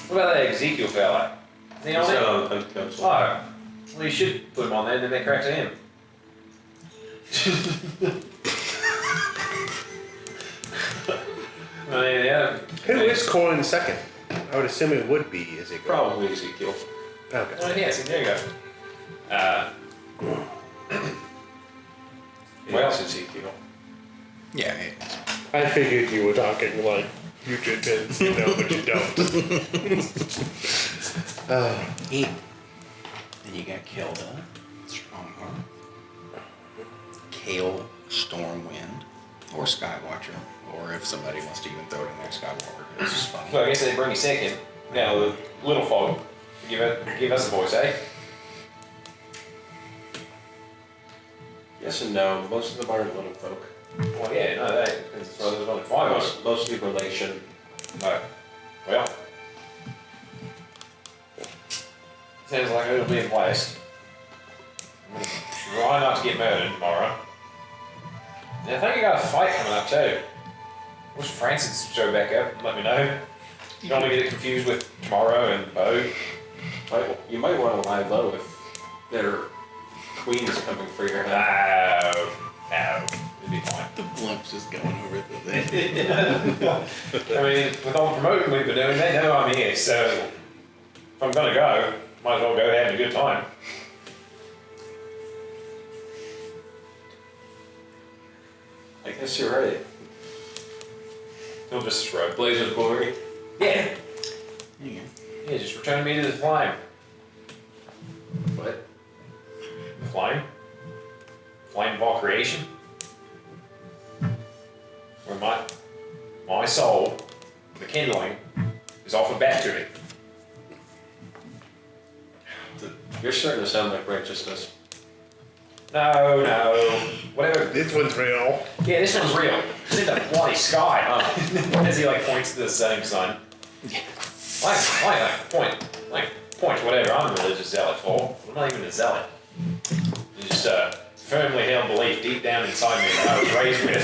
What about that Ezekiel fella? Is he He's on not there? on the Penta Council. Oh. Well, you should put him on there and then make cracks at him. I mean, yeah. Who is Corin second? I would assume it would be Ezekiel. Probably Ezekiel. Okay. Oh, yeah, see, there you go. Well, it's Ezekiel. Yeah. I figured you were talking like you should be, you know, but you don't. And you got killed, huh? Strongheart. Kale, Stormwind, or Skywatcher. Or if somebody wants to even throw it in there, Skywalker. It's just fun. Well, I guess they bring you second. Now, the little fog. Give us a voice, eh? Yes and no. Most of them are little folk. Well, yeah, no, that depends. So there's only 5 of us. Mostly relation. No. Well. Sounds like it'll be in place. Try not to get murdered tomorrow. And I think you got a fight coming up too. Wish Francis would show back up and let me know. You don't want to get it confused with tomorrow and Bo. You might want to lie low if their queen is coming for your head. No, it'd be fine. The blimp's just going over the thing. I mean, with all the promoting we've been doing, they know I'm here, so if I'm gonna go, might as well go having a good time. I guess you're right. He'll just shrug. Blaze of glory. Yeah, Yeah. yeah, just return me to the flame. What? The flame? Flame of all creation? Where my soul, the kindling, is offered back to me. You're starting to sound like righteousness. No, whatever. This one's real. Yeah, this one's real. It's in the bloody sky. As he like points to the setting sun. Point, whatever. I'm a religious zealot for. I'm not even a zealot. It's just a firmly held belief deep down inside me that I was raised with.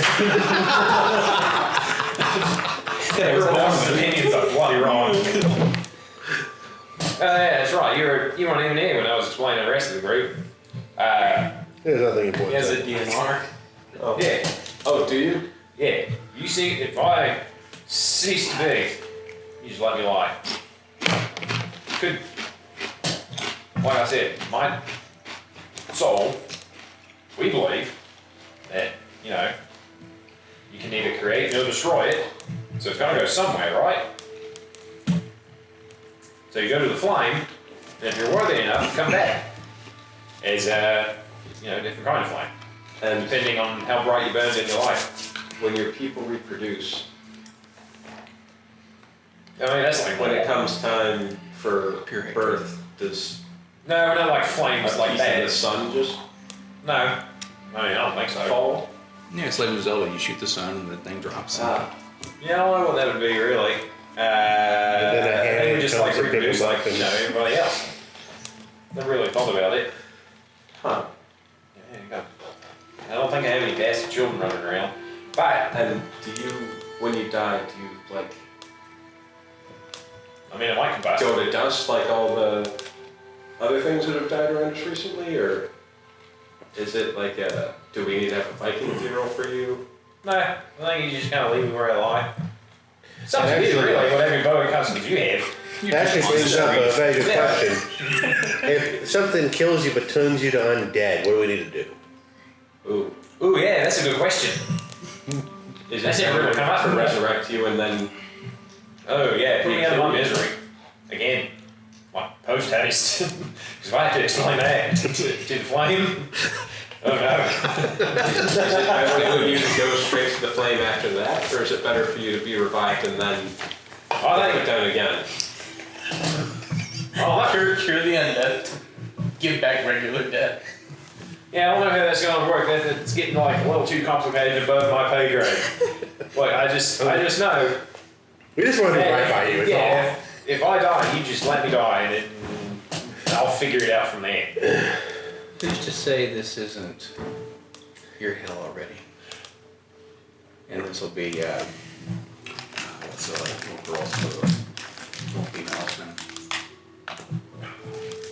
Everyone's opinions are bloody wrong. Yeah, that's right. You weren't even here when I was explaining the rest of the group. There's nothing He important. has a DNR. Oh. Yeah. Oh, do you? Yeah, you see, if I cease to be, you just let me lie. Could, like I said, my soul, we believe that, you know, you can neither create nor destroy it, so it's gotta go somewhere, right? So you go to the flame, and if you're worthy enough, come back as a, you know, different kind of flame. And Depending on how bright you burned in your life. when your people reproduce, I mean, that's like when it comes time for Pure hatred. birth, does No, not like flames a like piece of that. the sun just No. I mean, I don't think so. fall? Yeah, it's like with Zelda. You shoot the sun and the thing drops. Ah, Yeah, I don't know what that would be really. then a hand They would just comes like and pick reproduce them up like, and- you know, everybody else. Never really thought about it. huh. Yeah, you got, I don't think I have any bastard children running around. But, And do you, when you die, do you like I mean, it might combust. go to dust like all the other things that have died around us recently, or is it like do we need to have a Viking funeral for you? No, I think you just kind of leave me where I lie. It's up to you, Actually- really, whatever Bowie customs you have. That actually brings up a very good question. If something kills you but turns you to undead, what do we need to do? Ooh, Ooh, yeah, that's a good question. is That's it never ever really come up. to resurrect you and then? Oh, yeah, put me out of my misery. Again, my post haste. Because if I have to explain that to the flame, oh no. Is it better for you to go straight to the flame after that, or is it better for you to be revived and then I put think, down again? Cure the undead. Give back regular death. yeah, I don't know how that's going to work. It's getting like a little too complicated above my pay grade. Like, I just know. We just want to do that right by you, it's all. yeah, if I die, you just let me die and I'll figure it out from there. Who's to say this isn't your hell already? And this will be, what's the like little girl's little females now?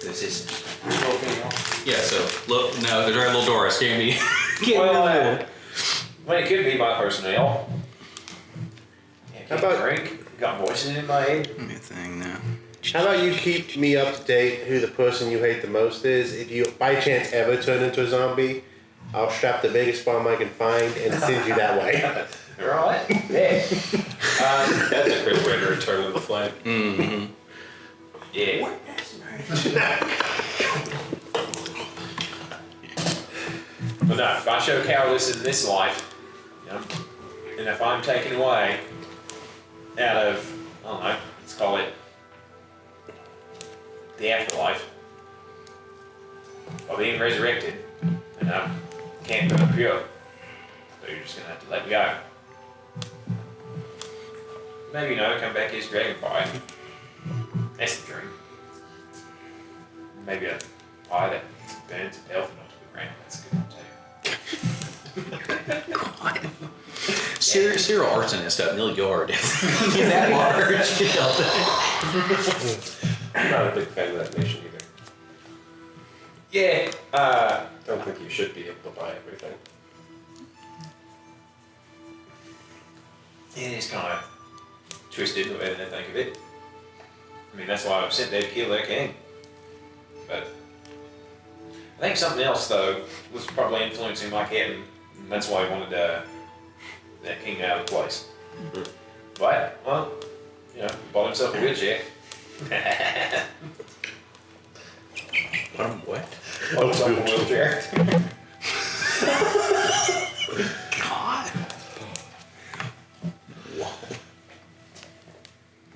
This is, yeah, so, look, no, there's our little Doris, Candy. Well, it could be my personnel. Yeah, How get about- a drink. got voices in my head. Let me think now. How about you keep me up to date who the person you hate the most is? If you by chance ever turn into a zombie, I'll strap the biggest bomb I can find and send you that way. Right? Yeah. That's a great way to return to the flag. Mm-hmm. Yeah. But no, if I show cowardice in this life, you know, and if I'm taken away out of, I don't know, let's call it the afterlife, or being resurrected, and I can't come up here, so you're just gonna have to let me go. Maybe, you know, come back as dragonfly. That's the dream. Maybe a pie that burns an elephant onto the ground. That's a good one too. Serial arsonist up Neil Yard. In that large. I'm not a big fan of that nation either. Yeah. I don't think you should be able to buy everything. It is kind of twisted the way that I think of it. I mean, that's why I'm sent there to kill their king. But I think something else, though, was probably influencing my captain, and that's why he wanted that king out of place. Mhm. But, well, you know, he bought himself a wheelchair. What? Bought himself a wheelchair. God.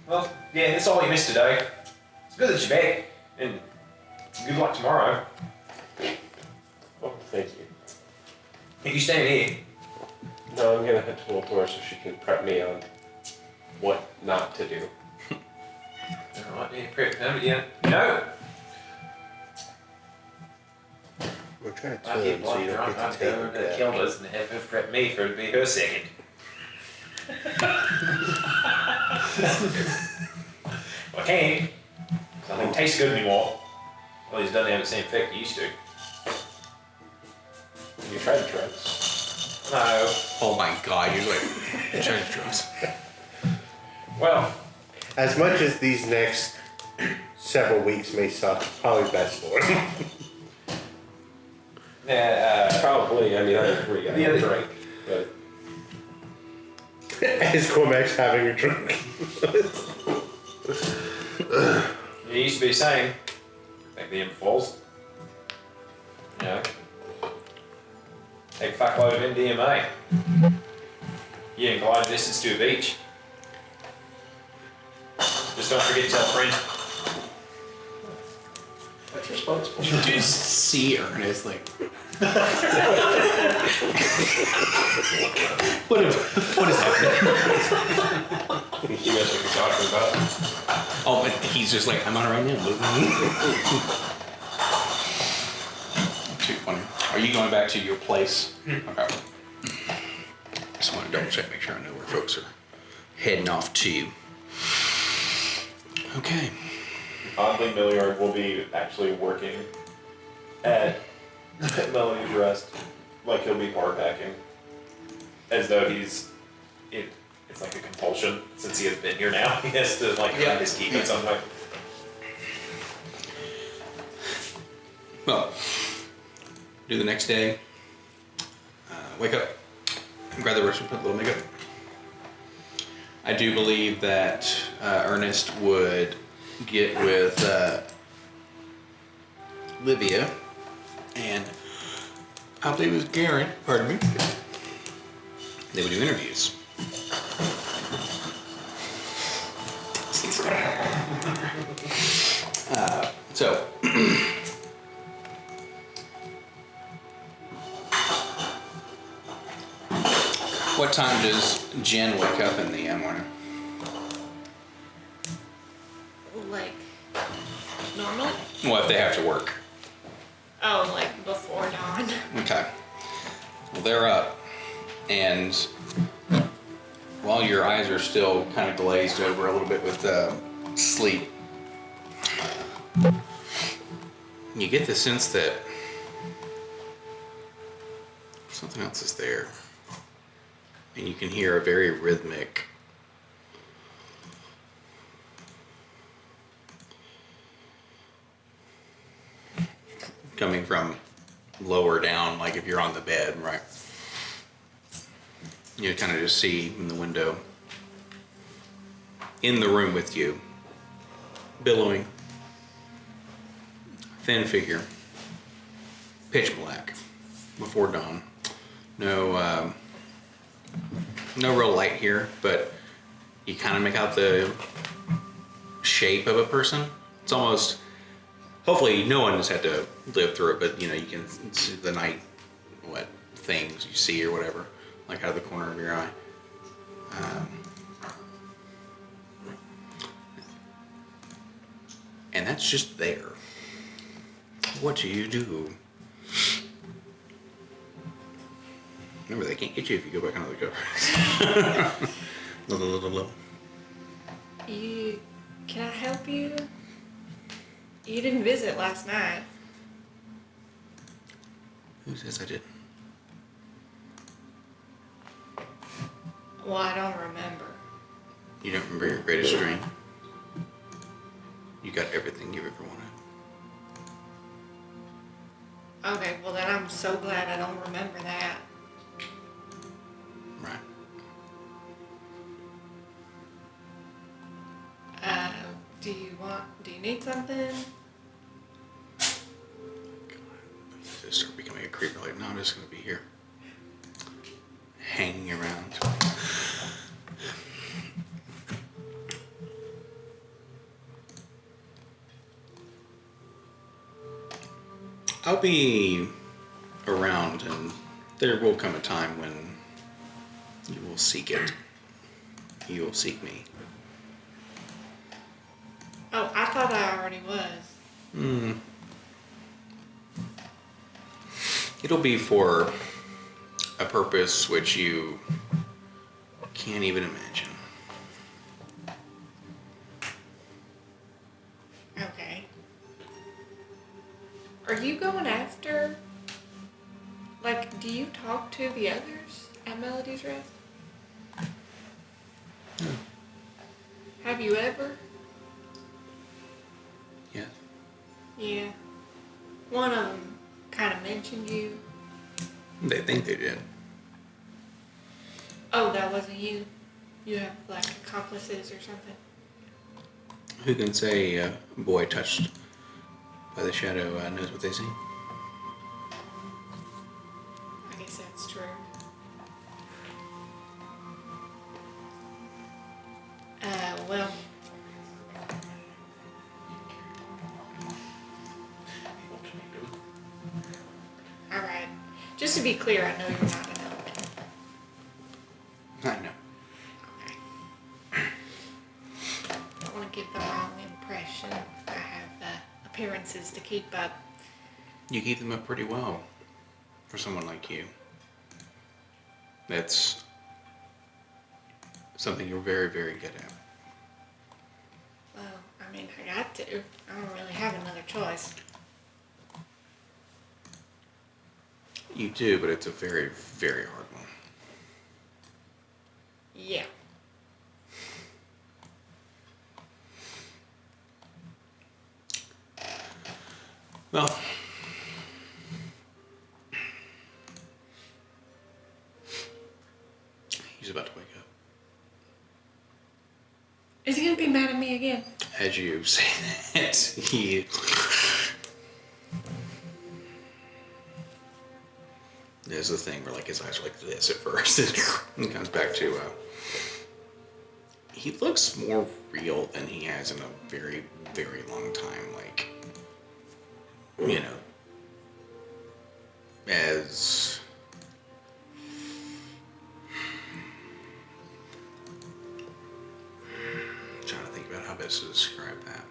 Well, yeah, that's all you missed today. It's good that you're back, and good luck tomorrow. Oh, thank you. If you stay here, No, I'm gonna head to Wolfmore so she can prep me on what not to do. alright, yeah, prep number, yeah. No! We're trying to I tell get them so blood you don't drunk, get I'd to go take to that. Kilda's and have her prep me for it to be her second. Well, I can't, because I don't taste good anymore. Well, it doesn't have the same effect it used to. You tried drugs? No. Oh my God, you're like treasure drugs. Well, As much as these next several weeks may suck, probably best for him. Probably. I mean, I agree. I The don't other- drink, but As Cormac's having a drink. it used to be the same. Like the Falls. You know. Take a fuckload of MDMA. You can glide distance to a beach. Just don't forget to tell a friend. that's responsible. You just see Ernest like. What is happening? You guys what you're talking about? Oh, but he's just like, I'm on it right now. Too funny. Are you going back to your place? Okay. Just want to double check, make sure I know where folks are heading off to. Okay. Oddly, Milliard will be actually working at Melody's Rest, like he'll be bar packing, as though it's like a compulsion since he has been here now. He has to like Yeah. earn his keep in some way. Well, do the next day. Wake up, grab the brush and put a little makeup. I do believe that Ernest would get with Livia, and I believe it was Garen, pardon me. They would do interviews. So, what time does Jen wake up in the morning? Like, normal? Well, if they have to work. Oh, like before dawn. Okay. Well, they're up, and while your eyes are still kind of glazed over a little bit with sleep, you get the sense that something else is there. And you can hear a very rhythmic coming from lower down, like if you're on the bed, right? You kind of just see in the window, in the room with you, billowing, thin figure, pitch black, before dawn. No real light here, but you kind of make out the shape of a person. It's almost, hopefully no one has had to live through it, but you know, you can see the night, what things you see or whatever, like out of the corner of your eye. And that's just there. What do you do? Remember, they can't get you if you go back under the covers. Little. Can I help you? You didn't visit last night. Who says I didn't? Well, I don't remember. You don't remember your greatest dream? You got everything you ever wanted. Okay, well then I'm so glad I don't remember that. Right. Do you need something? Just start becoming a creeper. Like, no, I'm just gonna be here, hanging around. I'll be around, and there will come a time when you will seek it. You will seek me. Oh, I thought I already was. It'll be for a purpose which you can't even imagine. Okay. Are you going after... Like, do you talk to the others at Melody's Rest? No. Have you ever? Yes. Yeah. One of them kind of mentioned you. They think they did. Oh, that wasn't you? You have, like, accomplices or something? Who can say a boy touched by the shadow knows what they see? I guess that's true. Well... Alright. Just to be clear, I know you're not an elf. I know. Okay. I don't want to give the wrong impression. I have appearances to keep up. You keep them up pretty well for someone like you. That's something you're very, very good at. Well, I mean, I got to. I don't really have another choice. You do, but it's a very, very hard one. Yeah. Well, he's about to wake up. Is he gonna be mad at me again? As you say that, he there's a thing where like his eyes are like this at first, and comes back to he looks more real than he has in a very, very long time. Like, you know, as I'm trying to think about how best to describe that.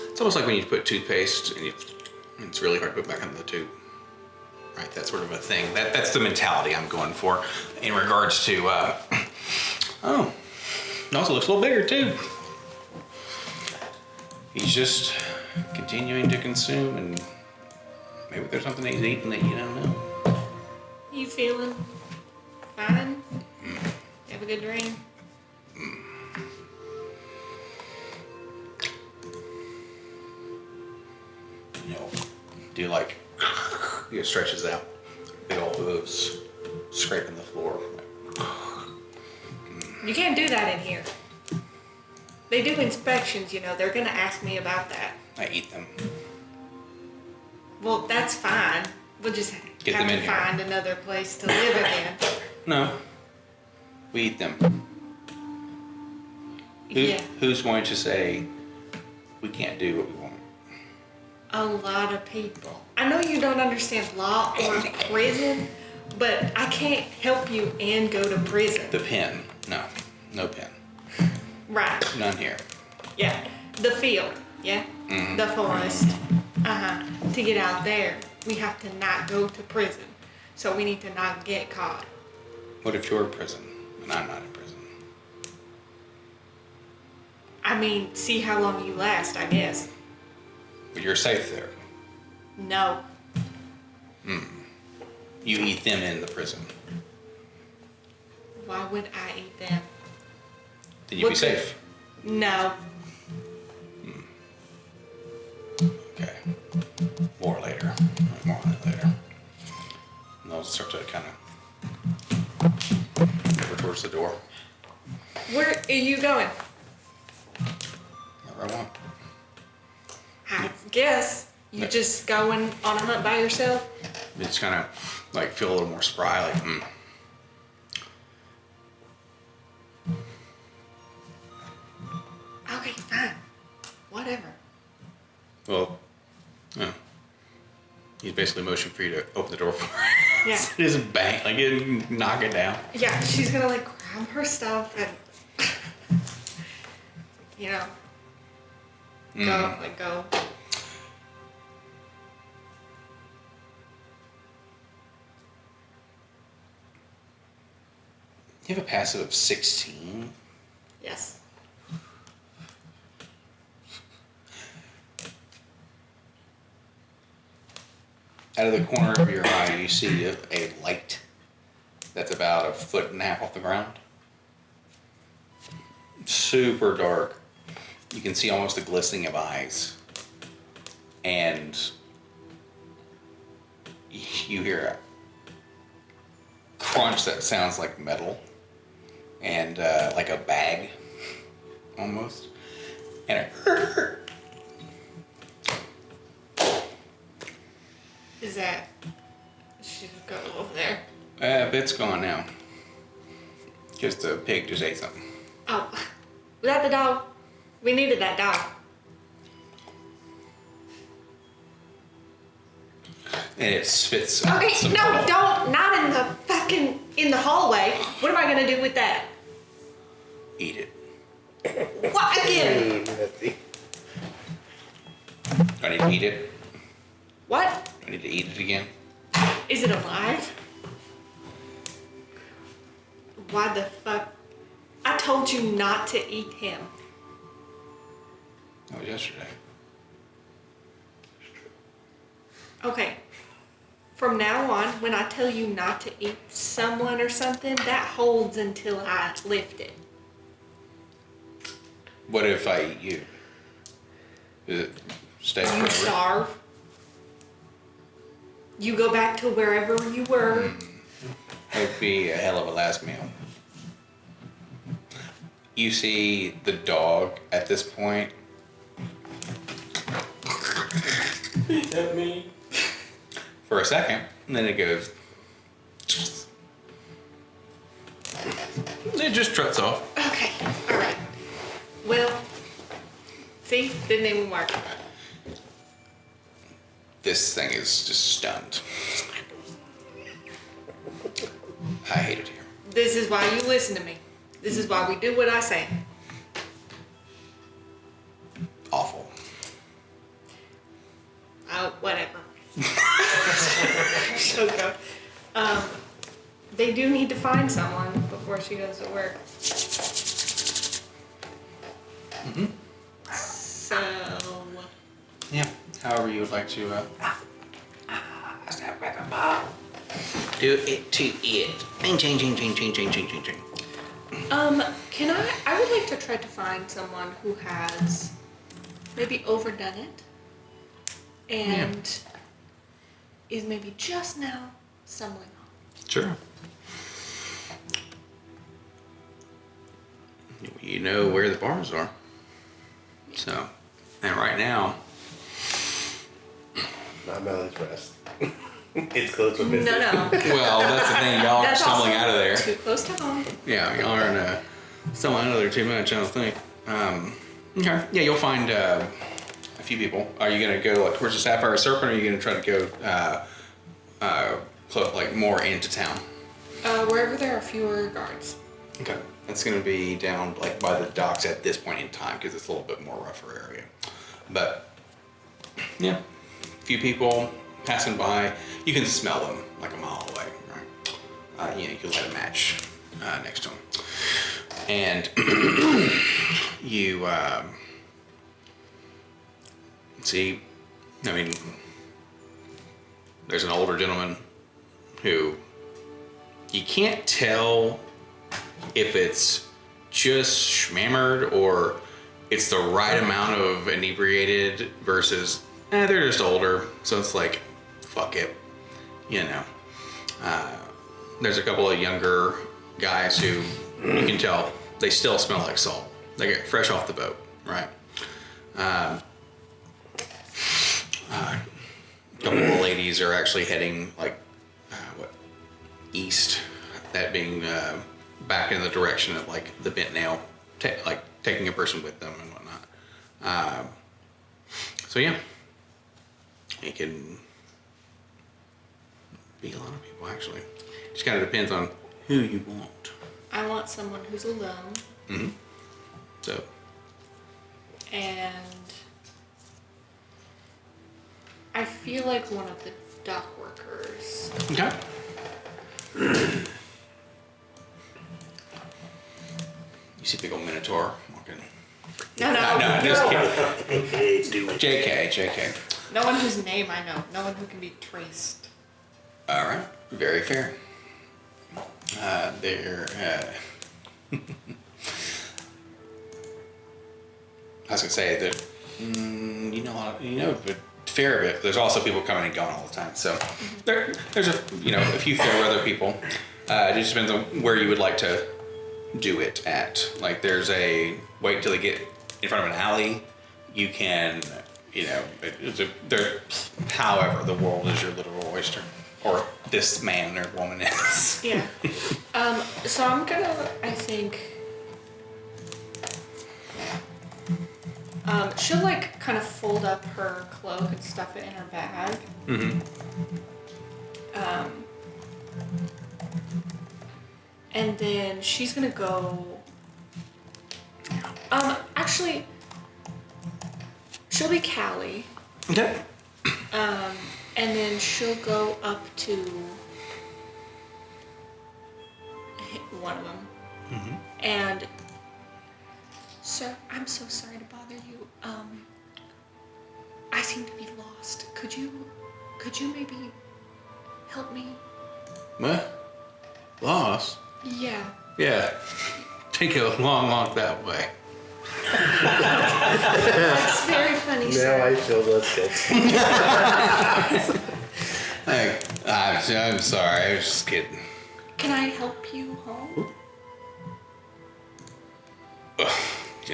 It's almost like when you put toothpaste and it's really hard to put back into the tube. Right, that sort of a thing. That's the mentality I'm going for in regards to, oh, it also looks a little bigger too. He's just continuing to consume, and maybe there's something he's eating that you don't know. You feeling fine? a good dream? You know, do like, it stretches out. Big old hooves scraping the floor. You can't do that in here. They do inspections, you know. They're gonna ask me about that. I eat them. Well, that's fine. We'll just Get have them to in here. find another place to live again. No. We eat them. Yeah. Who's going to say we can't do what we want? A lot of people. I know you don't understand law or prison, but I can't help you and go to prison. The pen. No. No pen. Right. None here. Yeah. The field. Yeah. Mhm. The forest. To get out there, we have to not go to prison. So we need to not get caught. What if you're in prison and I'm not in prison? I mean, see how long you last, I guess. But you're safe there. No. You eat them in the prison. Why would I eat them? Then you'd be Look- safe. No. Okay. More later. More on it later. And they'll start to kind of over towards the door. Where are you going? Wherever I want. I guess. You Yeah. just going on a hunt by yourself? It's kind of like feel a little more spry, like, Okay, fine. Whatever. Well, yeah. He's basically motioned for you to open the door for her. Yeah. It isn't bang, like it knock it down. Yeah, she's gonna like grab her stuff and, you know, go. You have a passive of 16. Yes. Out of the corner of your eye, you see a light that's about 1.5 feet off the ground. Super dark. You can see almost a glistening of eyes. And you hear a crunch that sounds like metal and like a bag almost. And a Is that? She should go over there. bit's gone now. Because the pig just ate something. Oh, was that the dog? We needed that dog. And it spits out Okay, some no, metal. don't. Not in the fucking in the hallway. What am I gonna do with that? Eat it. What again? Messy. Do I need to eat it? What? Do I need to eat it again? Is it alive? Why the fuck? I told you not to eat him. That was yesterday. Okay. From now on, when I tell you not to eat someone or something, that holds until I lift it. What if I eat you? Does it stay You forever? starve. You go back to wherever you were. It would be a hell of a last meal. You see the dog at this point. Is that me? For a second, and then it goes. It just struts off. Okay, alright. Well, see? Didn't even work. This thing is just stunned. I hate it here. This is why you listen to me. This is why we do what I say. Awful. Oh, whatever. Okay. They do need to find someone before she goes to work. So, Yeah. However you would like to. Do it to it. Ching, ching, ching, ching, ching, ching, ching, ching, ching. Can I would like to try to find someone who has maybe overdone it and is maybe just now stumbling on. Sure. You know where the bars are. So, and right now, Not Melody's Rest. It's close with No, business. no. well, that's the thing. Y'all are That's stumbling also out of there. Too close to home. Yeah, y'all aren't stumbling out of there too much, I don't think. Okay. Yeah, you'll find a few people. Are you going to go like towards the Sapphire Serpent, or are you going to try to go like more into town? Wherever there are fewer guards. Okay. That's going to be down like by the docks at this point in time because it's a little bit more rougher area. But yeah, a few people passing by. You can smell them like a mile away, right? You can light a match next to them. And you see, I mean, there's an older gentleman who you can't tell if it's just schmammered or it's the right amount of inebriated versus they're just older, so it's like fuck it, you know. There's a couple of younger guys who you can tell they still smell like salt. They get fresh off the boat, right? A couple of ladies are actually heading like east, that being back in the direction of like the bent nail, like taking a person with them and whatnot. So yeah, it can be a lot of people actually. Just kind of depends on who you want. I want someone who's alone Mm-hmm. So and I feel like one of the dock workers. okay. You see a big old Minotaur walking. No, Just kidding. JK. No one whose name I know. No one who can be traced. All right, very fair. I was gonna say that you know a fair bit. There's also people coming and going all the time. So there's a few fair weather people. It just depends on where you would like to do it at. Like there's a wait until they get in front of an alley. You can, however, the world is your literal oyster, or this man or woman is. Yeah. So I'm gonna, I think, she'll like kind of fold up her cloak and stuff it in her bag. Mm-hmm. And then she's gonna go. Actually, she'll be Callie. Okay. And then she'll go up to one of them. Mm-hmm. And, sir, I'm so sorry to bother you. I seem to be lost. Could you maybe help me? What? Lost? Yeah. Yeah. Take a long walk that way. That's very funny, Now sir. I feel less guilty. Hey, I'm sorry. I was just kidding. Can I help you home? You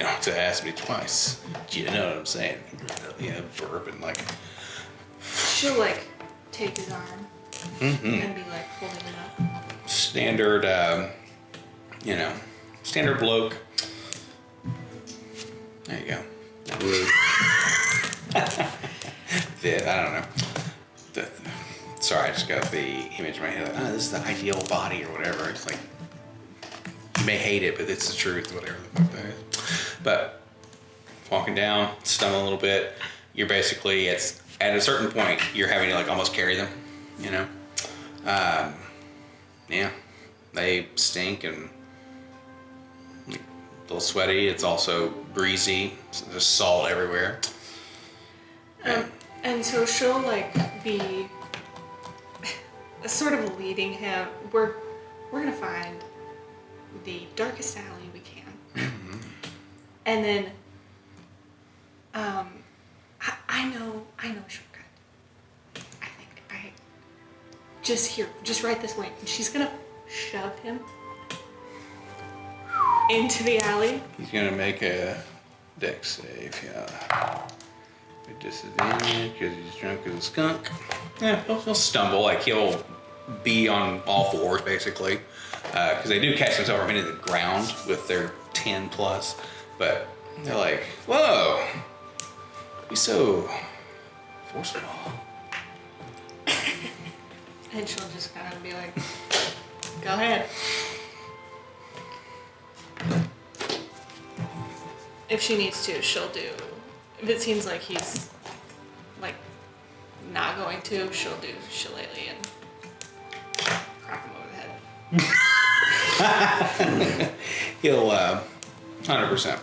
don't have to ask me twice. You know what I'm saying? Burp and like. She'll like take his arm Mm-hmm. and be like holding it up. Standard, standard bloke. There you go. I don't know. Sorry, I just got the image in my head. Like, this is the ideal body or whatever. It's like, you may hate it, but it's the truth, whatever the fuck that is. But walking down, stumbling a little bit, you're basically, it's at a certain point, you're having to like almost carry them, Yeah, they stink and a little sweaty. It's also greasy. So there's salt everywhere. And so she'll like be sort of leading him. We're gonna find the darkest alley we can. And then, I know a shortcut. I think just right this way. And she's gonna shove him into the alley. He's gonna make a dex save, yeah. With disadvantage because he's drunk as a skunk. Yeah, he'll stumble, like he'll be on all fours basically. Because they do catch themselves into the ground with their 10 plus. But they're like, whoa, he's so forceful. And she'll just kind of be like, go ahead. If she needs to, she'll do. If it seems like he's like not going to, she'll do shillelagh and crack him over the head. He'll 100%.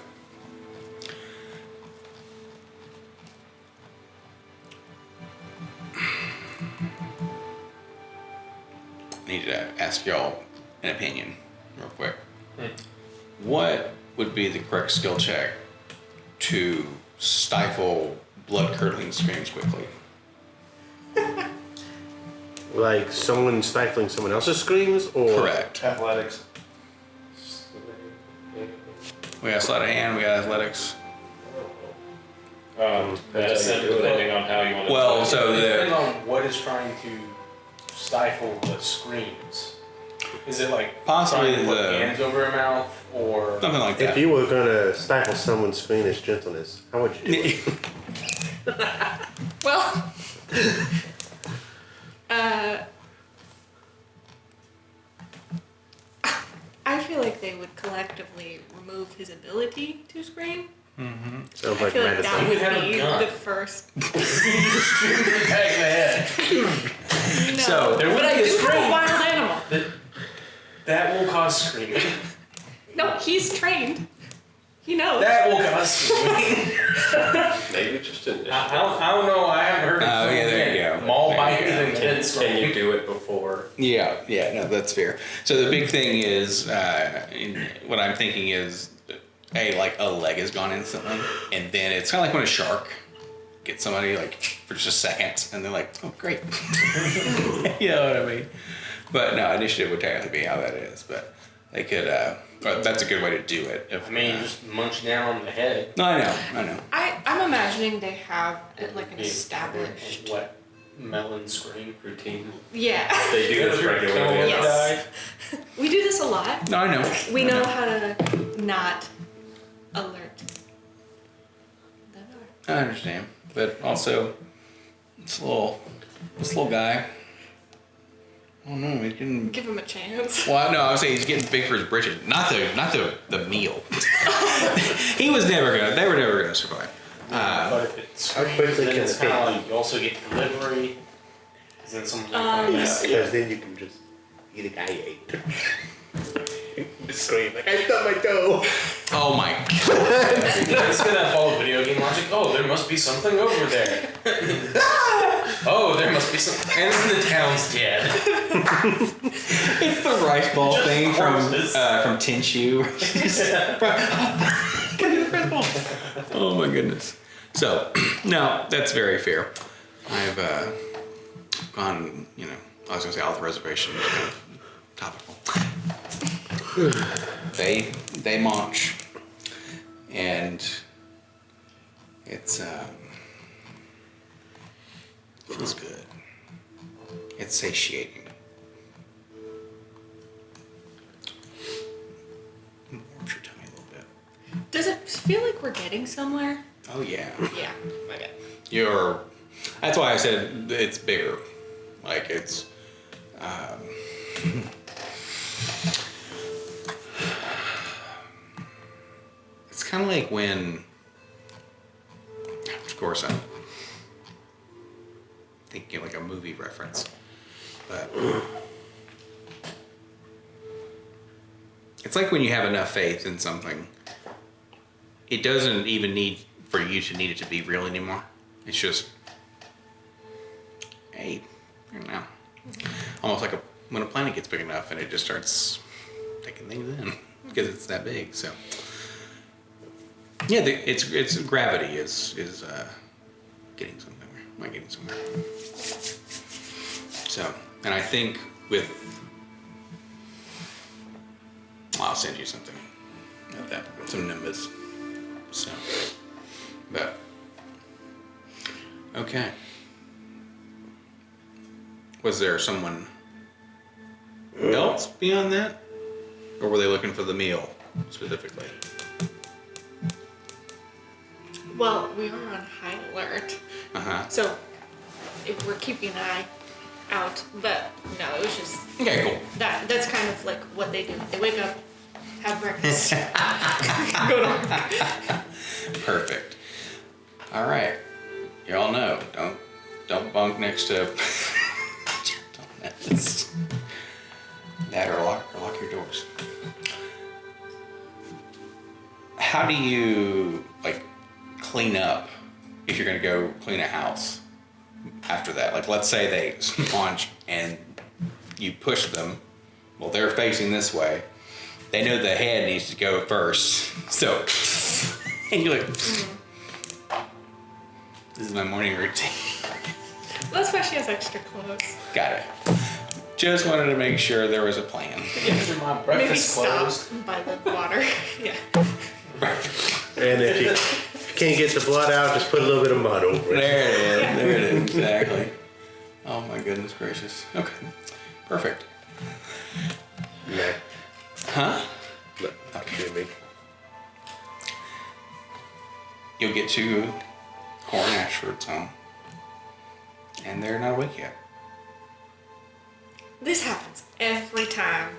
Need to ask y'all an opinion real quick. What would be the correct skill check to stifle blood-curdling screams quickly? Like someone stifling someone else's screams, or Correct. Athletics. We got sleight of hand, we got athletics. Medicine, depending on how you want to. Well, so Depending the on what is trying to stifle the screams. Is it like Possibly trying to put the- hands over her mouth, or something like if that. you were gonna stifle someone's scream as gentleness, how would you do it? Well, I feel like they would collectively remove his ability to scream. Sounds I like feel like that medicine. would have a would be gun. the first. back of the head? No, So, there would but I be a do have a scream. wild animal. That will cause screaming. No, he's trained. He knows. That will cause screaming. Maybe just an I don't know. I haven't heard. Oh, yeah, there you go. Mall There you bikers go. and kids Can you screaming. do it before? Yeah, no, that's fair. So the big thing is, what I'm thinking is, like a leg is gone instantly, and then it's kind of like when a shark gets somebody like for just a second, and they're like, oh great, you know what I mean? But no, initiative would technically be how that is, but they could. But that's a good way to do it. If, I mean, just munch down on the head. No, I know. I'm imagining they have like an Be established. and What melon scream? Routine. Yeah, They do this regularly. Yes. we do this a lot. No, I know. We know how to not alert the door. I understand, but also, this little guy. Oh no, he's getting. Give him a chance. Well, no, I was saying he's getting big for his britches. Not the meal. They were never gonna survive. But if it's How quickly then can it's it kind of be? like you also get delivery. Because then someone's like, Yes. Because then you can just eat a guy you ate. Just scream like, I stubbed my toe. Oh my god. it's gonna follow video game logic. Oh, there must be something over there. Oh, there must be something. And then the town's dead. It's the rice ball Just thing corpses. from Tinshu. Oh my goodness. So, no, that's very fair. I've gone, I was gonna say off the reservation, but kind of topical. They munch, and it's feels good. It's satiating. Warms your tummy a little bit. Does it feel like we're getting somewhere? Oh yeah. Yeah. Okay. That's why I said it's bigger. Like it's, it's kind of like when, of course I'm thinking like a movie reference, but it's like when you have enough faith in something, it doesn't even need for you to need it to be real anymore. It's just, hey, I don't know. Almost like when a planet gets big enough and it just starts taking taking things in because it's that big. So yeah, it's gravity is getting somewhere. Am I getting somewhere? So, and I think I'll send you something of that, some Nimbus. So, but okay. Was there someone else beyond that, or were they looking for the meal specifically? Well, we are on high alert, so if we're keeping an eye out. But no, it was just Okay, cool. that's kind of like what they do. They wake up, have breakfast, go to work. Perfect. All right. Y'all know, don't bunk next to that or lock your doors. How do you like clean up if you're gonna go clean a house after that? Like, let's say they launch and you push them. Well, they're facing this way. They know the head needs to go first. So, and you're like, this is my morning routine. That's why she has extra clothes. Got it. Just wanted to make sure there was a plan. These are my Maybe breakfast stop clothes. by the water. Yeah. And if you can't get the blood out, just put a little bit of mud over it. There it is. There it is. Exactly. Oh my goodness gracious. Okay. Perfect. Nah, Huh? look, Jimmy. You'll get to Corin Ashford's home, and they're not awake yet. This happens every time.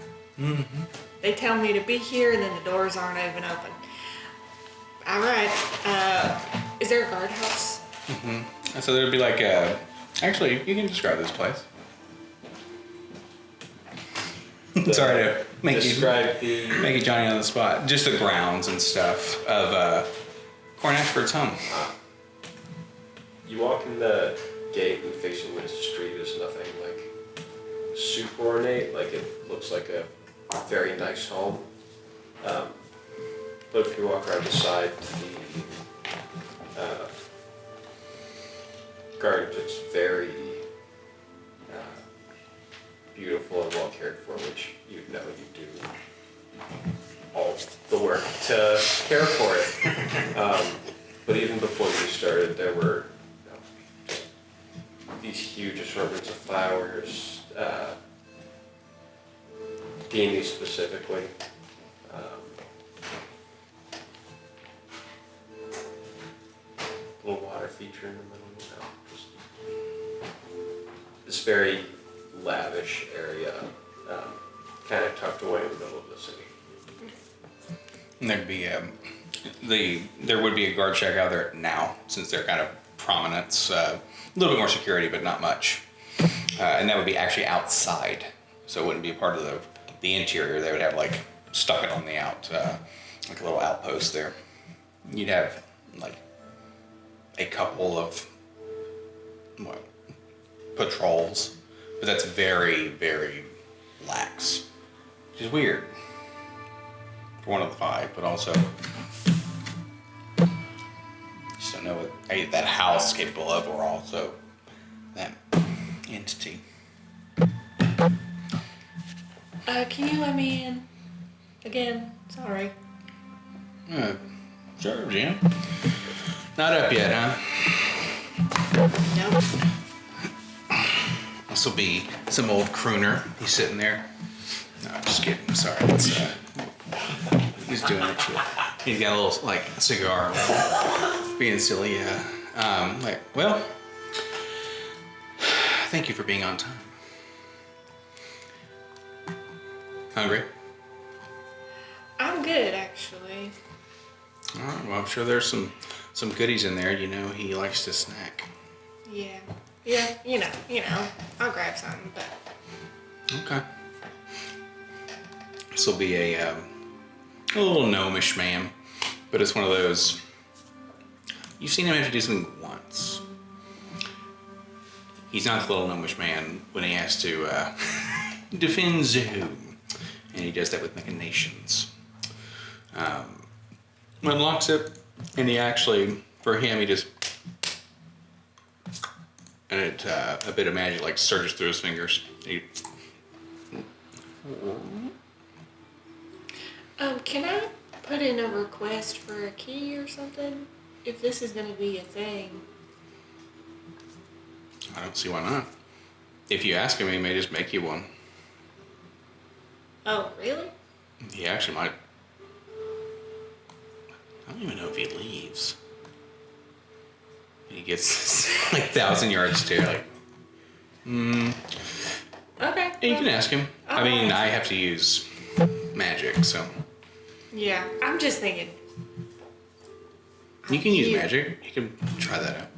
They tell me to be here, and then the doors aren't even open. All right. Is there a guardhouse? And so there'd be like actually, you can describe this place. Sorry to make you Johnny on the spot. Just the grounds and stuff of Corin Ashford's home. You walk in the gate and facing the street is nothing like super ornate. Like it looks like a very nice home. But if you walk around the side to the gardens, it's very beautiful and well cared for, which you know you do all the work to care for it. But even before we started, there were these huge assortments of flowers, peonies specifically. Little water feature in the middle. Just this very lavish area, kind of tucked away in the middle of the city. And there'd be there would be a guard check out there now, since they're kind of prominence. A little bit more security, but not much. And that would be actually outside, so it wouldn't be a part of the interior. They would have like stuck it on the like a little outpost there. You'd have like a couple of patrols, but that's very, very lax, which is weird for one of the five, but also just don't know what that house is capable of, or also that entity. Can you let me in? Again, sorry. Sure, Jim. Not up yet, huh? No. This will be some old crooner. He's sitting there. No, just kidding. Sorry. It's, he's doing it. He's got a little like cigar. Being silly, yeah. Well, thank you for being on time. Hungry? I'm good, actually. All right. Well, I'm sure there's some goodies in there. You know, he likes to snack. Yeah. Yeah, you know, I'll grab something, but... Okay. This will be a little gnomish man, but it's one of those. You've seen him have to do something once. He's not the little gnomish man when he has to defend Zoom. and he does that with machinations. Unlocks it, and he actually, for him, he just, and it a bit of magic like surges through his fingers. Can I put in a request for a key or something? If this is gonna be a thing. I don't see why not. If you ask him, he may just make you one. Oh, really? He actually might. I don't even know if he leaves. He gets like 1,000 yards too. Like, Okay. you can ask him. I mean, I have to use magic, so Yeah, I'm just thinking. you can use You- magic. You can try that out.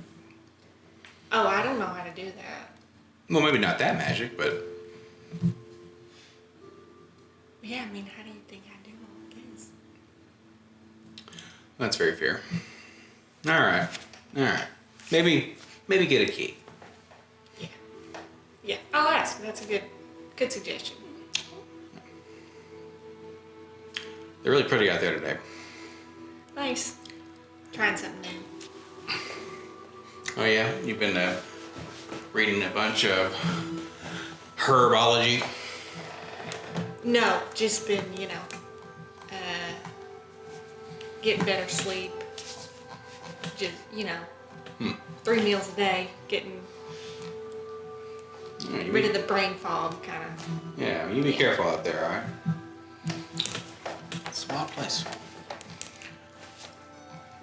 Oh, I don't know how to do that. Well, maybe not that magic, but Yeah, I mean, how do you think I do all this? that's very fair. All right. Maybe get a key. Yeah. Yeah, I'll ask. That's a good suggestion. They're really pretty out there today. Nice. Trying something new. Oh yeah, you've been reading a bunch of herbology. No, just been, getting better sleep. Just, 3 meals a day, getting rid of the brain fog, kind of. Yeah, you be careful out there, all right? It's a wild place.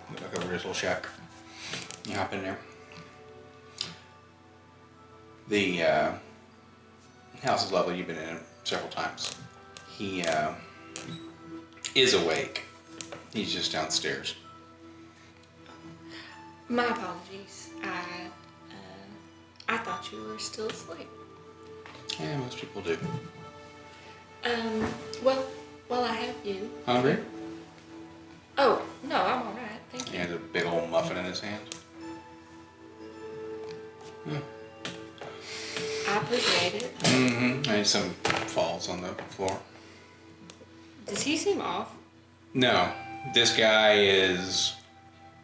We look over this little shack. You hop in there. The house is lovely. You've been in it several times. He is awake. He's just downstairs. My apologies. I thought you were still asleep. Yeah, most people do. Well, while I have you. Hungry? Oh, no, I'm all right. Thank He you. has a big old muffin in his hand. I appreciate it. Mm-hmm. And some falls on the floor. Does he seem off? No, this guy is,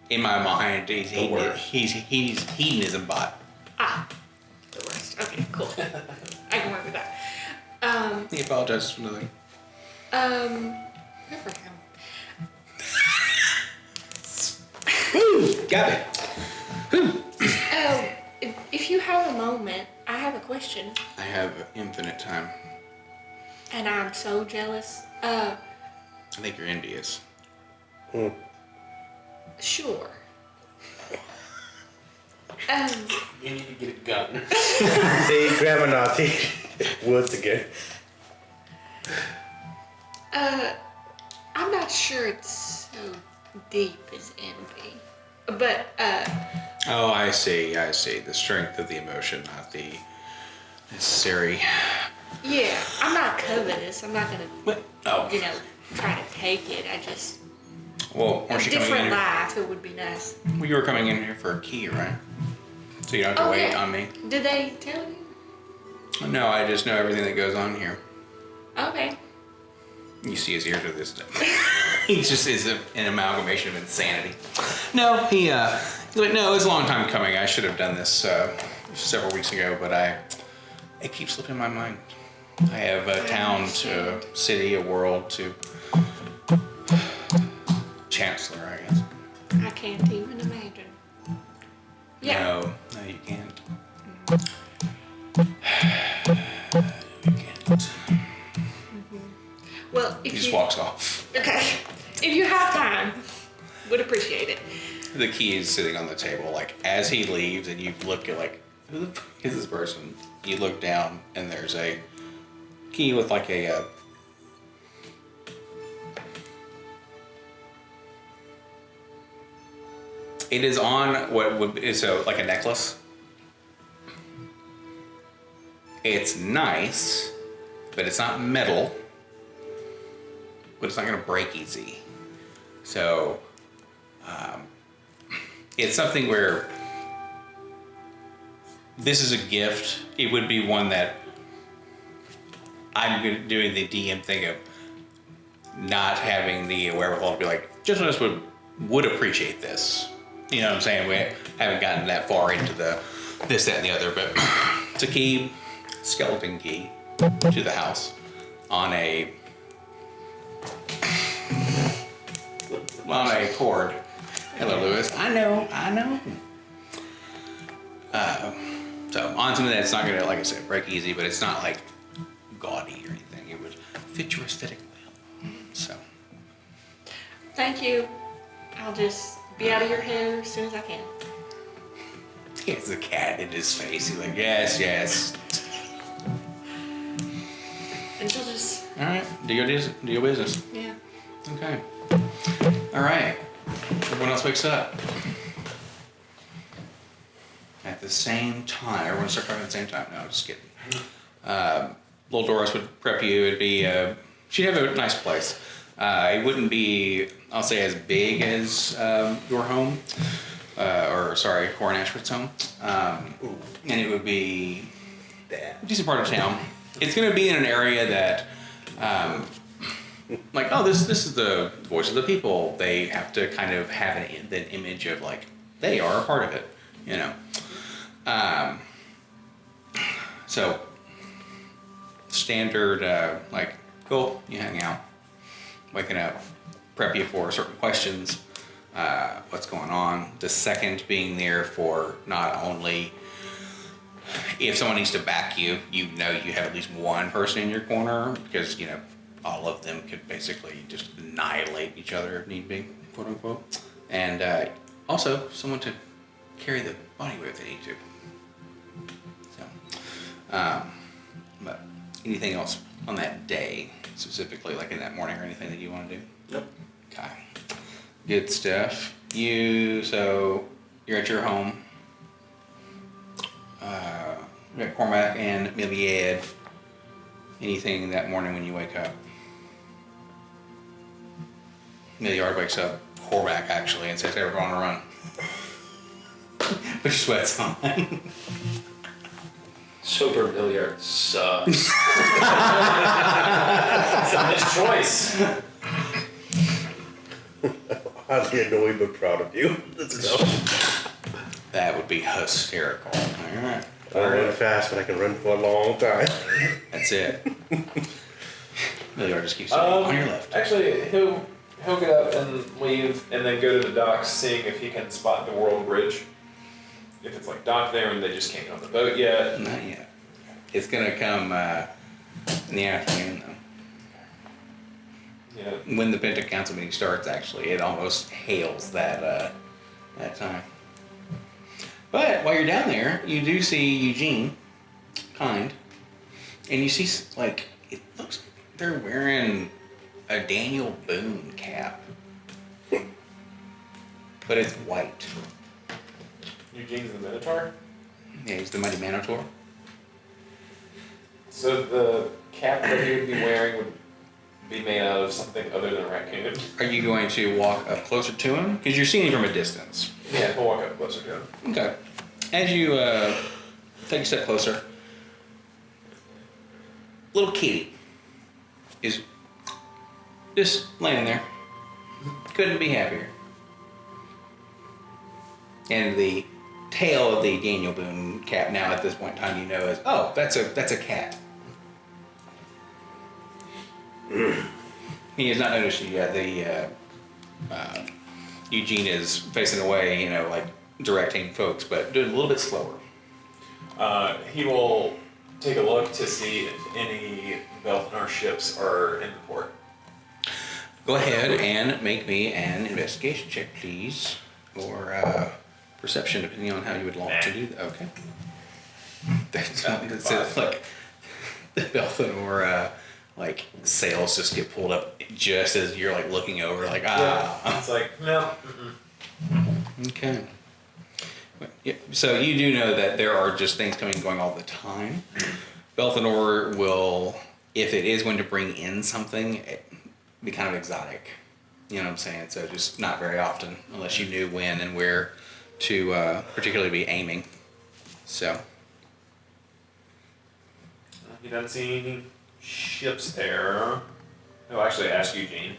in my mind, he's hedonism bot. Ah, the worst. Okay, cool. I can work with that. He apologizes for nothing. Good for him. Got it. If you have a moment, I have a question, I have infinite time. and I'm so jealous. I think you're envious. Sure. You need to get a gun. See, Grandma Naughty. Once again. I'm not sure it's so deep as envy, but Oh, I see. The strength of the emotion, not the necessary. yeah, I'm not covetous. I'm not gonna, What? Oh, try to take it. I just well, a weren't you coming in different here? life. It would be nice. Well, you were coming in here for a key, right? So you don't have to wait on me. Did they tell you? No, I just know everything that goes on here. Okay. You see his ear to this. He just is an amalgamation of insanity. No, he's like, no, it was a long time coming. I should have done this several weeks ago, but it keeps slipping my mind. I have a town to city, a world to chancellor, I guess. I can't even imagine. Yeah. No, you can't. You can't. Well, He if just you walks off. okay, if you have time, would appreciate it. The key is sitting on the table. Like as he leaves, and you look at like, who the fuck is this person? You look down, and there's a key with like a. It is on what would is like a necklace. It's nice, but it's not metal. But it's not gonna break easy. So. It's something where this is a gift. It would be one that I'm doing the DM thing of not having the wherewithal to be like, gentleness would appreciate this. You know what I'm saying? We haven't gotten that far into the this, that, and the other, but it's a key, skeleton key to the house on a cord. Hello, Lewis. I know. So on something that's not gonna, like I said, break easy, but it's not like gaudy or anything. It would fit your aesthetic well. So Thank you. I'll just be out of your hair as soon as I can. he has a cat in his face. He's like, yes. And she'll just, All right, do your business. yeah. Okay. All right. Everyone else wakes up at the same time. Everyone start talking at the same time. No, just kidding. Little Doris would prep you. It'd be she'd have a nice place. It wouldn't be, I'll say, as big as your home, or sorry, Corin Ashford's home. And it would be a decent part of town. It's going to be in an area that, like, oh, this is the voice of the people. They have to kind of have an image of like they are a part of it, you know. So standard, like, cool, you hang out, waking up, prep you for certain questions, what's going on. The second being there for not only if someone needs to back you, you know you have at least one person in your corner, because, you know, all of them could basically just annihilate each other if need be, quote unquote. And also someone to carry the body weight if they need to. So, but anything else on that day, specifically, like in that morning or anything that you want to do? Nope. Okay. Good stuff. So you're at your home. We got Cormac and Miliad. Anything that morning when you wake up? Miliard wakes up, Cormac actually, and says, "Hey, we're going on a run." Put your sweats on. Sober billiard sucks. It's a mischoice. Highly annoyed but proud of you. Let's go. That would be hysterical. All right. I don't run fast, but I can run for a long time. That's it. Miliard just keeps on your left. Actually, he'll get up and leave, and then go to the docks, seeing if he can spot the World Bridge. If it's like docked there and they just can't get on the boat yet. Not yet. It's gonna come in the afternoon though. Yeah. When the Penta Council meeting starts, actually, it almost hails that time. But while you're down there, you do see Eugene, Kind, and you see, like, it looks like they're wearing a Daniel Boone cap, but it's white. Eugene's the Minotaur. Yeah, he's the Mighty Minotaur. So the cap that he would be wearing would be made out of something other than a raccoon. Are you going to walk up closer to him? Because you're seeing him from a distance. Yeah, he'll walk up closer to him. Okay. As you take a step closer, little kitty is just laying there. Couldn't be happier. And the tail of the Daniel Boone cap now at this point in time, you know, is, oh, that's a cat. He has not noticed you yet. Eugene is facing away, you know, like directing folks, but doing a little bit slower. He will take a look to see if any Belthanar ships are in the port. Go ahead and make me an investigation check, please, or perception, depending on how you would like to do that. Okay. That's like the Belthanor, like sails just get pulled up just as you're like looking over, like Yeah, it's like, no. Okay. Yeah, so you do know that there are just things coming and going all the time. Belthanor will, if it is going to bring in something, it be kind of exotic. You know what I'm saying? So just not very often, unless you knew when and where to particularly be aiming. So. He doesn't see any ships there. I'll actually ask Eugene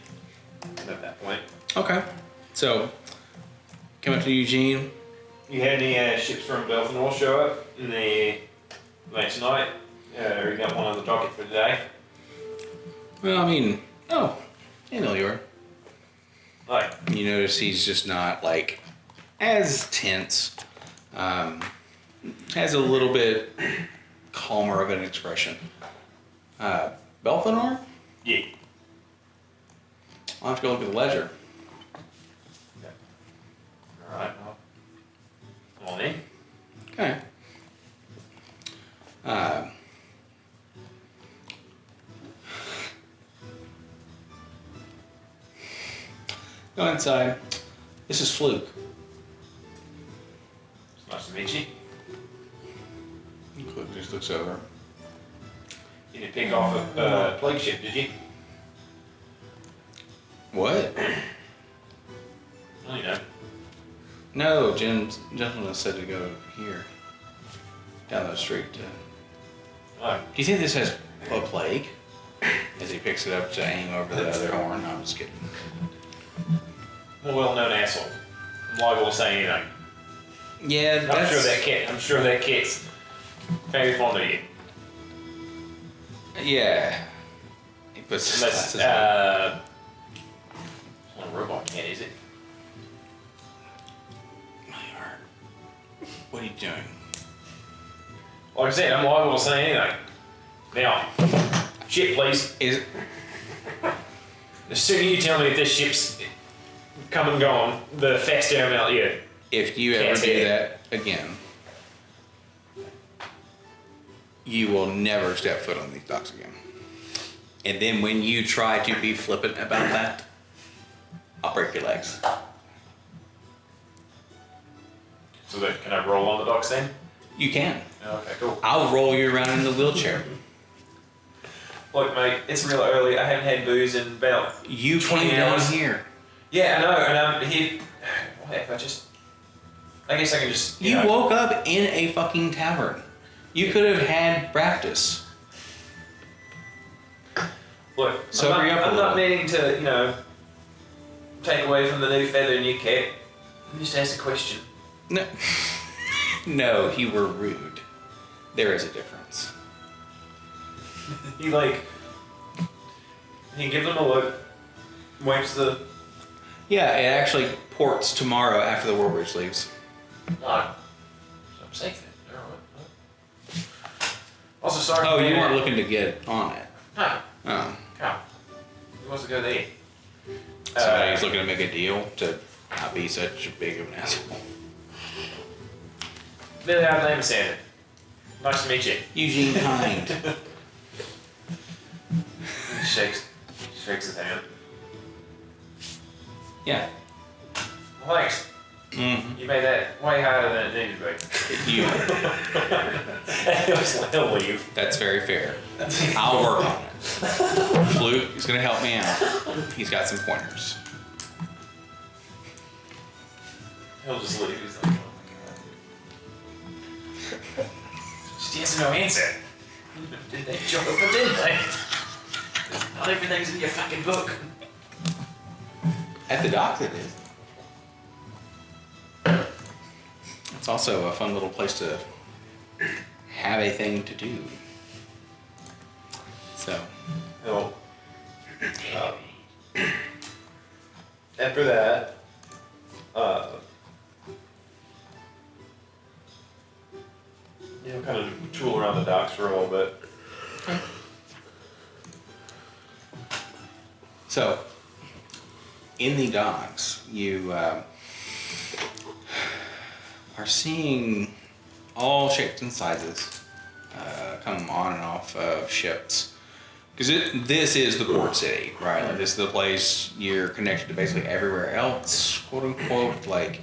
at that point. Okay. So, come up to Eugene. You had any ships from Belfenor show up in the last night? Or you got one on the docket for today? Well, I mean, oh, hey, Melior. Like, You notice he's just not like as tense. Has a little bit calmer of an expression. Belfenor? yeah. I'll have to go look at the ledger. Alright, well. Come on in. Okay. Go inside. This is Fluke. It's nice to meet you. Fluke just looks over. You didn't pick off a plague ship, did you? What? Well, you know. No, gentleman said to go here. Down the street. Oh, Do you think this has a plague? As he picks it up to aim over the other horn. No, I'm just kidding. I'm a well-known asshole. I'm liable to say anything. Yeah, I'm sure that kit's very fond of you. Yeah. He puts his Unless, glasses on. it's not a robot cat, is it? My heart. What are you doing? Like I said, I'm liable to say anything. Now, ship, please. Is The sooner you tell me if this ship's come and gone, the faster I'm out here. if you Can't ever say do it. that again, you will never step foot on these docks again. And then when you try to be flippant about that, I'll break your legs. So that, can I roll on the docks then? You can. Okay, cool. I'll roll you around in the wheelchair. Look, mate, it's real early. I haven't had booze in about You 20 came down hours. here. Yeah, I know, and I'm here. Whatever, I guess I can just. You know. woke up in a fucking tavern. You could have had practice. Look, Sober you up a I'm not little. meaning to, take away from the new feather in your cap. I just asked a question. No, no, you were rude. There is a difference. He gives them a look, wipes the. Yeah, it actually ports tomorrow after the Warbridge leaves. No, I'm safe then. Alright. Also, sorry. Oh, for you being- weren't looking to get on it. No, Oh, come. He wants to go there. somebody's looking to make a deal to not be such a big of an asshole. Billy Alexander Sanders. Nice to meet you. Eugene Hind. He shakes his hand. Yeah. Well, thanks. Mm-hmm. You made that way harder than it needed to be. You. He'll leave. That's very fair. I'll work on it. Fluke is gonna help me out. He's got some pointers. He'll just leave. He's like, oh my god. She has no answer. Did they jump over, didn't they? Not everything's in your fucking book. At the docks it is. It's also a fun little place to have a thing to do. So, No. After that, kind of tool around the docks for a little bit. So, in the docks, you are seeing all shapes and sizes come on and off of ships. Because this is the port city, right? Like, this is the place you're connected to basically everywhere else, quote unquote. Like,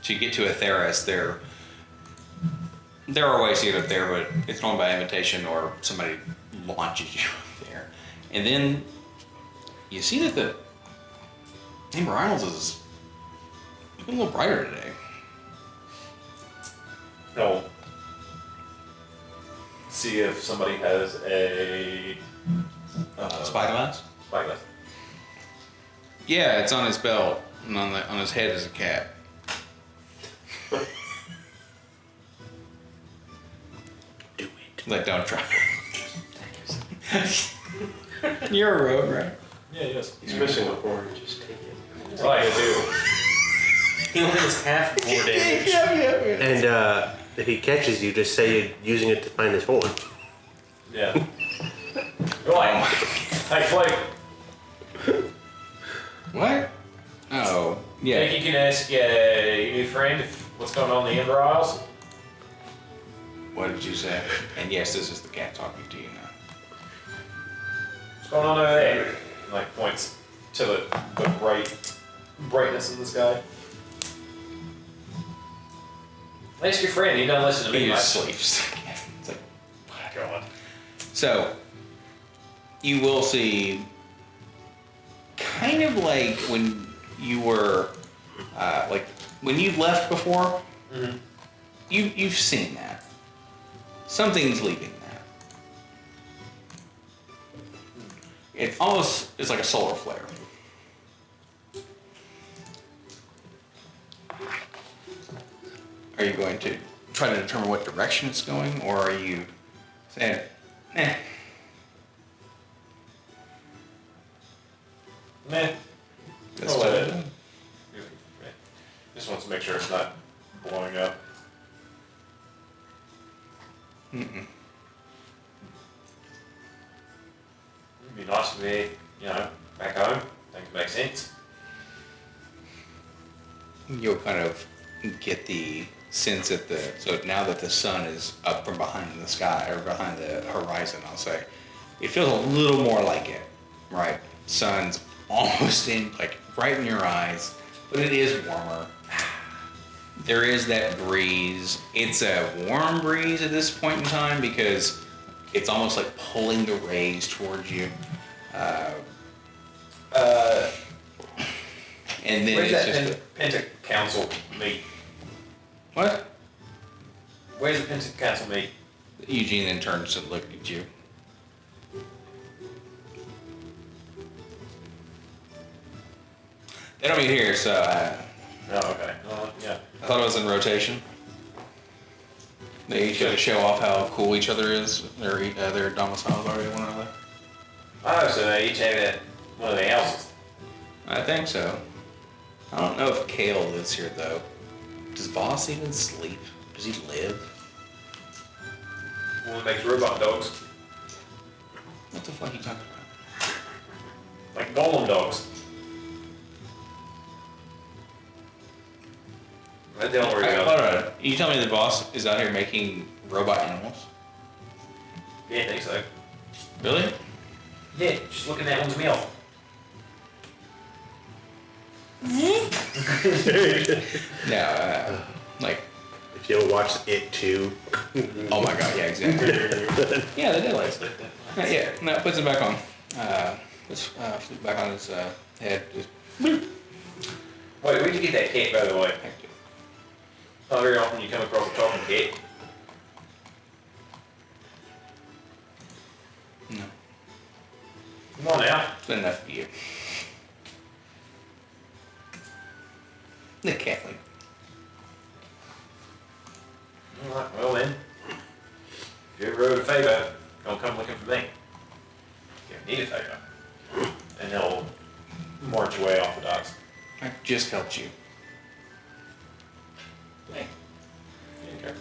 to get to Atheris, there are ways to get up there, but it's only by invitation or somebody launches you up there. And then you see that the Amber Isles is looking a little brighter today. No. See if somebody has a Spyglass? Spyglass. Yeah, it's on his belt, and on his head is a cat. Do it. Like, don't try. You're a rogue, right? Yeah, yes. He's missing a horn. Just take it. That's all I gotta do. He only has half more damage. And if he catches you, just say you're using it to find his horn. Yeah. Right. Hey, Flake. What? Oh, yeah. Think you can ask your new friend what's going on in the Ember Isles? What did you say? And yes, this is the cat talking to you now. What's going on over there? Like points to the brightness in the sky. Ask your friend. He doesn't listen to me He much. just sleeps. It's like, God. so, you will see, kind of like when you were, like when you left before, Mhm. you've seen that. Something's leaving that. It's like a solar flare. Are you going to try to determine what direction it's going, or are you saying, eh? Meh. That's I'll what let it. Just wants to make sure it's not blowing up. Mm-mm. It'd be nice to be, back home. Things make sense. You'll kind of get the sense that so now that the sun is up from behind the sky or behind the horizon, I'll say, it feels a little more like it, right? Sun's almost in, like right in your eyes, but it is warmer. There is that breeze. It's a warm breeze at this point in time because it's almost like pulling the rays towards you. And then Where's it's that just Penta Council meet? what? Where's the Penta Council meet? Eugene then turns to look at you. They don't meet here, so Oh, okay. Yeah. I thought it was in rotation. They each got to show off how cool each other is. Their domiciles are to one another. Oh, so they each have one of the houses. I think so. I don't know if Kale lives here though. Does Voss even sleep? Does he live? One that makes robot dogs. What the fuck are you talking about? Like golem dogs. That don't worry Hold about. on. You tell me the boss is out here making robot animals? Yeah, I think so. Really? Yeah, just looking at one's meal. No, like, If you ever watched It Too, oh my god, yeah, exactly. Yeah, the daylights. Yeah, no, puts it back on. Puts flip back on his head. Just, Wait, where'd you get that cat, by the way? Not very often you come across a talking cat. no, Come on now. it's been enough for you. The cat, like, Alright, well then. If you ever owed a favor, don't come looking for me. You need a favor. And he'll march away off the docks. I just helped you. Hey. You didn't care.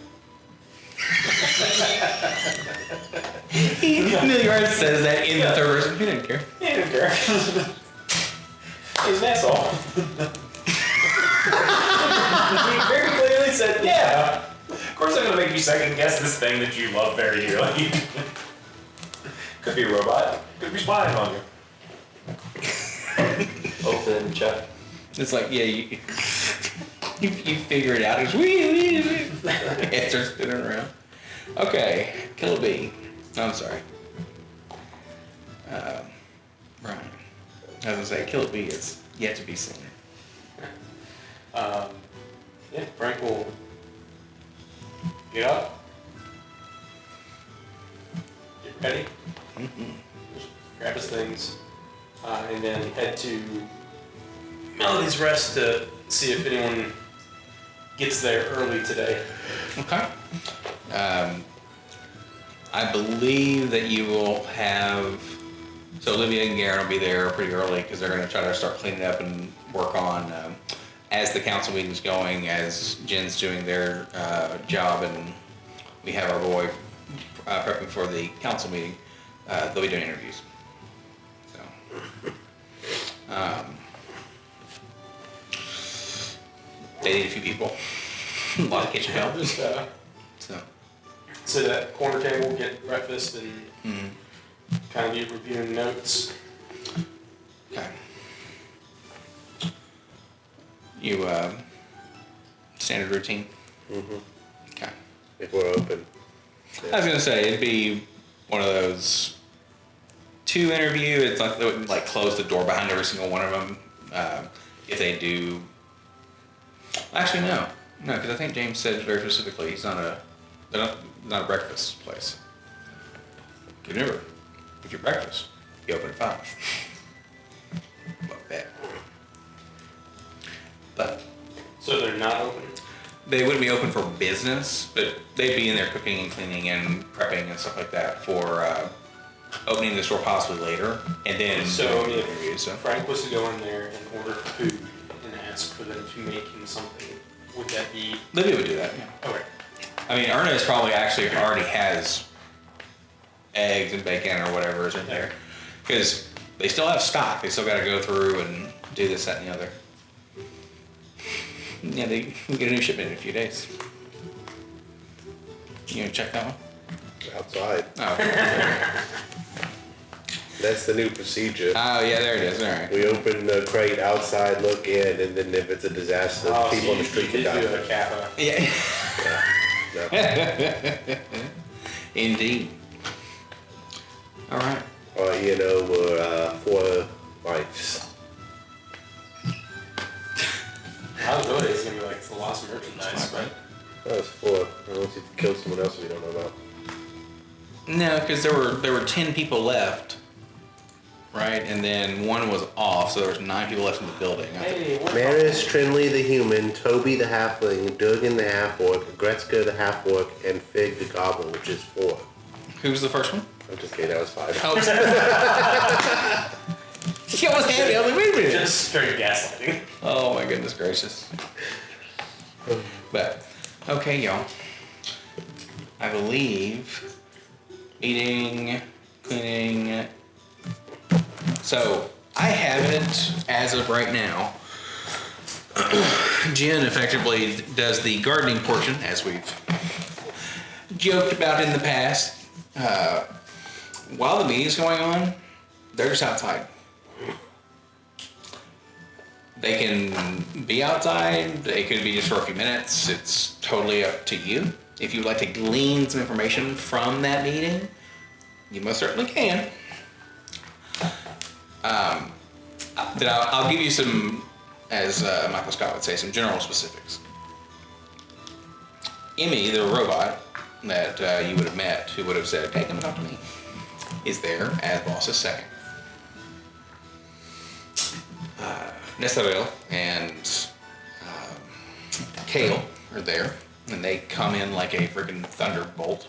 Milliard says that in the third person. He didn't care. He didn't care. He's an asshole. He very clearly said, yeah. Of course I'm gonna make you second guess this thing that you love very dearly. Could be a robot. Could be spying on you. Open and check. It's like, yeah, you figure it out. It's wee, wee, wee. It starts spinning around. Okay, Killer B. I'm sorry. Brian. I was gonna say, Killer B is yet to be seen. Yeah, Frank will get up, get ready, grab his things, and then head to Melody's Rest to see if anyone gets there early today. Okay. I believe that you will have, so Olivia and Garen will be there pretty early because they're going to try to start cleaning up and work on, as the council meeting's going, as Jen's doing their job, and we have our boy prepping for the council meeting. They'll be doing interviews. So, they need a few people. A lot of kitchen help. Just So, sit at corner table, get breakfast, and kind of be reviewing notes. okay. You, standard routine? Mm-hmm. Okay. If we're open. I was gonna say, it'd be one of those 2 interview, it's like, they wouldn't like close the door behind every single one of them. If they do, actually no, because I think James said very specifically, they're not a breakfast place. Remember, if you're breakfast, you open at 5. Like that. But So they're not open? they wouldn't be open for business, but they'd be in there cooking and cleaning and prepping and stuff like that for opening the store possibly later, and then So doing the if interviews. So Frank was to go in there and order food and ask for them to make him something, would that be... Livia would do that. Yeah. Okay. I mean, Ernest probably actually already has eggs and bacon or whatever is in there, because they still have stock. They still got to go through and do this, that, and the other. Yeah, they we get a new shipment in a few days. You gonna check that one? Outside. Oh, okay. That's the new procedure. Oh, yeah, there it is. All right. We open the crate outside, look in, and then if it's a disaster, Oh, people so on the street you can did do die. a kappa. Yeah. Yeah. No. Indeed. All right. Or 4 wives. I was really it's gonna be like the lost merchandise, but That was 4. Unless you killed someone else we don't know about. No, because there were 10 people left, right? And then 1 was off, so there was 9 people left in the building. hey, what Maris, Trinley the human, Toby the halfling, Durgan the half-orc, Gretzka the half-orc, and Fig the goblin, which is 4. Who was the first one? I'm just kidding, that was 5. Oh, she almost had me. I was like, wait a minute. Just straight gaslighting. Oh my goodness gracious. But, okay, y'all. I believe eating, cleaning. So, I haven't, as of right now, Jen effectively does the gardening portion, as we've joked about in the past. While the meeting's going on, they're just outside. They can be outside, they could be just for a few minutes, it's totally up to you. If you'd like to glean some information from that meeting, you most certainly can. Then I'll give you some, as Michael Scott would say, some general specifics. Emmy, the robot that you would have met, who would have said, "Hey, come talk to me," is there as boss's second. Nestorel and Kale are there, and they come in like a freaking thunderbolt.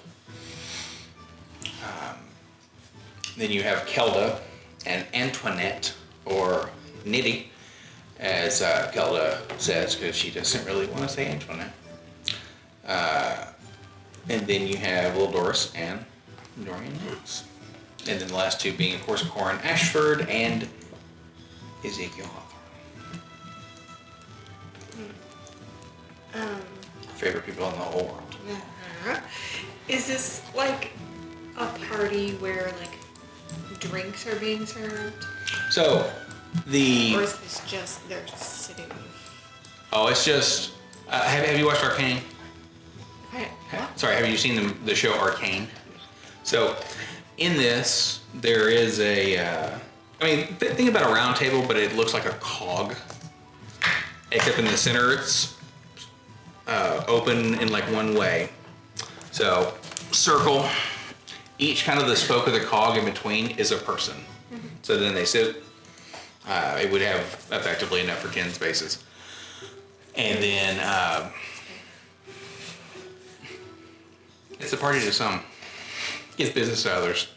Then you have Kelda and Antoinette, or Nitty, as Kelda says, because she doesn't really want to say Antoinette. And then you have Little Doris and Dorian Knox. And then the last 2 being, of course, Corin Ashford and Ezekiel Hawthorne. Favorite people in the whole world. Is this like a party where like drinks are being served? So, Or is this just, they're just sitting? it's just, have you watched Arcane? What? Sorry, have you seen the show Arcane? So, in this, there is a, think about a round table, but it looks like a cog. Except in the center, it's open in like one way. So, circle. Each kind of the spoke of the cog in between is a person. So then they sit. It would have effectively enough for 10 spaces. And then it's a party to some, it's business to others.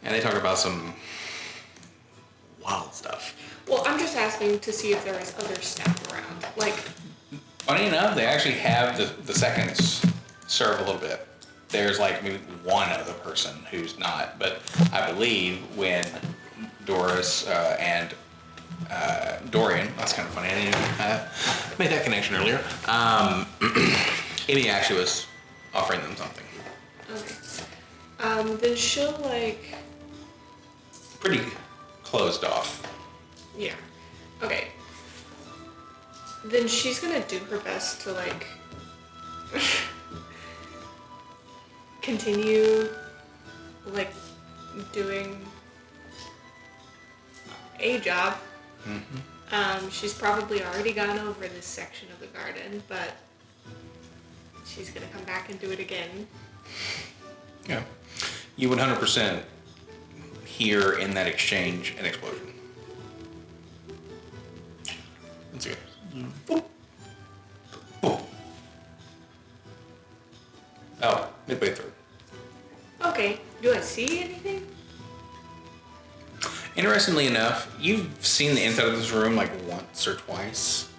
And they talk about some wild stuff. Well, I'm just asking to see if there is other staff around. Like, Funny enough, they actually have the seconds serve a little bit. There's like maybe one other person who's not, but I believe when Doris and Dorian, that's kind of funny, I didn't even make that connection earlier. Amy actually was offering them something. okay. Then she'll like, Pretty closed off. yeah. Okay. Then she's gonna do her best to like continue like doing a job. She's probably already gone over this section of the garden, but she's gonna come back and do it again. Yeah. You 100% hear in that exchange an explosion. Let's go. Boop. Boop. Oh, midway through. Okay, do I see anything? Interestingly enough, you've seen the inside of this room like once or twice,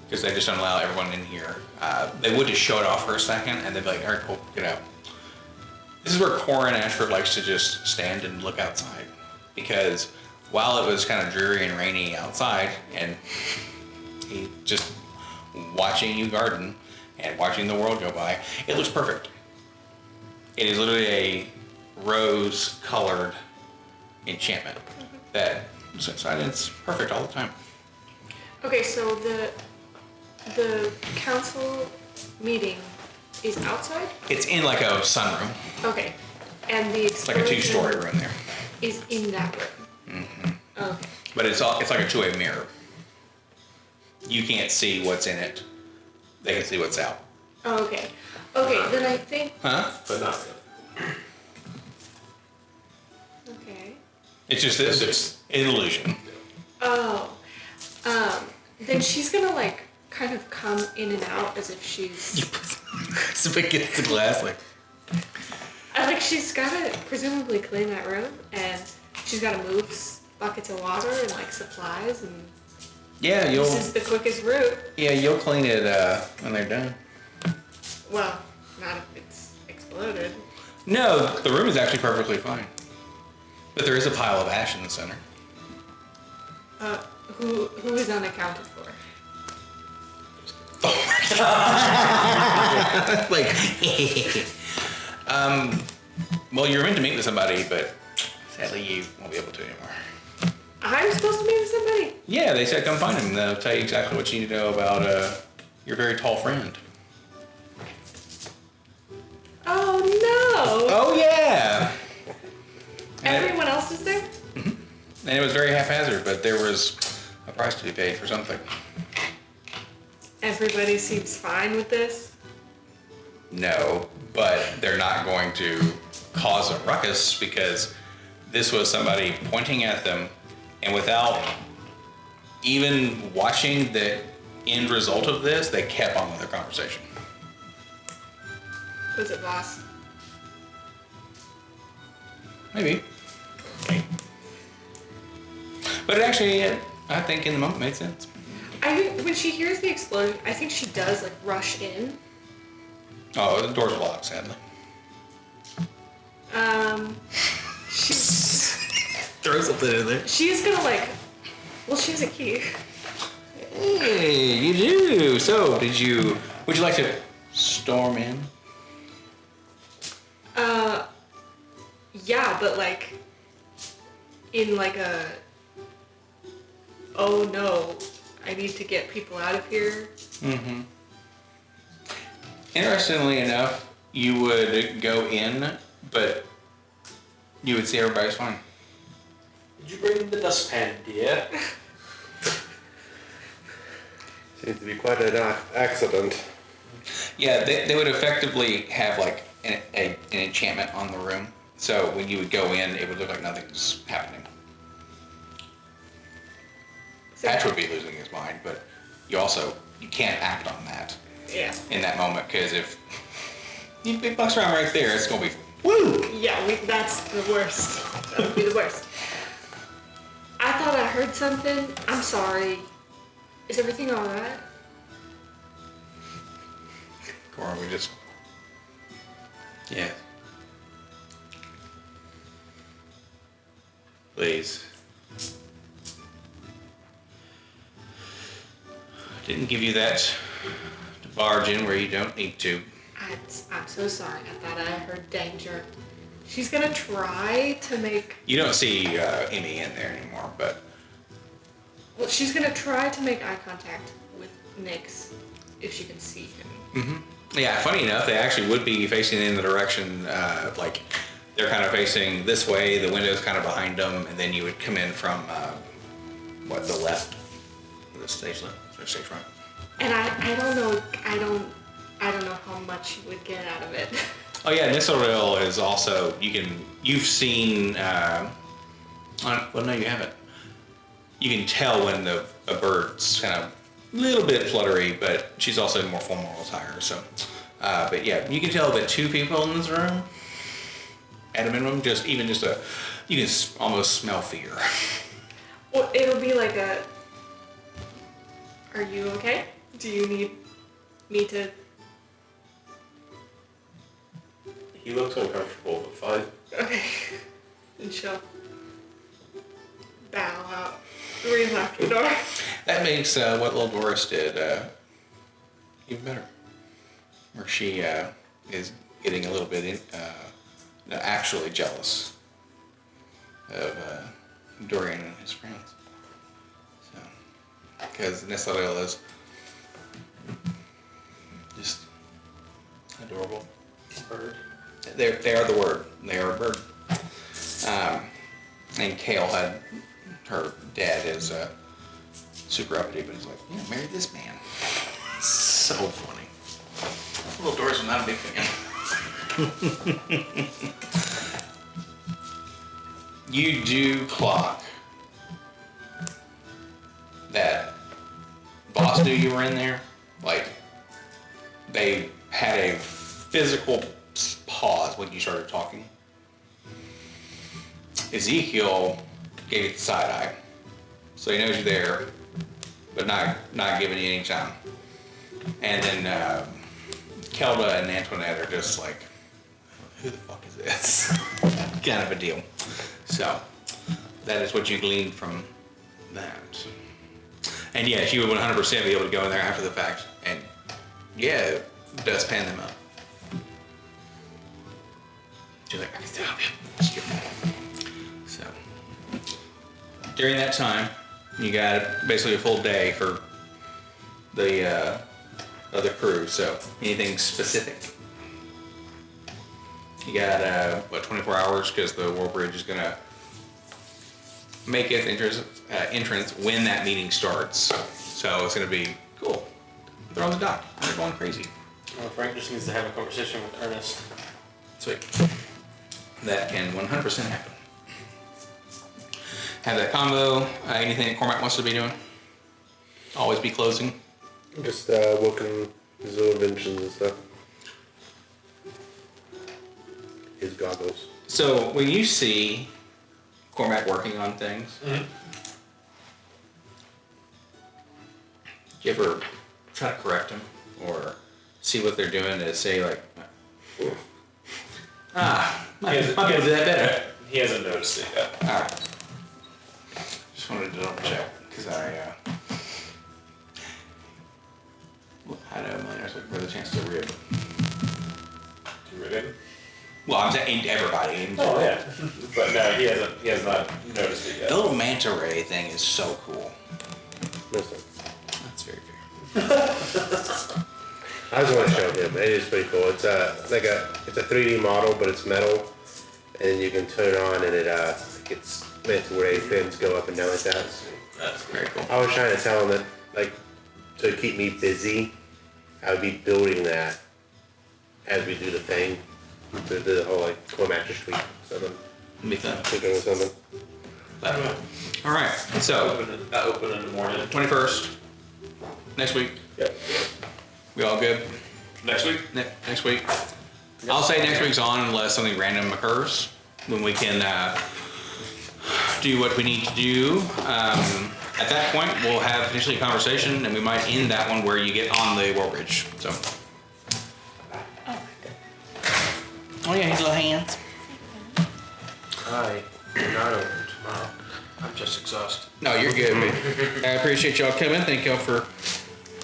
because they just don't allow everyone in here. They would just show it off for a second, and they'd be like, all right, cool, get out. This is where Corin Ashford likes to just stand and look outside, because while it was kind of dreary and rainy outside, and he just watching you garden and watching the world go by, it looks perfect. It is literally a rose-colored enchantment that looks outside, and it's perfect all the time. Okay, so the council meeting is outside? It's in like a sunroom. Okay. And the It's like a explosion two-story room there. is in that room? Okay. But it's like a two-way mirror. You can't see what's in it. They can see what's out. Okay. Okay, then I think, Huh? But not really. okay. It's just it's an illusion. Oh, then she's gonna like kind of come in and out as if she's, So it gets the glass like. like she's gotta presumably clean that room, and she's gotta move buckets of water and like supplies, and Yeah, this is the quickest route. you'll clean it when they're done. Well, not if it's exploded. No, the room is actually perfectly fine. But there is a pile of ash in the center. Who is unaccounted for? Like, well, you're meant to meet with somebody, but sadly you won't be able to anymore. I'm supposed to meet with somebody? Yeah, they said come find him. They'll tell you exactly what you need to know about your very tall friend. Oh no! Oh yeah. Everyone else is there? And it was very haphazard, but there was a price to be paid for something. Everybody seems fine with this. No, but they're not going to cause a ruckus because this was somebody pointing at them, and without even watching the end result of this, they kept on with their conversation. Was it boss? Maybe. But it actually, I think in the moment made sense. I think when she hears the explosion, I think she does like rush in. Oh, the door's locked, sadly. She Throw something in there. she's gonna like, well, she has a key. Hey, you do. So, would you like to storm in? Yeah, but like, in like a, oh no, I need to get people out of here. Mm-hmm. Interestingly enough, you would go in, but you would see everybody's fine. Did you bring the dustpan, dear? Seems to be quite an accident. Yeah, they would effectively have like an enchantment on the room. So when you would go in, it would look like nothing's happening. Patch would be losing his mind, but you can't act on that Yeah. in that moment, because if he bucks around right there, it's gonna be woo. Yeah, that's the worst. That would be the worst. I thought I heard something. I'm sorry. Is everything alright? Or we just yeah. Please. Didn't give you that to barge in where you don't need to. I'm so sorry. I thought I heard danger. She's gonna try to make. You don't see Amy in there anymore, but Well, she's gonna try to make eye contact with Nyx if she can see him. yeah, funny enough, they actually would be facing in the direction, like, they're kind of facing this way, the window's kind of behind them, and then you would come in from, the left? The stage left, or stage right? And I don't know. I don't know how much you would get out of it. Oh yeah, Nisseril is also, you've seen, well no you haven't. You can tell when a bird's kind of a little bit fluttery, but she's also in more formal attire, so. But yeah, you can tell that 2 people in this room, at a minimum, you can almost smell fear. Well, it'll be like a. Are you okay? Do you need me to? He looks uncomfortable, but fine. Okay. And she'll bow out the laughter door. That makes what little Doris did even better. Where she is getting a little bit actually jealous of Dorian and his friends. So, because Nisseril is just adorable. Bird. They are the word. They are a bird. And Kale her dad is super uppity, but he's like, yeah, marry this man. So funny. Little Doris is not a big fan. You do clock that boss knew you were in there. Like, they had a physical pause when you started talking. Ezekiel gave you the side eye, so he knows you're there, but not giving you any time. And then Kelda and Antoinette are just like, who the fuck is this? Kind of a deal. So that is what you gleaned from that. And yes, you would 100% be able to go in there after the fact and dust pan them up. She's like, I can still help you. So during that time, you got basically a full day for the other crew. So anything specific? You got 24 hours because the War Bridge is gonna make its entrance when that meeting starts. So it's gonna be cool. They're on the dock. They're going crazy. Frank just needs to have a conversation with Ernest. Sweet. That can 100% happen. Have that combo. Anything that Cormac wants to be doing? Always be closing. Just working his little inventions and stuff. His goggles. So when you see Cormac working on things, do you ever try to correct him or see what they're doing to say like, might be able to do that better. He hasn't noticed it yet. All right. Just wanted to double check because I had a million hours for the chance to rib. You ready? Well, I'm saying everybody. Oh yeah. But no, he has not noticed it yet. The little manta ray thing is so cool. Listen, That's very fair. I just want to show him. It is pretty cool. It's it's a 3D model, but it's metal, and you can turn it on, and it gets meant to where fins go up and down like that. That's Very cool. I was trying to tell him that, like, to keep me busy, I would be building that as we do the thing, the whole like core mattress tweak. Something. Be fun. Thinking of something. let them know. All right, so Open in the morning. 21st, next week. Yep. We all good? Next week? Next week. I'll say next week's on unless something random occurs when we can do what we need to do. At that point, we'll have initially a conversation, and we might end that one where you get on the War Bridge. So. Oh yeah, his little hands. Hi, you're not open tomorrow. I'm just exhausted. No, you're good, man. I appreciate y'all coming. Thank y'all for